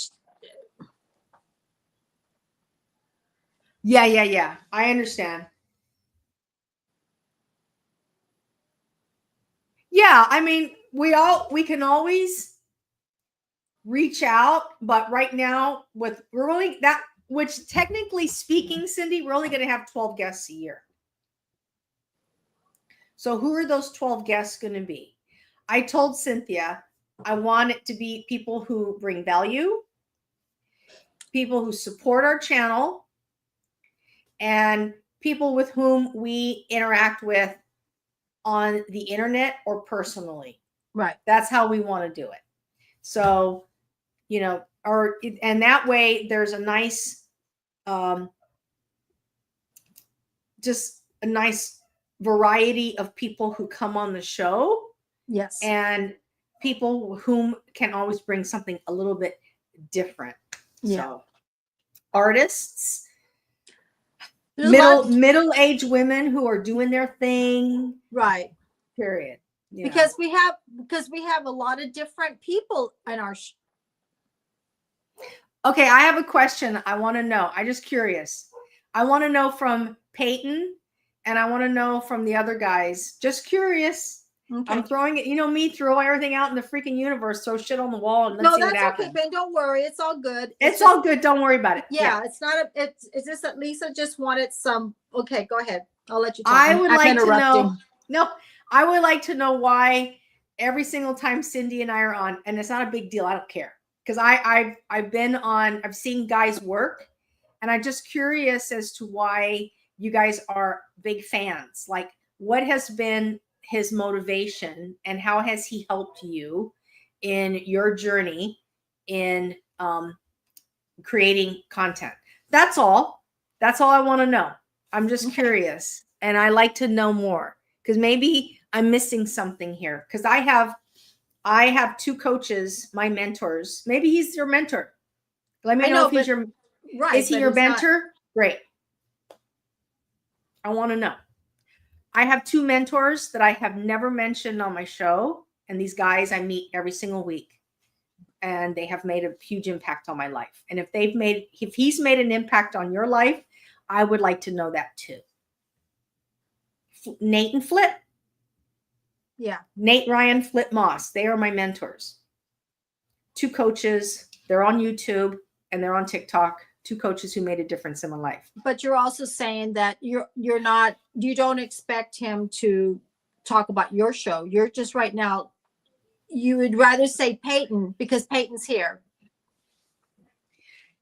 Yeah. I understand. Yeah, I mean, we can always reach out, but right now we're only that, which technically speaking, Cindy, we're only going to have 12 guests a year. So who are those 12 guests going to be? I told Cynthia I want it to be people who bring value, people who support our channel, and people with whom we interact with on the internet or personally. Right. That's how we want to do it. So, and that way there's a nice, just a nice variety of people who come on the show. Yes. And people whom can always bring something a little bit different. Yeah. So, artists, middle-aged women who are doing their thing. Right. Period. Because we have a lot of different people in our Okay, I have a question. I want to know. I'm just curious. I want to know from Peyton and I want to know from the other guys. Just curious. Okay. I'm throwing it, me, throw everything out in the freaking universe, throw shit on the wall and let's see what happens. Okay, Ben, don't worry. It's all good. It's all good. Don't worry about it. Yeah, it's not it's just that Lisa just wanted some. Okay, go ahead. I'll let you talk. I would like to know. No, I would like to know why every single time Cindy and I are on, and it's not a big deal. I don't care. Because I've seen guys work, and I'm just curious as to why you guys are big fans. Like, what has been his motivation and how has he helped you in your journey in creating content? That's all I want to know. I'm just curious, and I like to know more because maybe I'm missing something here, because I have two coaches, my mentors. Maybe he's your mentor. Let me know if he's your right. Is he your mentor? Great. I want to know. I have two mentors that I have never mentioned on my show. And these guys I meet every single week. And they have made a huge impact on my life. And if he's made an impact on your life, I would like to know that too. Nate and Flip. Yeah. Nate Ryan, Flip Moss. They are my mentors. 2 coaches. They're on YouTube and they're on TikTok. 2 coaches who made a difference in my life. But you're also saying that you don't expect him to talk about your show. You're just right now, you would rather say Peyton because Peyton's here.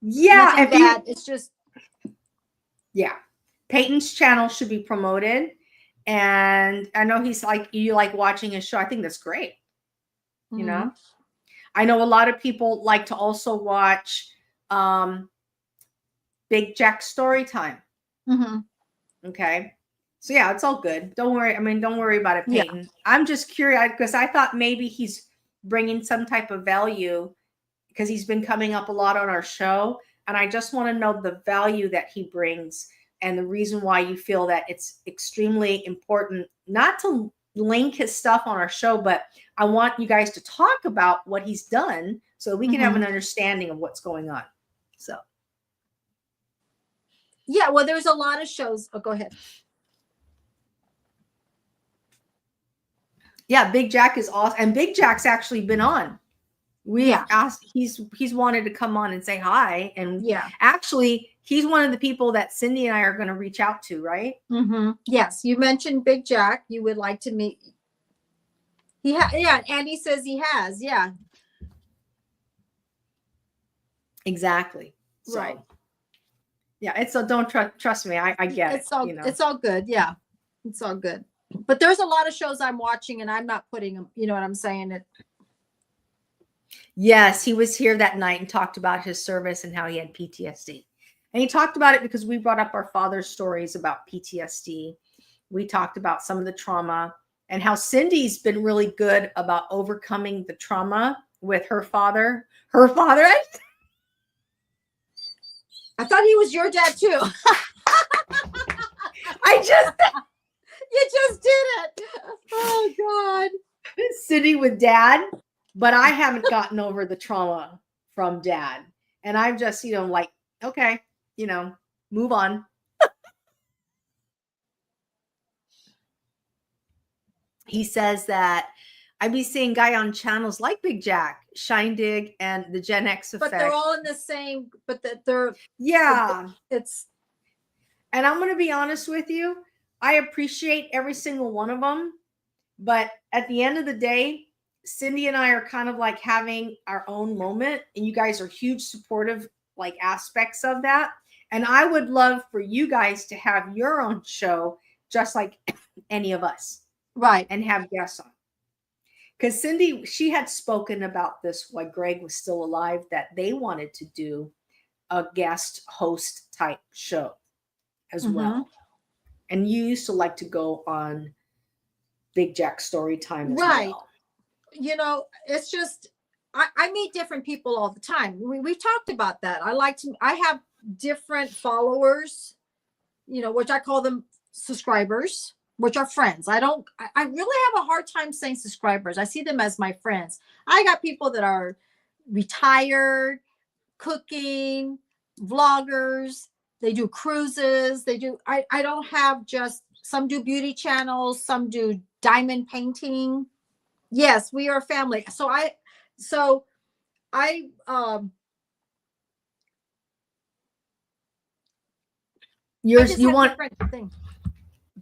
Yeah. Nothing bad. It's just. Yeah. Peyton's channel should be promoted. And I know he's like, you like watching his show. I think that's great. You know, I know a lot of people like to also watch Big Jack story time. Okay. So yeah, it's all good. Don't worry. I mean, don't worry about it, Peyton. Yeah. I'm just curious because I thought maybe he's bringing some type of value because he's been coming up a lot on our show. And I just want to know the value that he brings and the reason why you feel that it's extremely important not to link his stuff on our show, but I want you guys to talk about what he's done so we can have an understanding of what's going on. So. Yeah, well, there's a lot of shows. Oh, go ahead. Yeah, Big Jack is awesome. And Big Jack's actually been on. We asked, he's wanted to come on and say hi. And actually, he's one of the people that Cindy and I are going to reach out to, right? Yes, you mentioned Big Jack. You would like to meet. Andy says he has. Yeah. Exactly. So, right. Yeah, it's so don't trust me. I get it's all, you know. It's all good. Yeah, it's all good. But there's a lot of shows I'm watching and I'm not putting them, you know what I'm saying? Yes, he was here that night and talked about his service and how he had PTSD. And he talked about it because we brought up our father's stories about PTSD. We talked about some of the trauma and how Cindy's been really good about overcoming the trauma with her father. Her father. I thought he was your dad too. You just did it. Oh God. Cindy with dad, but I haven't gotten over the trauma from dad. And I'm just, you know, like, okay, you know, move on. He says that I be seeing guy on channels like Big Jack, Shine Dig, and the GenX Effect. But they're all in the same, but they're it's. And I'm going to be honest with you. I appreciate every single one of them. But at the end of the day, Cindy and I are kind of like having our own moment. And you guys are huge supportive like aspects of that. And I would love for you guys to have your own show, just like any of us. Right. And have guests on. Because Cindy, she had spoken about this while Greg was still alive, that they wanted to do a guest host type show as well. And you used to like to go on Big Jack story time as well. You know, it's just I meet different people all the time. We've talked about that. I have different followers, you know, which I call them subscribers, which are friends. I really have a hard time saying subscribers. I see them as my friends. I got people that are retired, cooking, vloggers. They do cruises. I don't have just, some do beauty channels. Some do diamond painting. Yes, we are a family.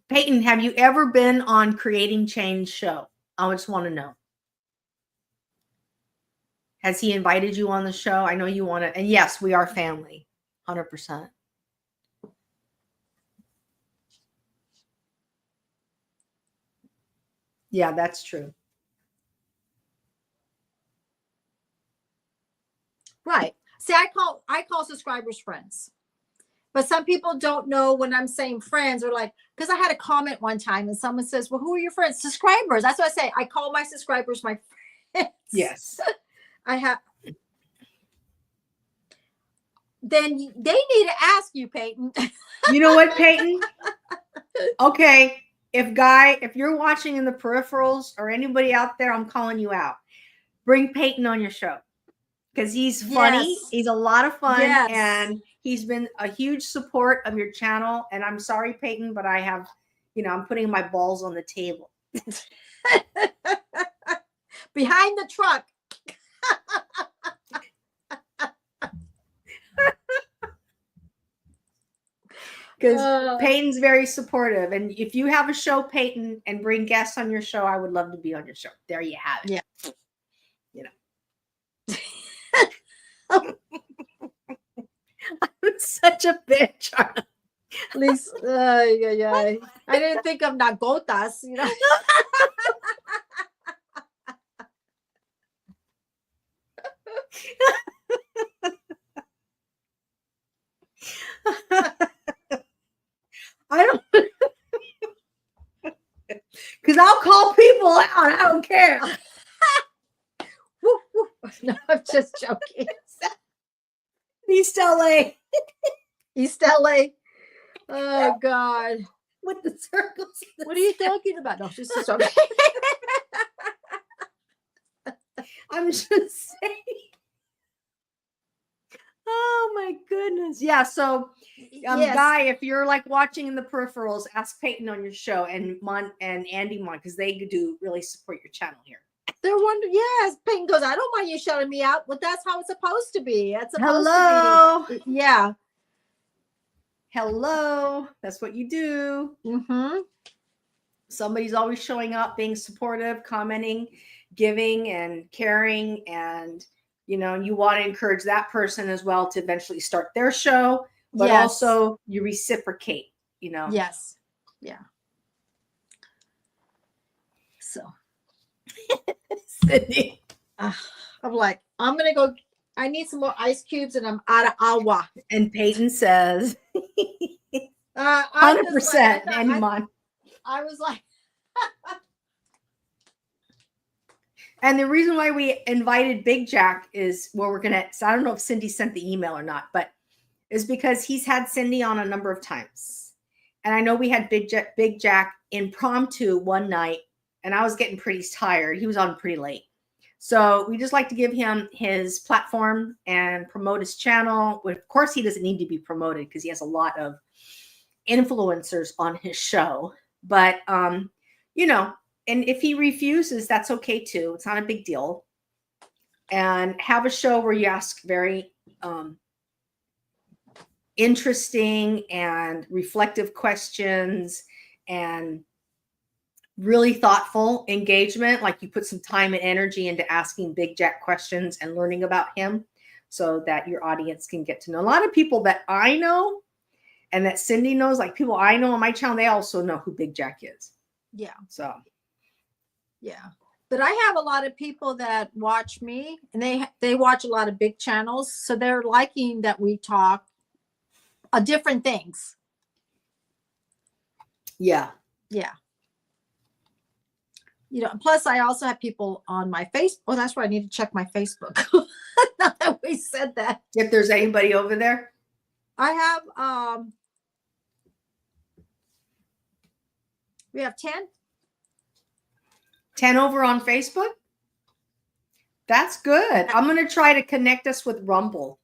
Peyton, have you ever been on Creating Change show? I just want to know. Has he invited you on the show? I know you want to, and yes, we are family, 100%. Yeah, that's true. Right. See, I call subscribers friends. But some people don't know when I'm saying friends, or like, because I had a comment one time and someone says, well, who are your friends? Subscribers. That's what I say. I call my subscribers my friends. Yes. Then they need to ask you, Peyton. You know what, Peyton? Okay. If you're watching in the peripherals or anybody out there, I'm calling you out. Bring Peyton on your show because he's funny. Yes. He's a lot of fun. Yes. And he's been a huge support of your channel. And I'm sorry, Peyton, but I have, I'm putting my balls on the table. Behind the truck. Because Peyton's very supportive. And if you have a show, Peyton, and bring guests on your show, I would love to be on your show. There you have it. Yeah. You know. I'm such a bitch. At least, I didn't think of Nagotas, you know. I don't, because I'll call people out. I don't care. Woo, woo. No, I'm just joking. East LA East LA. Oh God. with the circles. What are you talking about? No, she's just joking. I'm just saying. Oh my goodness. Yeah. So, Yes. Guy, if you're like watching in the peripherals, ask Peyton on your show and Andy Mon, because they do really support your channel here. They're wondering, yes. Peyton goes, I don't mind you shouting me out, but that's how it's supposed to be. It's supposed Hello. to be. Yeah. Hello. That's what you do. Mm-hmm. Somebody's always showing up, being supportive, commenting, giving, and caring. And, you know, you want to encourage that person as well to eventually start their show, but Yes. also you reciprocate, you know. Yes. Yeah. So Sydney. I'm like, I'm gonna go. I need some more ice cubes, and I'm out of agua. And Peyton says, I was 100%. like, Andy Mon. I was like, And the reason why we invited Big Jack is, well, we're gonna. So I don't know if Cindy sent the email or not, but is because he's had Cindy on a number of times, and I know we had Big Jack impromptu one night, and I was getting pretty tired. He was on pretty late, so we just like to give him his platform and promote his channel. Of course, he doesn't need to be promoted because he has a lot of influencers on his show, but you know. And if he refuses, that's okay too. It's not a big deal. And have a show where you ask very interesting and reflective questions and really thoughtful engagement. Like you put some time and energy into asking Big Jack questions and learning about him so that your audience can get to know. A lot of people that I know and that Cindy knows, like people I know on my channel, they also know who Big Jack is. yeah. So. Yeah. But I have a lot of people that watch me, and they watch a lot of big channels, so they're liking that we talk different things. Yeah. Yeah. You know, plus I also have people on my Facebook. Oh, that's why I need to check my Facebook. Now that we said that. If there's anybody over there. I have we have 10. 10 over on Facebook? That's good. I'm going to try to connect us with Rumble.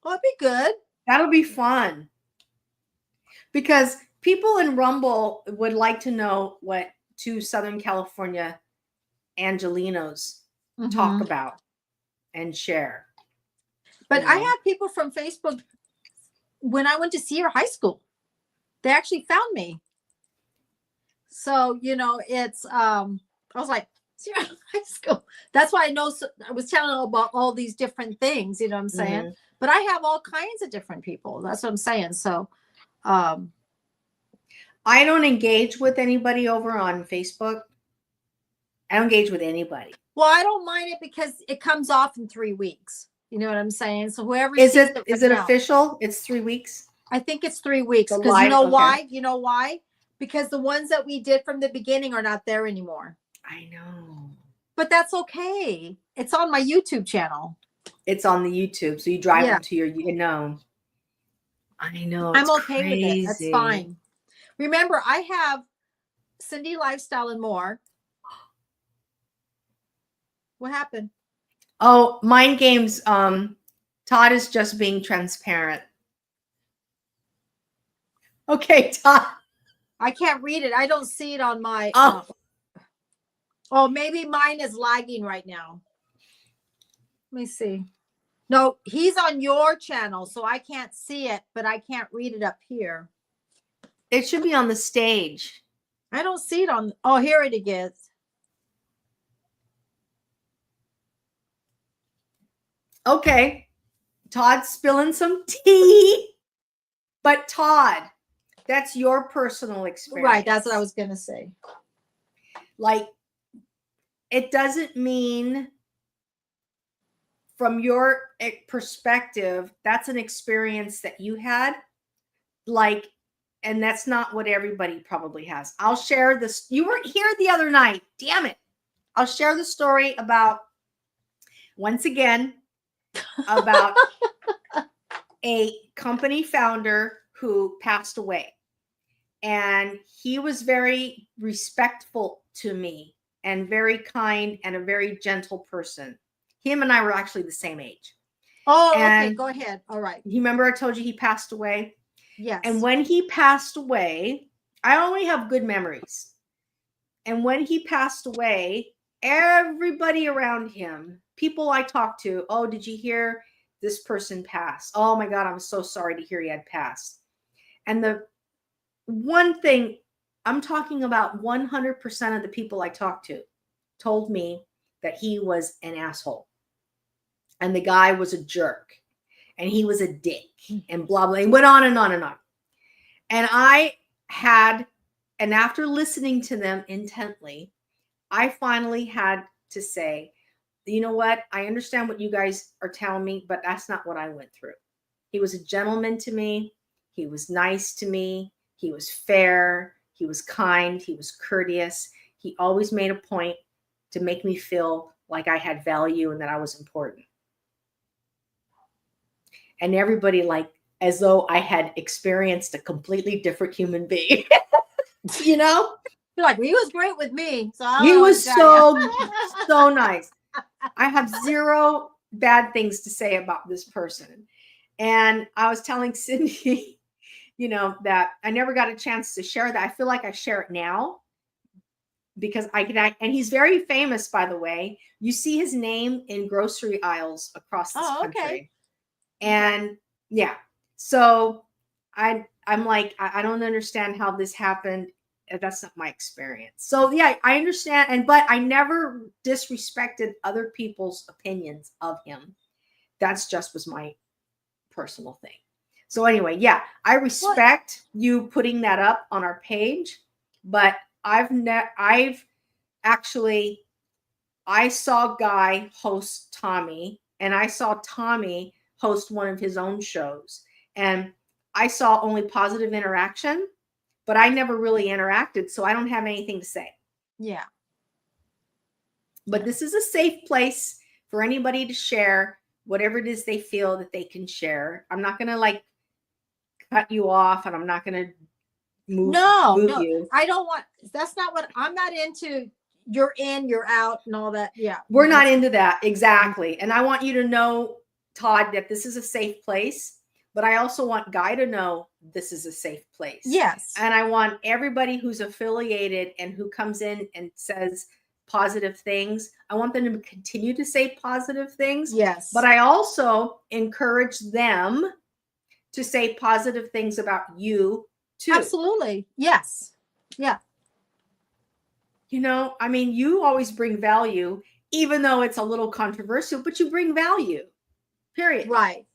Oh, it'd be good. That'll be fun. Because people in Rumble would like to know what two Southern California Angelinos talk about and share. But I have people from Facebook. When I went to Sierra High School, they actually found me. So, you know, it's, I was like, Sierra High School. That's why I know, I was telling them about all these different things, you know what I'm saying? But I have all kinds of different people. That's what I'm saying. So, I don't engage with anybody over on Facebook. I don't engage with anybody. well, I don't mind it because it comes off in 3 weeks. You know what I'm saying? So whoever Is sees it right now- official? It's 3 weeks. I think it's 3 weeks. The Because live- you know okay. why? You know why? Because the ones that we did from the beginning are not there anymore. I know. But that's okay. It's on my YouTube channel. It's on the YouTube. So you drive Yeah. them to your, you know. I know. I'm it's okay with it. That's crazy. fine. Remember, I have Cindy Lifestyle and More. What happened? Oh, Mind Games. Todd is just being transparent. Okay, Todd. I can't read it. I don't see it on my. Oh. Oh, maybe mine is lagging right now. Let me see. No, he's on your channel, so I can't see it, but I can't read it up here. It should be on the stage. I don't see it on. Oh, here it is. Okay. Todd's spilling some tea. But Todd, that's your personal experience. Right. That's what I was going to say. Like, it doesn't mean from your perspective, that's an experience that you had. Like, and that's not what everybody probably has. I'll share this. You weren't here the other night. Damn it. I'll share the story about, once again, about a company founder who passed away. And he was very respectful to me and very kind and a very gentle person. Him and I were actually the same age. Oh, And okay. Go ahead. All right. you remember I told you he passed away? Yes. And when he passed away, I only have good memories. And when he passed away, everybody around him, people I talked to, oh, did you hear this person passed? Oh my God, I'm so sorry to hear he had passed. And the one thing I'm talking about, 100% of the people I talked to told me that he was an asshole. And the guy was a jerk. And he was a dick. And blah, blah. And went on and on and on. And and after listening to them intently, I finally had to say, you know what? I understand what you guys are telling me, but that's not what I went through. He was a gentleman to me. He was nice to me. He was fair. He was kind. He was courteous. He always made a point to make me feel like I had value and that I was important. And everybody, like, as though I had experienced a completely different human being. You know? You're like, he was great with me. So He was so nice. I have zero bad things to say about this person. And I was telling Cindy, you know, that I never got a chance to share that. I feel like I share it now because I can act, and he's very famous, by the way. You see his name in grocery aisles across this country. Okay. And yeah, so I'm like, I don't understand how this happened. That's not my experience. So yeah, I understand. But I never disrespected other people's opinions of him. That's just was my personal thing. So anyway, yeah, I respect you putting that up on our page, but I saw Guy host Tommy, and I saw Tommy host one of his own shows, and I saw only positive interaction, but I never really interacted, so I don't have anything to say. Yeah. But this is a safe place for anybody to share whatever it is they feel that they can share. I'm not going to like cut you off, and I'm not going to move you. I don't want, that's not what I'm not into. You're in, you're out, and all that. Yeah. We're not into that. Exactly. And I want you to know, Todd, that this is a safe place, but I also want Guy to know this is a safe place. Yes. And I want everybody who's affiliated and who comes in and says positive things, I want them to continue to say positive things. Yes. But I also encourage them to say positive things about you too. Absolutely. Yes. Yeah. You know, I mean, you always bring value, even though it's a little controversial, but you bring value. Period. Right.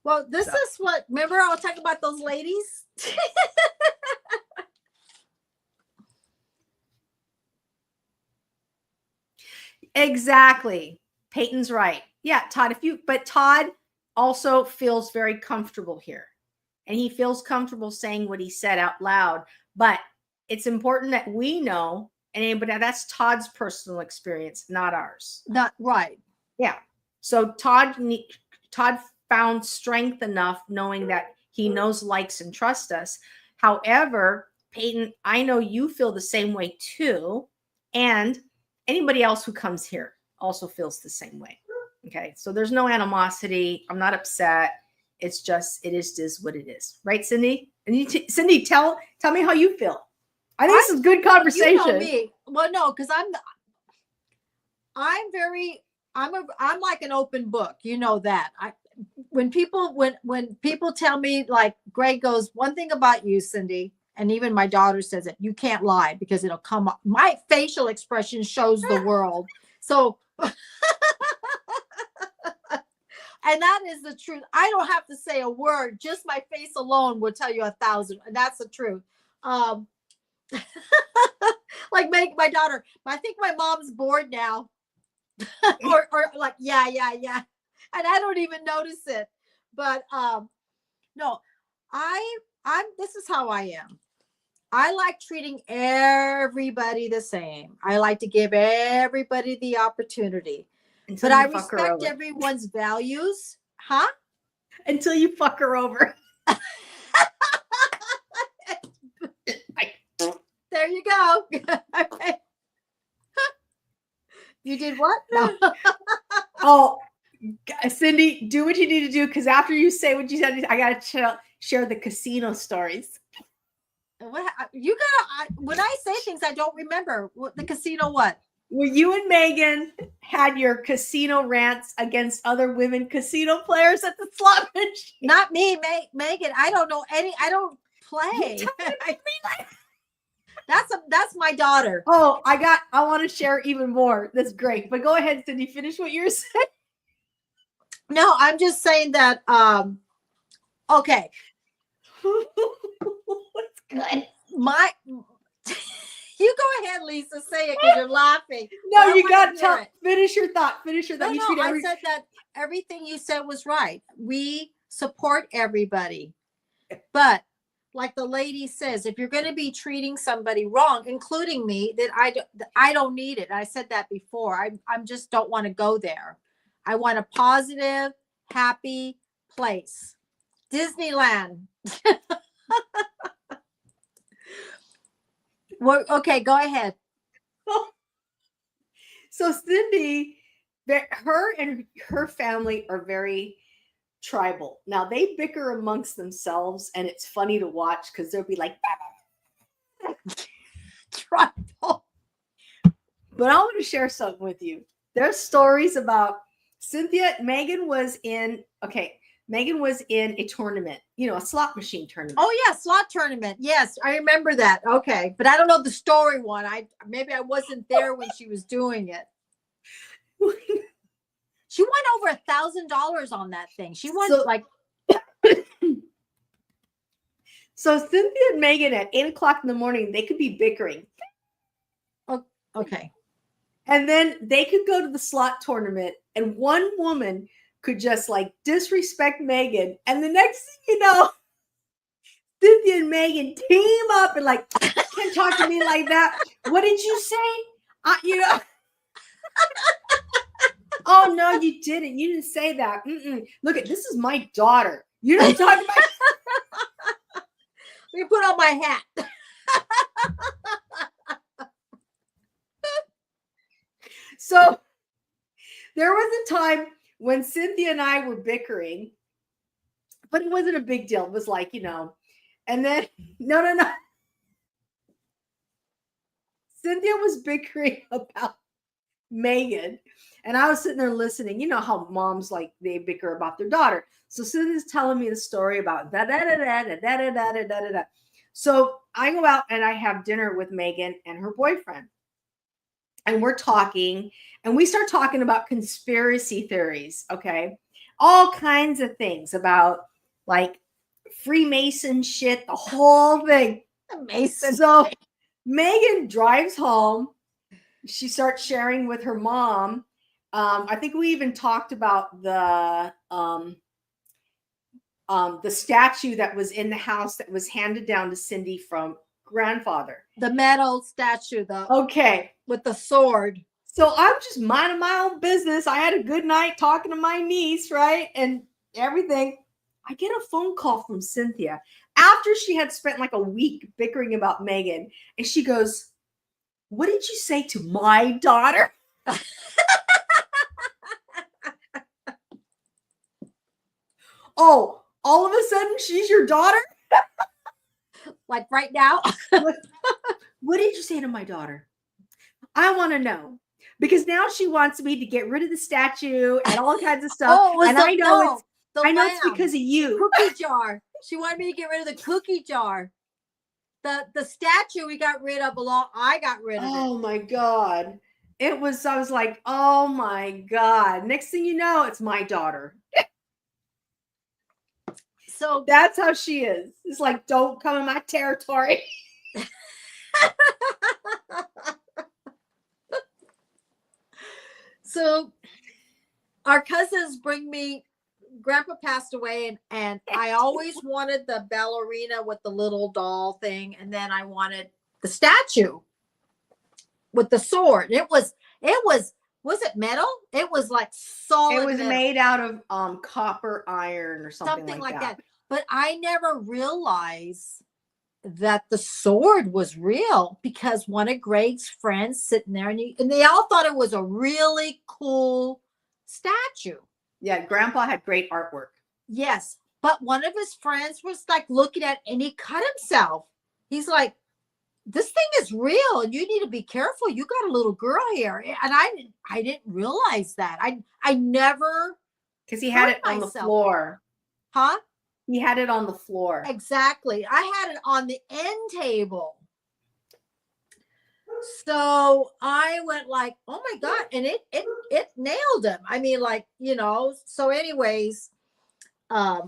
Well, this is what, remember I was talking about those ladies? Exactly. Peyton's right. Yeah, Todd, but Todd also feels very comfortable here. And he feels comfortable saying what he said out loud. But it's important that we know, but that's Todd's personal experience, not ours. Not right. Yeah. So Todd found strength enough knowing that he knows, likes, and trusts us. However, Peyton, I know you feel the same way too. And anybody else who comes here also feels the same way. Okay. So there's no animosity. I'm not upset. It's just, it is what it is. Right, Cindy? And Cindy, tell me how you feel. I think this is good conversation. You know me. Well, no, because I'm like an open book. You know that. When people tell me, like Greg goes, one thing about you, Cindy, and even my daughter says it, you can't lie because it'll come up. My facial expression shows the world. So and that is the truth. I don't have to say a word. Just my face alone will tell you 1,000. And that's the truth. Like my daughter, I think my mom's bored now. or like, yeah. And I don't even notice it. But no, this is how I am. I like treating everybody the same. I like to give everybody the opportunity. But I respect everyone's values. Huh? Until you fuck her over. There you go. Okay. You did what? No. Oh, Cindy, do what you need to do, because after you say what you said, I got to share the casino stories. What you gotta? When I say things, I don't remember. What the casino? What? Well, you and Megan had your casino rants against other women casino players at the slot machine. Not me, Megan. I don't know any. I don't play. That's my daughter. Oh, I want to share even more. That's great. But go ahead, Cindy. Finish what you're saying. No, I'm just saying that. Okay. What's good? You go ahead, Lisa. Say it because you're laughing. No, you got to finish your thought. Finish your thought. No, I said that everything you said was right. We support everybody, but like the lady says, if you're going to be treating somebody wrong, including me, then I don't need it. I said that before. I just don't want to go there. I want a positive, happy place. Disneyland. Well, okay, go ahead. So Cindy, her and her family are very tribal. Now they bicker amongst themselves, and it's funny to watch because they'll be like tribal. But I want to share something with you. There's stories about Cynthia. Megan was in a tournament, a slot machine tournament. Oh yeah, slot tournament. Yes, I remember that. Okay, but I don't know the story one. Maybe I wasn't there when she was doing it. She won over $1,000 on that thing. She won So Cynthia and Megan at 8:00 in the morning, they could be bickering. Oh, okay. And then they could go to the slot tournament, and one woman could just disrespect Megan. And the next thing you know, Cynthia and Megan team up and can't talk to me like that. What did you say? Oh, no, you didn't. You didn't say that. Look, this is my daughter. You don't talk about. Let me put on my hat. So there was a time when Cynthia and I were bickering, but it wasn't a big deal. It was and then, no. Cynthia was bickering about Megan, and I was sitting there listening. You know how moms they bicker about their daughter. So Cynthia's telling me the story about da-da-da-da-da-da-da-da-da-da. So I go out and I have dinner with Megan and her boyfriend. And we're talking, and we start talking about conspiracy theories, okay? All kinds of things about Freemason shit, the whole thing. Mason. So Megan drives home. She starts sharing with her mom. I think we even talked about the statue that was in the house that was handed down to Cindy from grandfather. The metal statue, okay, with the sword. So I'm just minding my own business. I had a good night talking to my niece, right? And everything. I get a phone call from Cynthia after she had spent a week bickering about Megan. And she goes, "What did you say to my daughter?" Oh, all of a sudden she's your daughter? Right now? What did you say to my daughter? I want to know. Because now she wants me to get rid of the statue and all kinds of stuff. Oh, it was And I know it's because of you. cookie jar. She wanted me to get rid of the cookie jar. The statue we got rid of I got rid of it. Oh my God. I was like, oh my God. Next thing you know, it's my daughter. So that's how she is. It's like, don't come in my territory. So our cousins bring me, Grandpa passed away, and I always wanted the ballerina with the little doll thing, and then I wanted the statue with the sword. It was it metal? It was like solid. It was metal. made out of copper iron or something like that. But I never realized that the sword was real, because one of Greg's friends sitting there, and they all thought it was a really cool statue. Yeah, Grandpa had great artwork. Yes, but one of his friends was like looking at it, and he cut himself. He's like, this thing is real, and you need to be careful. You got a little girl here. And I didn't realize that. I never, because he had it on the floor. Huh? He had it on the floor. Exactly. I had it on the end table. So I went like, oh my God. And it nailed him. I mean, like, so anyways, I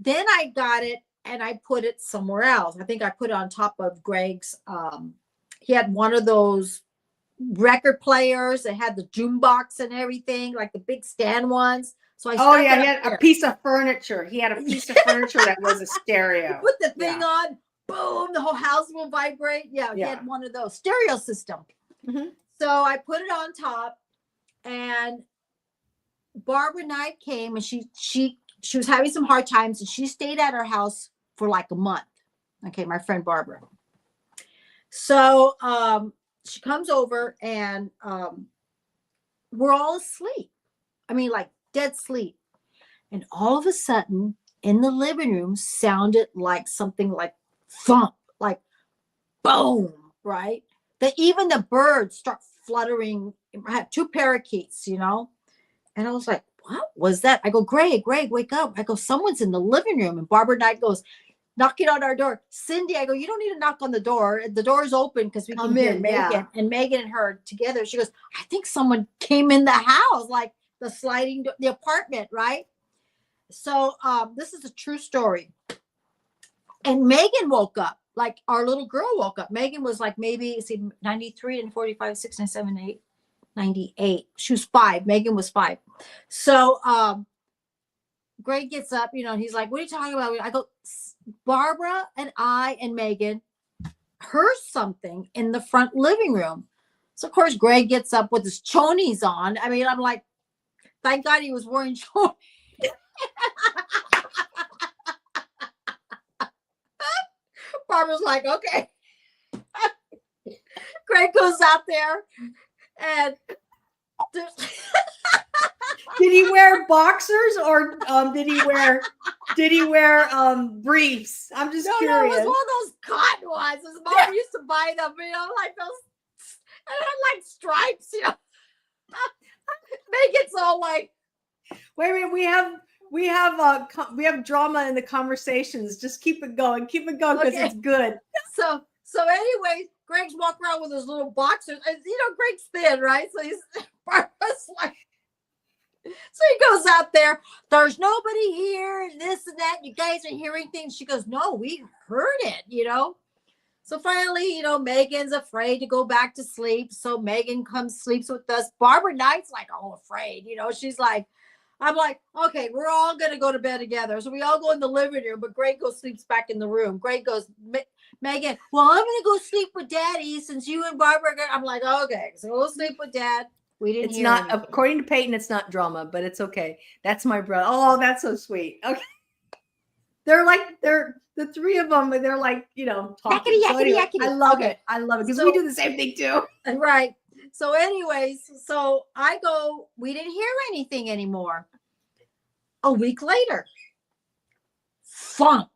got it and I put it somewhere else. I think I put it on top of Greg's, he had one of those record players that had the boombox and everything, like the big stand ones. So he had a piece of furniture. He had a piece of furniture that was a stereo. Put the thing on, boom, the whole house will vibrate. Yeah, he had one of those stereo system. Mm-hmm. So I put it on top, and Barbara Knight came, and she was having some hard times, and she stayed at her house for like a month. Okay, my friend Barbara. So she comes over, and we're all asleep. I mean, like dead sleep. And all of a sudden, in the living room, sounded like something like thump, like boom, right? That even the birds start fluttering. I have 2 parakeets, And I was like, what was that? I go, Greg, wake up. I go, someone's in the living room. And Barbara Knight goes, knocking on our door. Cindy, I go, you don't need to knock on the door. The door's open because we can hear Megan. Yeah. And Megan and her together. She goes, I think someone came in the house, like the sliding door, the apartment, right? So this is a true story. And Megan woke up, like our little girl woke up. Megan was like maybe 93 and 45, 6, 9, 7, 8, 98. She was 5. Megan was 5. So Greg gets up, and he's like, what are you talking about? I go, Barbara and I and Megan heard something in the front living room. So of course Greg gets up with his chonies on. I mean, I'm like, thank God he was wearing chonies. Barbara's like, okay. Greg goes out there, and did he wear boxers or did he wear briefs? I'm just curious. No, it was one of those cotton ones. His mom used to buy them, like those, and it had like stripes, Megan's all like, wait a minute, we have drama in the conversations. Just keep it going because it's good. So anyway, Greg's walking around with his little boxers. Greg's thin, right? So he's Barbara's like, so he goes out there. There's nobody here, and this and that. You guys are hearing things. She goes, no, we heard it. So finally, Megan's afraid to go back to sleep. So Megan sleeps with us. Barbara Knight's like all afraid. She's like, I'm like, okay, we're all going to go to bed together. So we all go in the living room, but Greg sleeps back in the room. Greg goes, Megan, well, I'm going to go sleep with Daddy since you and Barbara are I'm like, okay, so we'll sleep with Dad. We didn't hear anything. According to Peyton, it's not drama, but it's okay. That's my brother. Oh, that's so sweet. Okay. They're the 3 of them, and they're like, talking. Yakety, yakety, yakety. I love it. I love it because we do the same thing too. Right. So anyways, so I go, we didn't hear anything anymore. A week later, thump.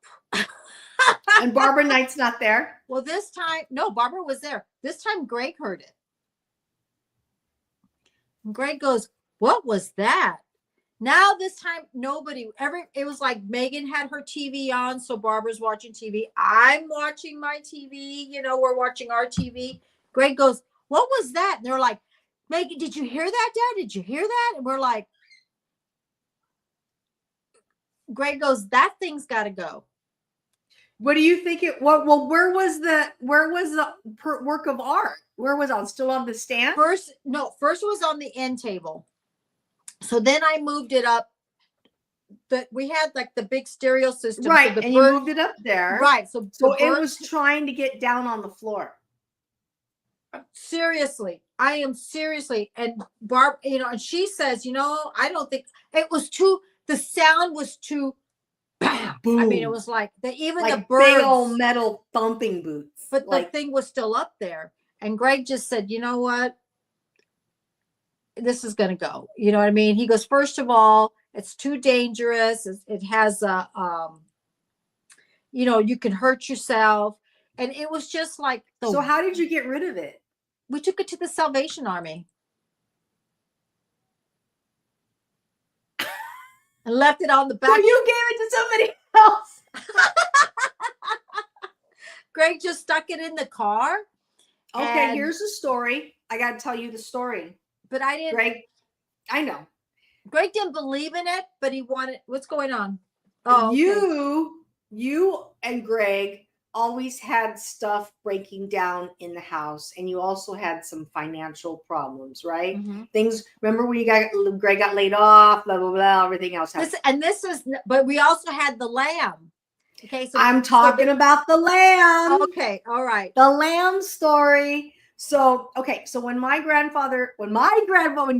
And Barbara Knight's not there. Well, this time, no, Barbara was there. This time Greg heard it. And Greg goes, what was that? Now this time it was like Megan had her TV on, so Barbara's watching TV. I'm watching my TV, we're watching our TV. Greg goes, what was that? And they're like, Megan, did you hear that, Dad? Did you hear that? And we're like, Greg goes, that thing's got to go. What do you think it? Well, where was the work of art? Where was it? Still on the stand? First it was on the end table. So then I moved it up. But we had like the big stereo system, right? So and you moved it up there, right? So it was trying to get down on the floor. Seriously, I am seriously. And Barb, and she says, I don't think it was too. The sound was too. Boom. I mean, it was like the big birds, old metal thumping boots. But the thing was still up there. And Greg just said, you know what? This is going to go. You know what I mean? He goes, first of all, it's too dangerous. It has you can hurt yourself. And it was just like. So how did you get rid of it? We took it to the Salvation Army. And left it on the back. So you gave it to somebody else. Greg just stuck it in the car. Okay, here's the story. I got to tell you the story. But I didn't. Greg, I know. Greg didn't believe in it, but he wanted. What's going on? Oh, okay. You and Greg always had stuff breaking down in the house, and you also had some financial problems, right? Mm-hmm. Things. Remember when Greg got laid off, blah blah blah. Everything else. But we also had the lamb. Okay, so I'm talking about the lamb. Okay, all right. The lamb story. So when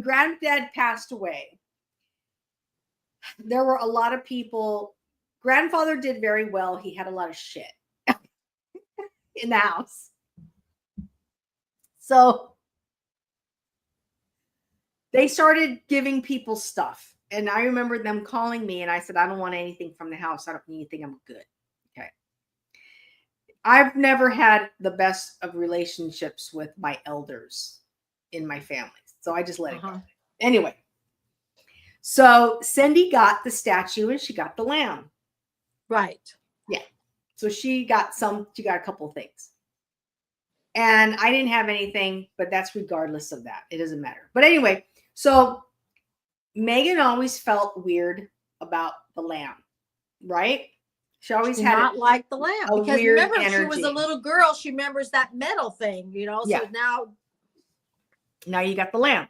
granddad passed away, there were a lot of people. Grandfather did very well. He had a lot of shit in the house. So they started giving people stuff. And I remember them calling me and I said, I don't want anything from the house. I don't need anything. I'm good. Okay. I've never had the best of relationships with my elders in my family. So I just let it go. Anyway. So Cindy got the statue and she got the lamb. Right. Yeah. So she got a couple of things. And I didn't have anything, but that's regardless of that. It doesn't matter. But anyway, so Megan always felt weird about the lamb, right? She always had not like the lamb because weird remember energy. She was a little girl. She remembers that metal thing, So yeah. Now you got the lamb.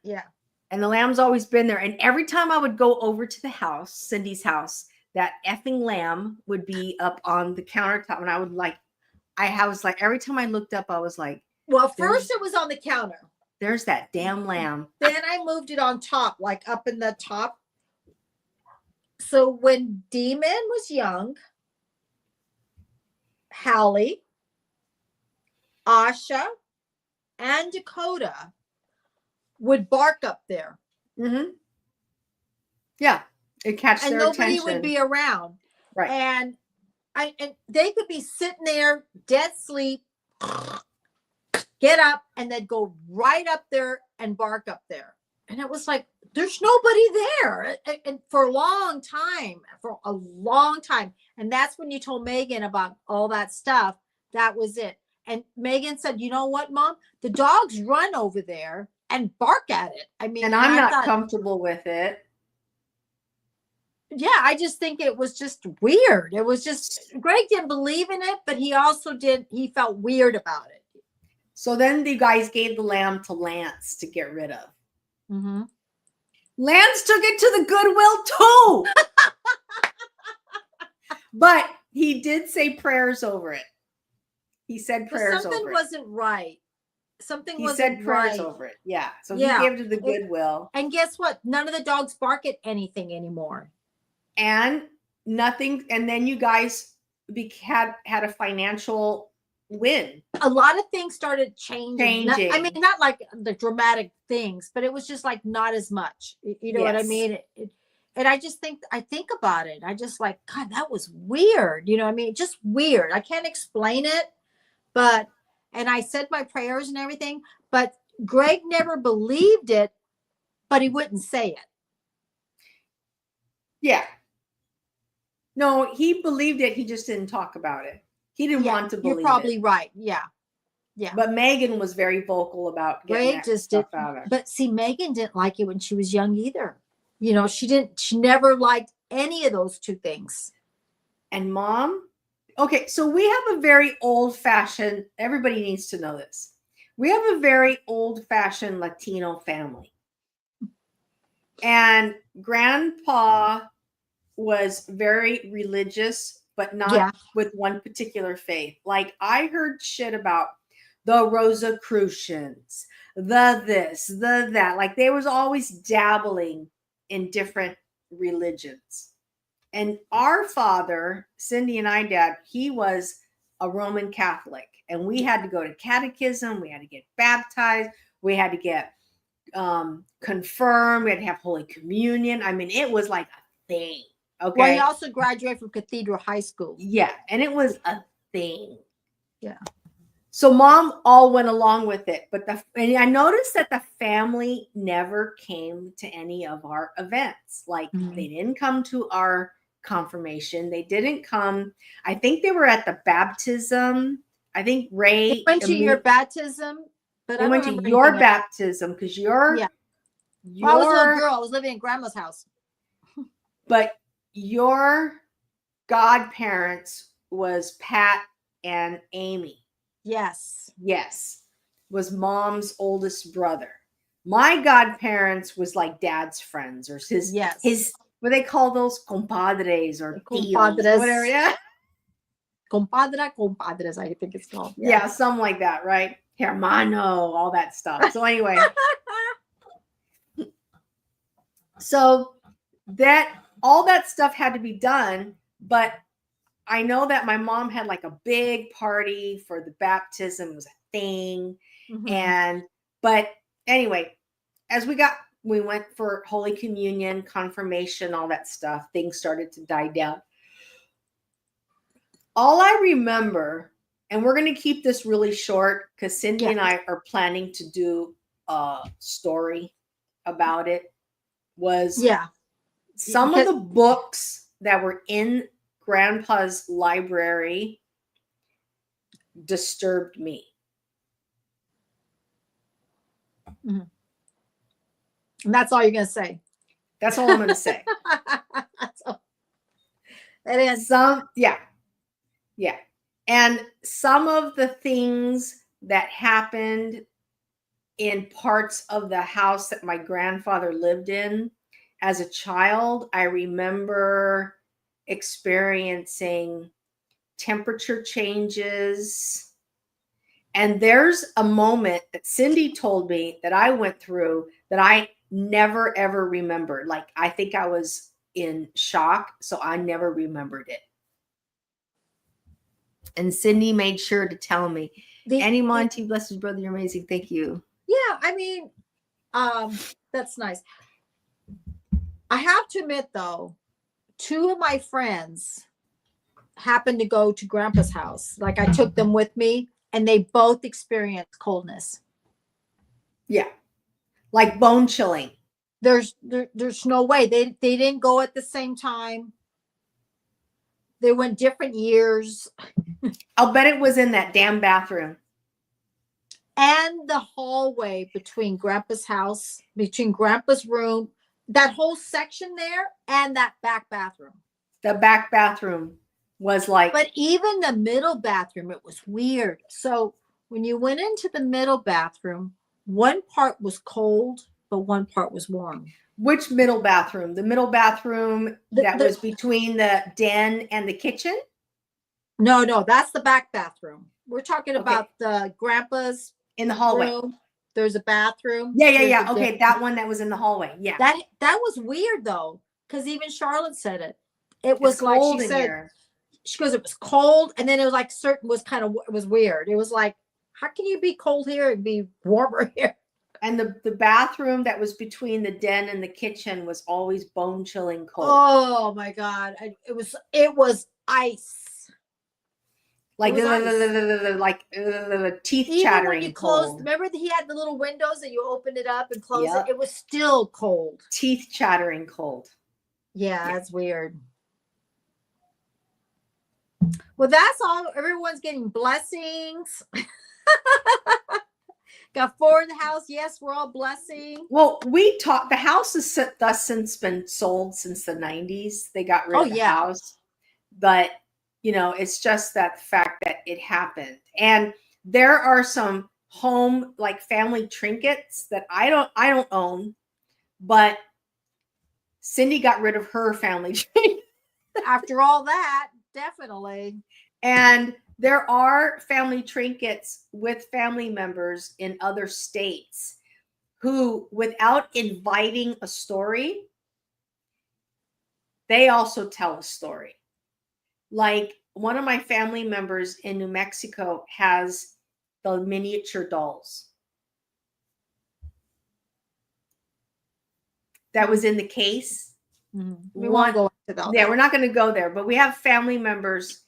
Yeah. And the lamb's always been there. And every time I would go over to the house, Cindy's house, that effing lamb would be up on the countertop. And I was like, every time I looked up, I was like, well, first it was on the counter. There's that damn lamb. Then I moved it on top, like up in the top. So when Demon was young, Hallie, Asha, and Dakota would bark up there. Mm-hmm. Yeah. It catch their attention. And nobody would be around. Right. And they could be sitting there, dead sleep, get up, and they'd go right up there and bark up there. And it was like, there's nobody there. And for a long time. And that's when you told Megan about all that stuff. That was it. And Megan said, you know what, Mom? The dogs run over there and bark at it. I mean, and I'm not comfortable with it. Yeah, I just think it was just weird. It was just, Greg didn't believe in it, but he also he felt weird about it. So then the guys gave the lamb to Lance to get rid of. Mm-hmm. Lance took it to the Goodwill too. But he did say prayers over it. He said prayers over it. Something wasn't right. He said prayers over it. Yeah. So he gave it to the Goodwill. And guess what? None of the dogs bark at anything anymore. And nothing. And then you guys had a financial win. A lot of things started changing. Not like the dramatic things, but it was just like not as much. You know what I mean? And I think about it. I just like, God, that was weird. You know what I mean? Just weird. I can't explain it, and I said my prayers and everything, but Greg never believed it, but he wouldn't say it. Yeah. No, he believed it. He just didn't talk about it. He didn't want to believe You're probably it. right. Yeah. Yeah. But Megan was very vocal about getting Greg that just stuff did. out of her. But see, Megan didn't like it when she was young either. You know, she never liked any of those two things. And Mom, okay, so we have a very old-fashioned, everybody needs to know this. We have a very old-fashioned Latino family. And Grandpa was very religious, but not with one particular faith. Like, I heard shit about the Rosicrucians, the this, the that. Like, they was always dabbling in different religions. And our father, Cindy and I, Dad, he was a Roman Catholic. And we had to go to catechism. We had to get baptized. We had to get confirmed. We had to have Holy Communion. I mean, it was like a thing. Okay. Well, he also graduated from Cathedral High School. Yeah. And it was a thing. Yeah. So Mom all went along with it. But and I noticed that the family never came to any of our events. Like they didn't come to our confirmation. They didn't come. I think they were at the baptism. I think Ray They went to your baptism, but I went to your baptism because you're well, I was a little girl. I was living in Grandma's house. But your godparents was Pat and Amy. Yes. Yes. Was Mom's oldest brother. My godparents was like Dad's friends or his what they call those compadres or compadres, tios, whatever. Yeah. Compadres, I think it's called. Yeah, something like that, right? Hermano, all that stuff. So anyway. So all that stuff had to be done, but I know that my mom had like a big party for the baptism. It was a thing. But anyway, as we went for Holy Communion, confirmation, all that stuff, things started to die down. All I remember, and we're going to keep this really short because Cindy and I are planning to do a story about it, was some of the books that were in Grandpa's library disturbed me. And that's all you're going to say. That's all I'm going to say. That's all. That is yeah. And some of the things that happened in parts of the house that my grandfather lived in as a child, I remember experiencing temperature changes. And there's a moment that Cindy told me that I went through that I never, ever remembered. Like, I think I was in shock, so I never remembered it. And Cindy made sure to tell me, Annie Monty, bless his brother, you're amazing. Thank you. Yeah, I mean, that's nice. I have to admit, though, two of my friends happened to go to Grandpa's house. Like, I took them with me, and they both experienced coldness. Yeah, like bone chilling. There's no way they didn't go at the same time. They went different years. I'll bet it was in that damn bathroom. And the hallway between Grandpa's house, between Grandpa's room, that whole section there, and that back bathroom. The back bathroom was like. But even the middle bathroom, it was weird. So when you went into the middle bathroom, one part was cold, but one part was warm. Which middle bathroom? The middle bathroom that was between the den and the kitchen? No, that's the back bathroom. We're talking about the Grandpa's in the hallway. Room. There's a bathroom. Yeah. Okay, that one that was in the hallway. Yeah. That was weird though, because even Charlotte said it. It was like she said. Here. She goes, it was cold, and then it was like it was weird. It was like, how can you be cold here and be warmer here? And the bathroom that was between the den and the kitchen was always bone chilling cold. Oh my God. It was ice. Like it was like teeth Even chattering when you closed, cold. remember that he had the little windows that you opened it up and closed Yep. it? It was still cold. Teeth chattering cold. Yeah, that's weird. Well, that's all. Everyone's getting blessings. Got 4 in the house. Yes, we're all blessing. Well, we talked. The house has thus since been sold since the 90s. They got rid of the house, but it's just that fact that it happened. And there are some home like family trinkets that I don't own, but Cindy got rid of her family trinket. After all that, definitely. And there are family trinkets with family members in other states who, without inviting a story, they also tell a story. Like one of my family members in New Mexico has the miniature dolls. That was in the case. We won't go into that. Yeah, we're not going to go there, but we have family members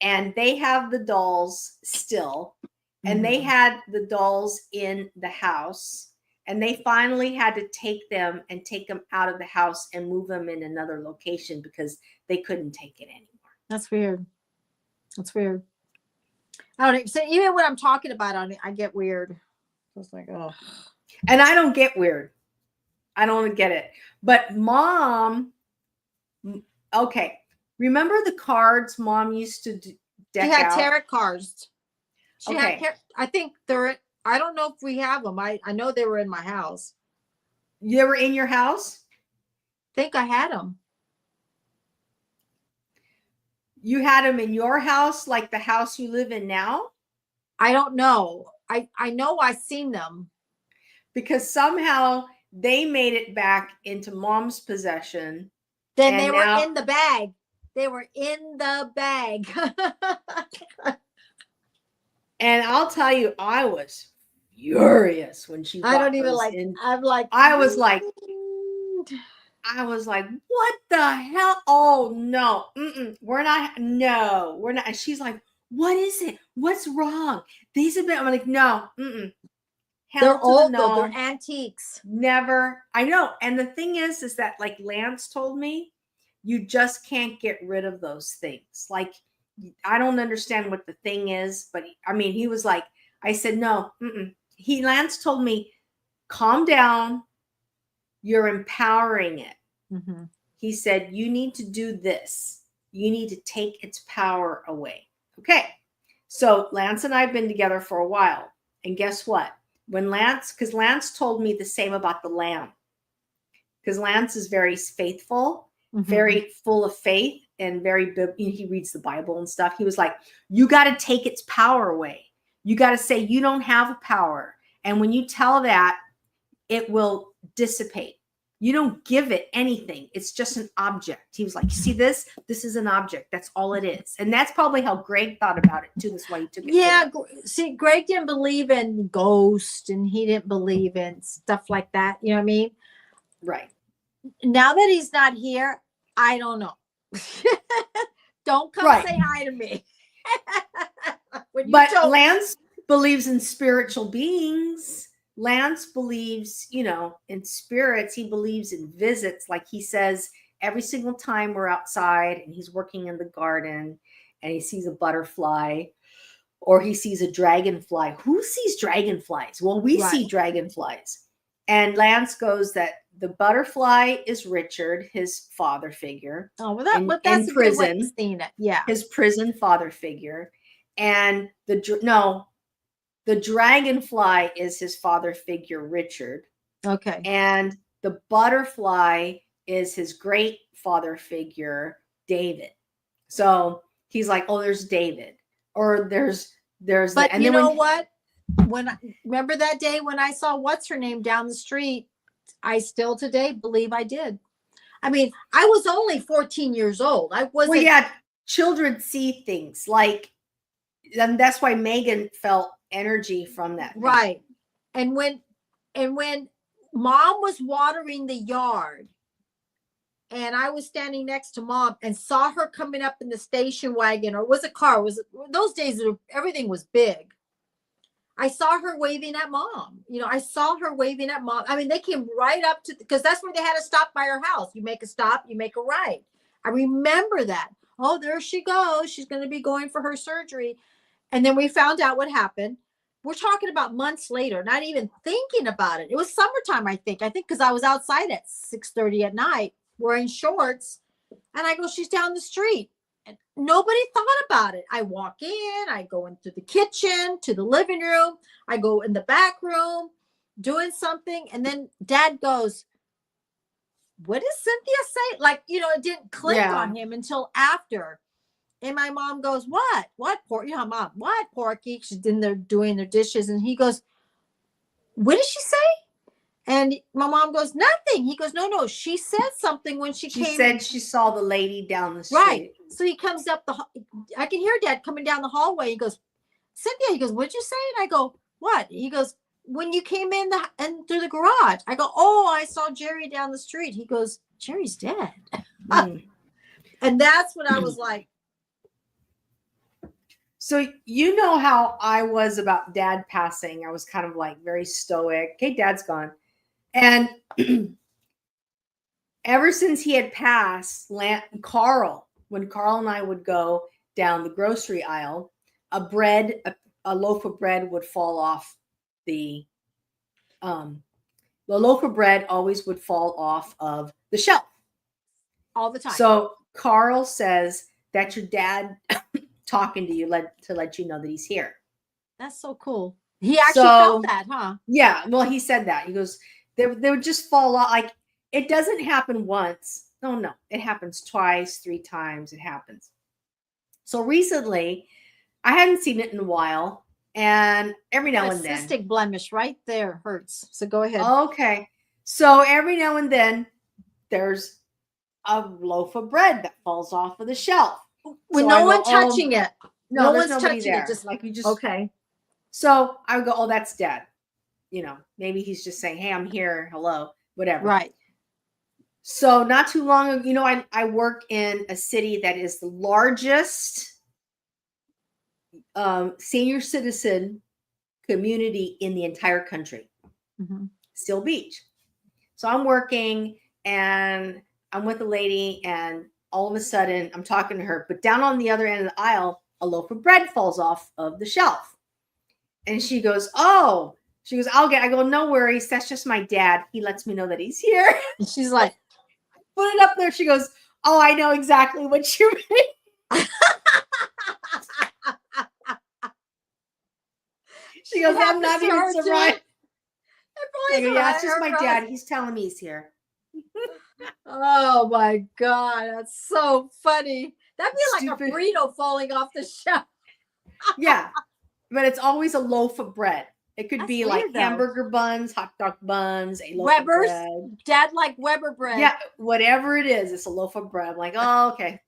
and they have the dolls still. And they had the dolls in the house. And they finally had to take them out of the house and move them in another location because they couldn't take it anymore. That's weird. That's weird. I don't even, so even when I'm talking about it, I get weird. It's like, oh. And I don't get weird. I don't get it. But Mom, okay. Remember the cards Mom used to deck She had out? tarot cards. Okay. I think they're, I don't know if we have them. I know they were in my house. They were in your house? I think I had them. You had them in your house, like the house you live in now? I don't know. I know I seen them. Because somehow they made it back into Mom's possession. Then they were in the bag. They were in the bag. And I'll tell you, I was furious when she. I don't even like. I'm like. I was like, what the hell? Oh no, we're not. No, we're not. And she's like, what is it? What's wrong? These have been. I'm like, no, They're old though. They're antiques. Never. I know. And the thing is that like Lance told me, you just can't get rid of those things. Like, I don't understand what the thing is, but I mean, he was like, I said, no, Lance told me, calm down. You're empowering it. He said, you need to do this. You need to take its power away. Okay. So Lance and I have been together for a while. And guess what? Because Lance told me the same about the lamb. Because Lance is very faithful, very full of faith, and he reads the Bible and stuff. He was like, you got to take its power away. You got to say you don't have power. And when you tell that, it will dissipate. You don't give it anything. It's just an object. He was like, you see this? This is an object. That's all it is. And that's probably how Greg thought about it too. That's why he took it. Yeah. See, Greg didn't believe in ghosts and he didn't believe in stuff like that. You know what I mean? Right. Now that he's not here, I don't know. Don't come say hi to me. But Lance believes in spiritual beings. Lance believes, in spirits. He believes in visits. Like he says, every single time we're outside and he's working in the garden and he sees a butterfly or he sees a dragonfly. Who sees dragonflies? Well, we see dragonflies. And Lance goes that the butterfly is Richard, his father figure. Oh, well, that's in prison. Seen it. Yeah. His prison father figure. And the dragonfly is his father figure, Richard. Okay. And the butterfly is his great father figure, David. So he's like, oh, there's David. Or there's. But and you know what? Remember that day when I saw what's her name down the street, I still today believe I did. I mean, I was only 14 years old. I wasn't. Well, yeah, children see things and that's why Megan felt energy from that. Right. And And when mom was watering the yard, and I was standing next to mom and saw her coming up in the station wagon, or it was a car. Those days everything was big. I saw her waving at mom. I saw her waving at mom. I mean, they came right up to, because that's where they had to stop by her house. You make a stop, you make a right. I remember that. Oh, there she goes. She's going to be going for her surgery. And then we found out what happened. We're talking about months later, not even thinking about it. It was summertime, I think because I was outside at 6:30 at night wearing shorts. And I go, she's down the street. And nobody thought about it. I walk in, I go into the kitchen, to the living room. I go in the back room doing something. And then dad goes, what does Cynthia say? Like, it didn't click on him until after. And my mom goes, what? What, Porky? Mom, what, Porky? She's in there doing their dishes. And he goes, what did she say? And my mom goes, nothing. He goes, no. She said something when she came. She said she saw the lady down the street. Right. So he comes up I can hear dad coming down the hallway. He goes, Cynthia, he goes, what'd you say? And I go, what? He goes, when you came in and through the garage. I go, oh, I saw Jerry down the street. He goes, Jerry's dead. And that's when I was like. So you know how I was about dad passing. I was kind of like very stoic. Okay, dad's gone. And ever since he had passed, when Carl and I would go down the grocery aisle, a loaf of bread would fall off the loaf of bread always would fall off of the shelf. All the time. So Carl says that's your dad talking to you to let you know that he's here. That's so cool. He actually felt that, huh? Yeah. Well, he said that. He goes, they would just fall off. Like, it doesn't happen once. No. It happens twice, 3 times. It happens. So recently, I hadn't seen it in a while. And every now and then. Cystic blemish right there hurts. So go ahead. Okay. So every now and then, there's a loaf of bread that falls off of the shelf. With So no one touching it. No one's nobody touching there. it. Just like you just. Okay. So I would go, oh, that's dad. Maybe he's just saying, hey, I'm here. Hello, whatever. Right. So not too long ago, I work in a city that is the largest senior citizen community in the entire country, Seal Beach. So I'm working and I'm with a lady, and all of a sudden I'm talking to her, but down on the other end of the aisle, a loaf of bread falls off of the shelf. And she goes, oh, I go, no worries. That's just my dad. He lets me know that he's here. And she's like, put it up there. She goes, oh, I know exactly what you mean. She goes, I'm not even surprised. I go, yeah, it's just my dad. He's telling me he's here. Oh my God. That's so funny. That'd be like a burrito falling off the shelf. Yeah. But it's always a loaf of bread. It could be like hamburger buns, hot dog buns, a loaf Weber's. of bread. Dad like Weber bread. Yeah, whatever it is, it's a loaf of bread. I'm like, oh, okay.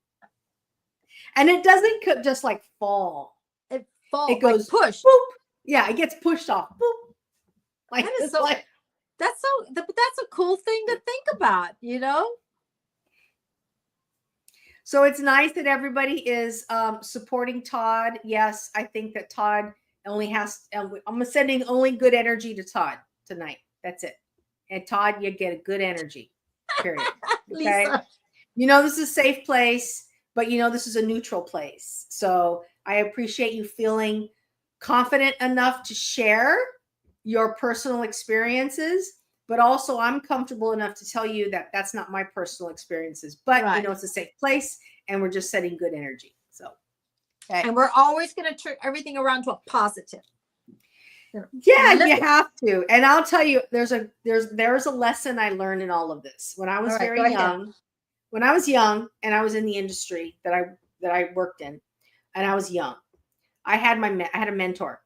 And it doesn't just like fall. It falls. It goes like push. Boop. Yeah, it gets pushed off. Boop. Like that is so. That's a cool thing to think about, So it's nice that everybody is supporting Todd. Yes, I think that Todd only I'm sending only good energy to Todd tonight. That's it. And Todd, you get a good energy. Period. Okay. This is a safe place, but this is a neutral place. So I appreciate you feeling confident enough to share your personal experiences, but also I'm comfortable enough to tell you that that's not my personal experiences, but it's a safe place and we're just setting good energy. So, okay. And we're always going to turn everything around to a positive. Yeah, you have to. And I'll tell you, there's a lesson I learned in all of this. When I was very young, when I was young and I was in the industry that I worked in, and I was young, I had a mentor.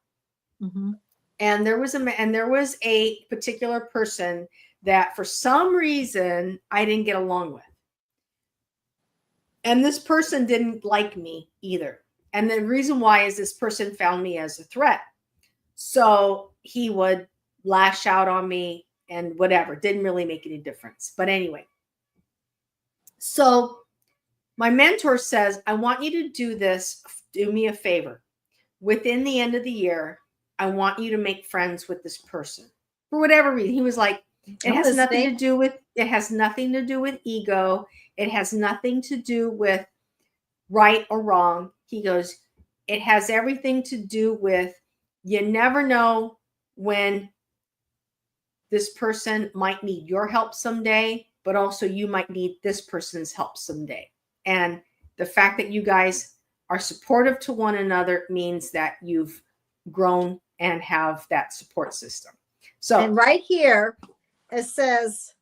And there was a particular person that for some reason I didn't get along with. And this person didn't like me either. And the reason why is this person found me as a threat. So he would lash out on me and whatever. Didn't really make any difference. But anyway, so my mentor says, I want you to do this. Do me a favor. Within the end of the year, I want you to make friends with this person for whatever reason. He was like, it has nothing to do with ego. It has nothing to do with right or wrong. He goes, it has everything to do with, you never know when this person might need your help someday, but also you might need this person's help someday. And the fact that you guys are supportive to one another means that you've grown and have that support system. So, and right here, it says,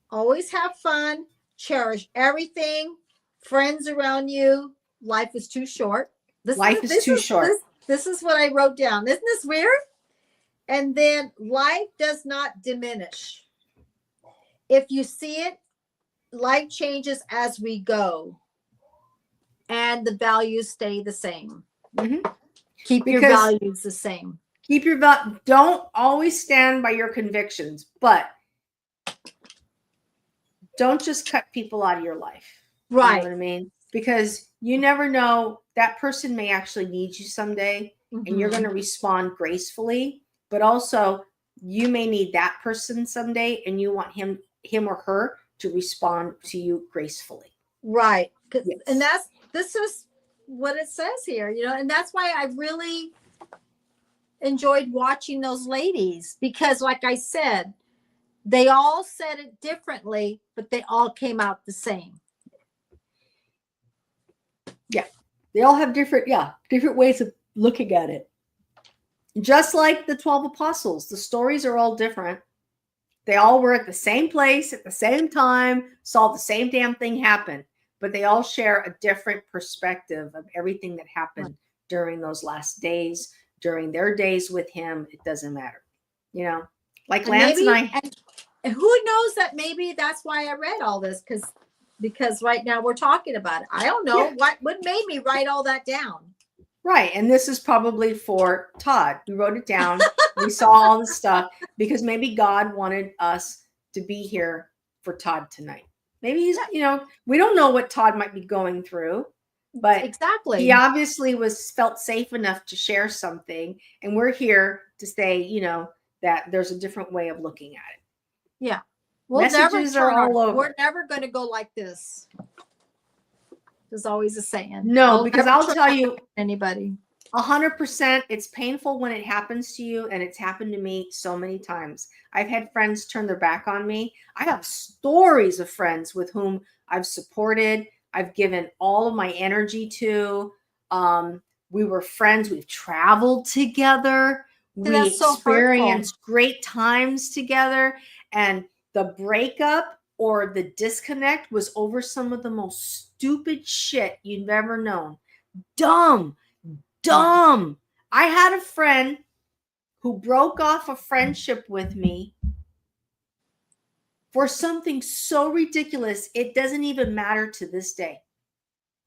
always have fun, cherish everything, friends around you. Life is too short. Life is too short. This is what I wrote down. Isn't this weird? And then life does not diminish. If you see it, life changes as we go. And the values stay the same. Mm-hmm. Keep your values the same. Don't always stand by your convictions, but don't just cut people out of your life. Right. You know what I mean? Because you never know, that person may actually need you someday, and you're going to respond gracefully, but also you may need that person someday and you want him or her to respond to you gracefully. Right. Yes. And this is what it says here, and that's why I really enjoyed watching those ladies, because like I said, they all said it differently, but they all came out the same. Yeah. They all have different ways of looking at it. Just like the 12 apostles, the stories are all different. They all were at the same place at the same time, saw the same damn thing happen, but they all share a different perspective of everything that happened during those last days, during their days with him. It doesn't matter. Like Lance and I. And who knows that maybe that's why I read all this, because right now we're talking about it. I don't know what made me write all that down. Right. And this is probably for Todd. We wrote it down. We saw all the stuff because maybe God wanted us to be here for Todd tonight. Maybe he's, we don't know what Todd might be going through, but exactly, he obviously felt safe enough to share something. And we're here to say, that there's a different way of looking at it. Yeah. Messages are all over. We're never going to go like this. There's always a saying. No, because I'll tell you, anybody, 100%, it's painful when it happens to you, and it's happened to me so many times. I've had friends turn their back on me. I have stories of friends with whom I've supported, I've given all of my energy to. We were friends. We've traveled together. We experienced great times together. And the breakup or the disconnect was over some of the most stupid shit you've ever known. Dumb. I had a friend who broke off a friendship with me for something so ridiculous, it doesn't even matter to this day.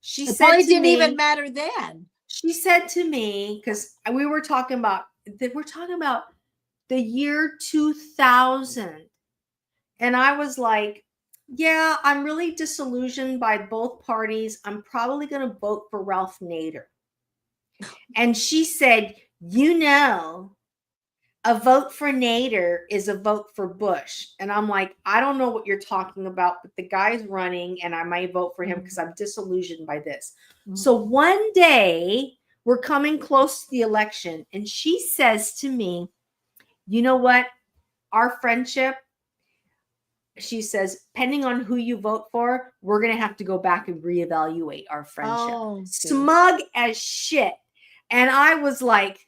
She said probably to didn't me, even matter then. She said to me, because we were talking about the year 2000. And I was like, yeah, I'm really disillusioned by both parties. I'm probably going to vote for Ralph Nader. And she said, a vote for Nader is a vote for Bush. And I'm like, I don't know what you're talking about, but the guy's running and I might vote for him because I'm disillusioned by this. Mm-hmm. So one day we're coming close to the election and she says to me, you know what? Our friendship, she says, depending on who you vote for, we're going to have to go back and reevaluate our friendship. Smug as shit. And I was like,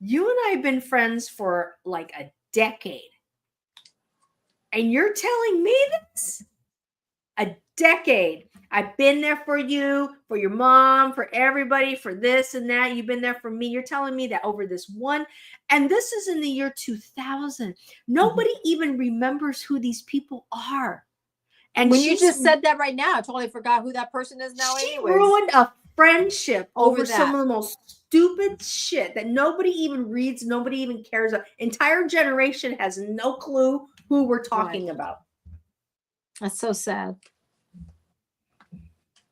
you and I have been friends for like a decade. And you're telling me this? A decade. I've been there for you, for your mom, for everybody, for this and that. You've been there for me. You're telling me that over this one. And this is in the year 2000. Nobody even remembers who these people are. And when you just said that right now, I totally forgot who that person is now. She ruined a friendship Over over some that. of the most stupid shit that nobody even reads, nobody even cares about. Entire generation has no clue who we're talking about. That's so sad.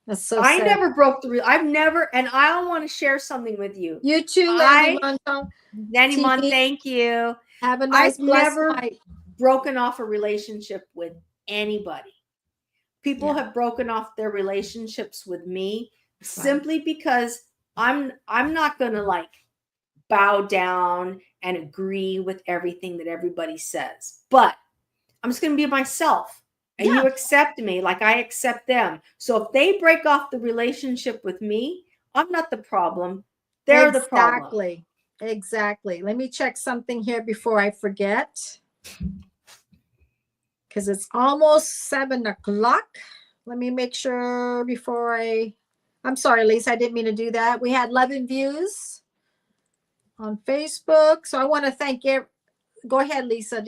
That's so I sad. never broke the real. I've never, and I want to share something with you. You too, I- Andy Montong. Nanny Mon, TV. thank you. Have a nice, I've blessed never night. broken off a relationship with anybody. People Yeah. have broken off their relationships with me simply because I'm not gonna like bow down and agree with everything that everybody says, but I'm just gonna be myself. And Yeah. you accept me like I accept them. So if they break off the relationship with me, I'm not the problem. They're the problem. Exactly. Exactly. Let me check something here before I forget. Because it's almost 7:00. Let me make sure before I'm sorry, Lisa, I didn't mean to do that. We had 11 views on Facebook. So I want to thank you. Go ahead, Lisa.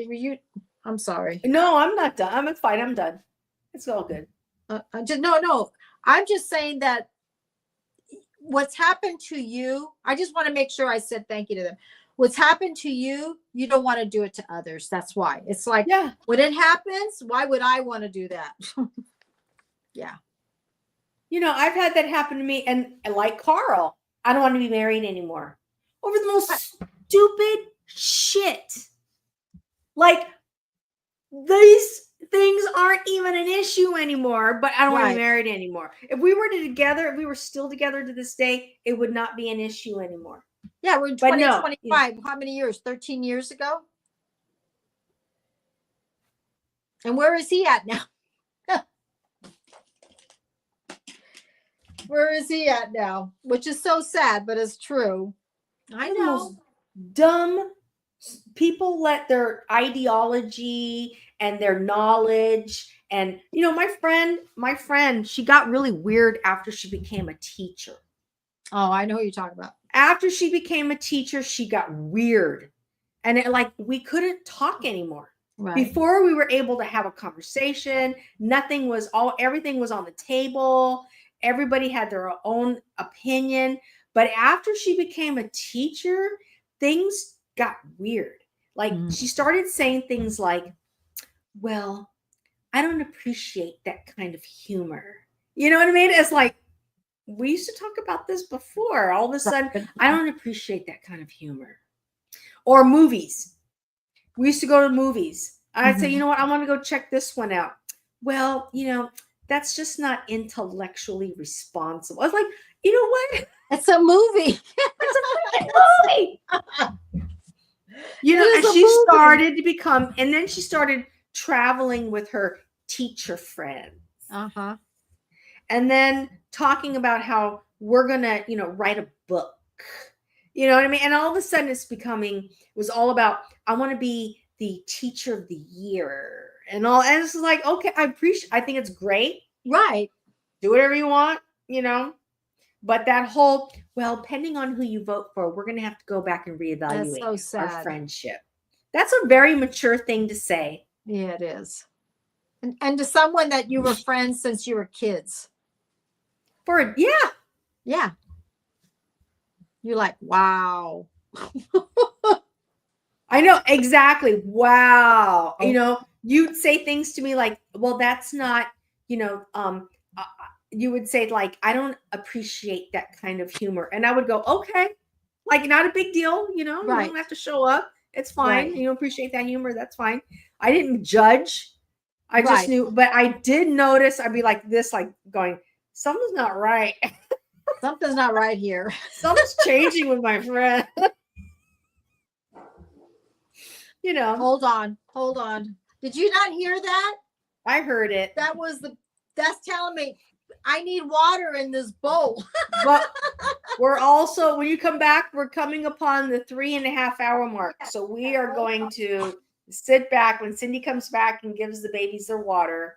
I'm sorry. No, I'm not done. I'm fine. I'm done. It's all good. No. I'm just saying that what's happened to you, I just want to make sure I said thank you to them. What's happened to you, you don't want to do it to others. That's why. It's like, Yeah. when it happens, why would I want to do that? Yeah. You know, I've had that happen to me. And like Carl, I don't want to be married anymore over the most stupid shit. Like, these things aren't even an issue anymore, but I don't want to Right. be married anymore. If we were still together to this day, it would not be an issue anymore. Yeah, we're in But no. 2025. How many years? 13 years ago? And where is he at now? Where is he at now? Which is so sad, but it's true. I The know. most dumb people let their ideology and their knowledge and you know, my friend, she got really weird after she became a teacher. Oh, I know who you're talking about. After she became a teacher, she got weird. And it like we couldn't talk anymore. Right. Before we were able to have a conversation, everything was on the table. Everybody had their own opinion. But after she became a teacher, things got weird. Like she started saying things like, well, I don't appreciate that kind of humor. You know what I mean? It's like, we used to talk about this before. All of a sudden, I don't appreciate that kind of humor. Or movies. We used to go to movies. I'd say, you know what? I want to go check this one out. Well, you know, that's just not intellectually responsible. I was like, you know what? It's a movie. It's a fucking movie. You know, It and is a she movie. started to become, and then she started traveling with her teacher friends. Uh-huh. And then talking about how we're going to, you know, write a book. You know what I mean? And all of a sudden it was all about, I want to be the teacher of the year and all. And it's like, okay, I think it's great. Right. Do whatever you want, you know, but that whole, well, depending on who you vote for, we're going to have to go back and reevaluate That's so our sad. friendship. That's a very mature thing to say. Yeah, it is. And to someone that you were friends since you were kids. Yeah. You're like, wow. I know, exactly. Wow. You know, you'd say things to me like, well, that's not, you know, you would say like, I don't appreciate that kind of humor. And I would go, okay, like not a big deal. You know, Right. You don't have to show up. It's fine. Right. You don't appreciate that humor. That's fine. I didn't judge. I just Right. knew, but I did notice I'd be like this, like going, something's not right. Something's not right here. Something's changing with my friend. You know, Hold on. Did you not hear that? I heard it. That's telling me I need water in this bowl. But we're also, when you come back, we're coming upon the 3.5 hour mark. So we are going to sit back when Cindy comes back and gives the babies their water.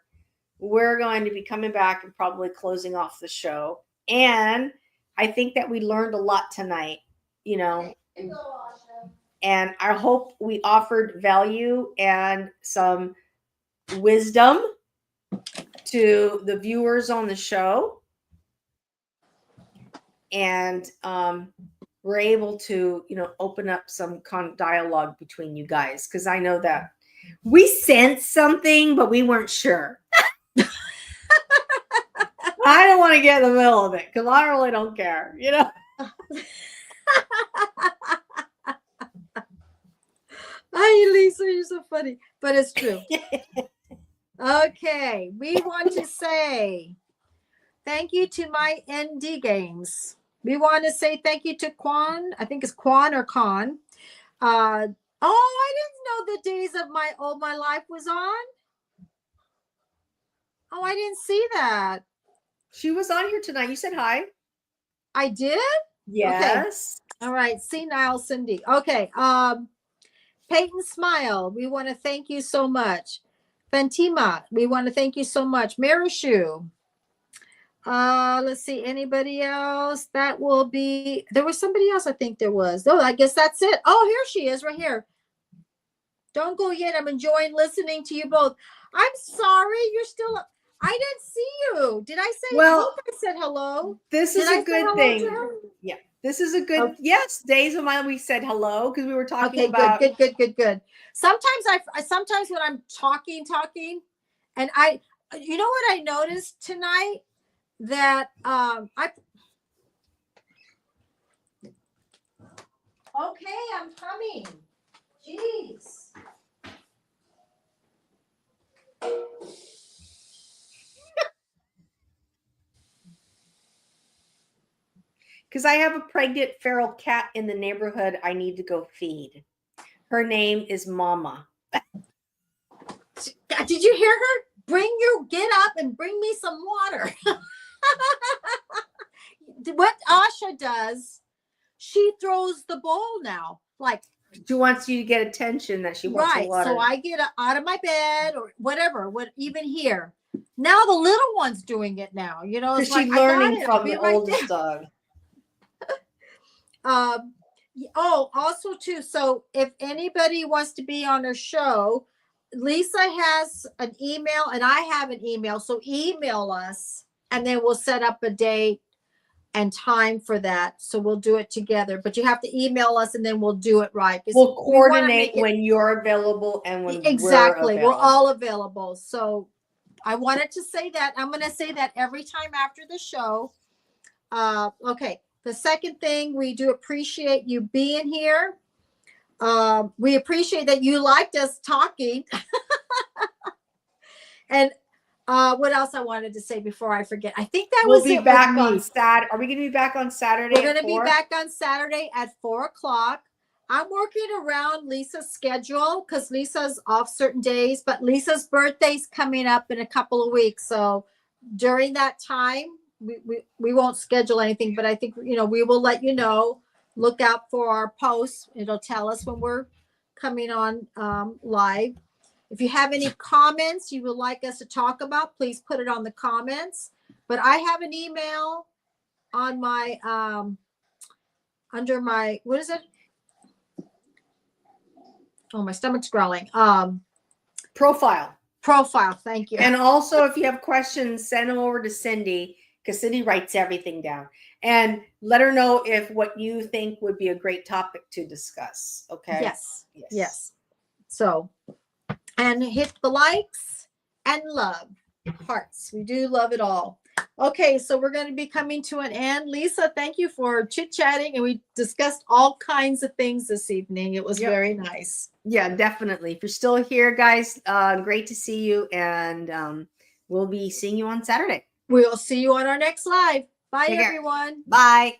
We're going to be coming back and probably closing off the show. And I think that we learned a lot tonight, you know, and I hope we offered value and some wisdom to the viewers on the show. and we're able to, open up some dialogue between you guys, because I know that we sensed something, but we weren't sure. I don't want to get in the middle of it because I really don't care, Hi, Lisa, you're so funny, but it's true. Okay, we want to say thank you to my ND Games. We want to say thank you to Quan. I think it's Quan or Con. I didn't know the days of my life was on. Oh, I didn't see that. She was on here tonight. You said hi. I did? Yes. Okay. All right. See Niall Cindy. Okay. Peyton Smile, we want to thank you so much. Fantima, we want to thank you so much. Marishu. Let's see, anybody else? That will be, there was somebody else, I think there was. Oh, I guess that's it. Oh, here she is right here. Don't go yet. I'm enjoying listening to you both. I'm sorry, you're still up. I didn't see you. Did I say, Well, I hope I said hello. This is a good thing. Yeah, this is a good, yes, days of my life we said hello because we were talking about. Good. Sometimes when I'm talking, and you know what I noticed tonight? That I'm coming. Jeez. Because I have a pregnant feral cat in the neighborhood I need to go feed. Her name is Mama. Did you hear her? Get up and bring me some water. What Asha does, she throws the bowl now. Like, she wants you to get attention that she wants the water. So I get out of my bed or whatever, even here. Now the little one's doing it now, Because she's learning from the oldest dog. Also too, so if anybody wants to be on her show, Lisa has an email and I have an email. So email us and then we'll set up a date and time for that. So we'll do it together, but you have to email us and then we'll do it right. We'll coordinate when you're available and when we're all available. So I wanted to say that. I'm going to say that every time after the show. Okay. The second thing, we do appreciate you being here. We appreciate that you liked us talking. And what else I wanted to say before I forget? I think that we'll be back on Saturday. Are we going to be back on Saturday? We're going to be back on Saturday at 4:00. I'm working around Lisa's schedule because Lisa's off certain days, but Lisa's birthday's coming up in a couple of weeks. So during that time, we won't schedule anything, but I think, we will let you know. Look out for our posts. It'll tell us when we're coming on live. If you have any comments you would like us to talk about, please put it on the comments. But I have an email on my, under my, what is it? Oh, my stomach's growling. Profile. Thank you. And also, if you have questions, send them over to Cindy, because Cindy writes everything down, and let her know if what you think would be a great topic to discuss. Okay. Yes. So, and hit the likes and love hearts. We do love it all. Okay, so we're going to be coming to an end. Lisa, thank you for chit-chatting, and we discussed all kinds of things this evening. It was very nice. Yeah, definitely. If you're still here, guys, great to see you, and we'll be seeing you on Saturday. We'll see you on our next live. Bye, everyone. Bye.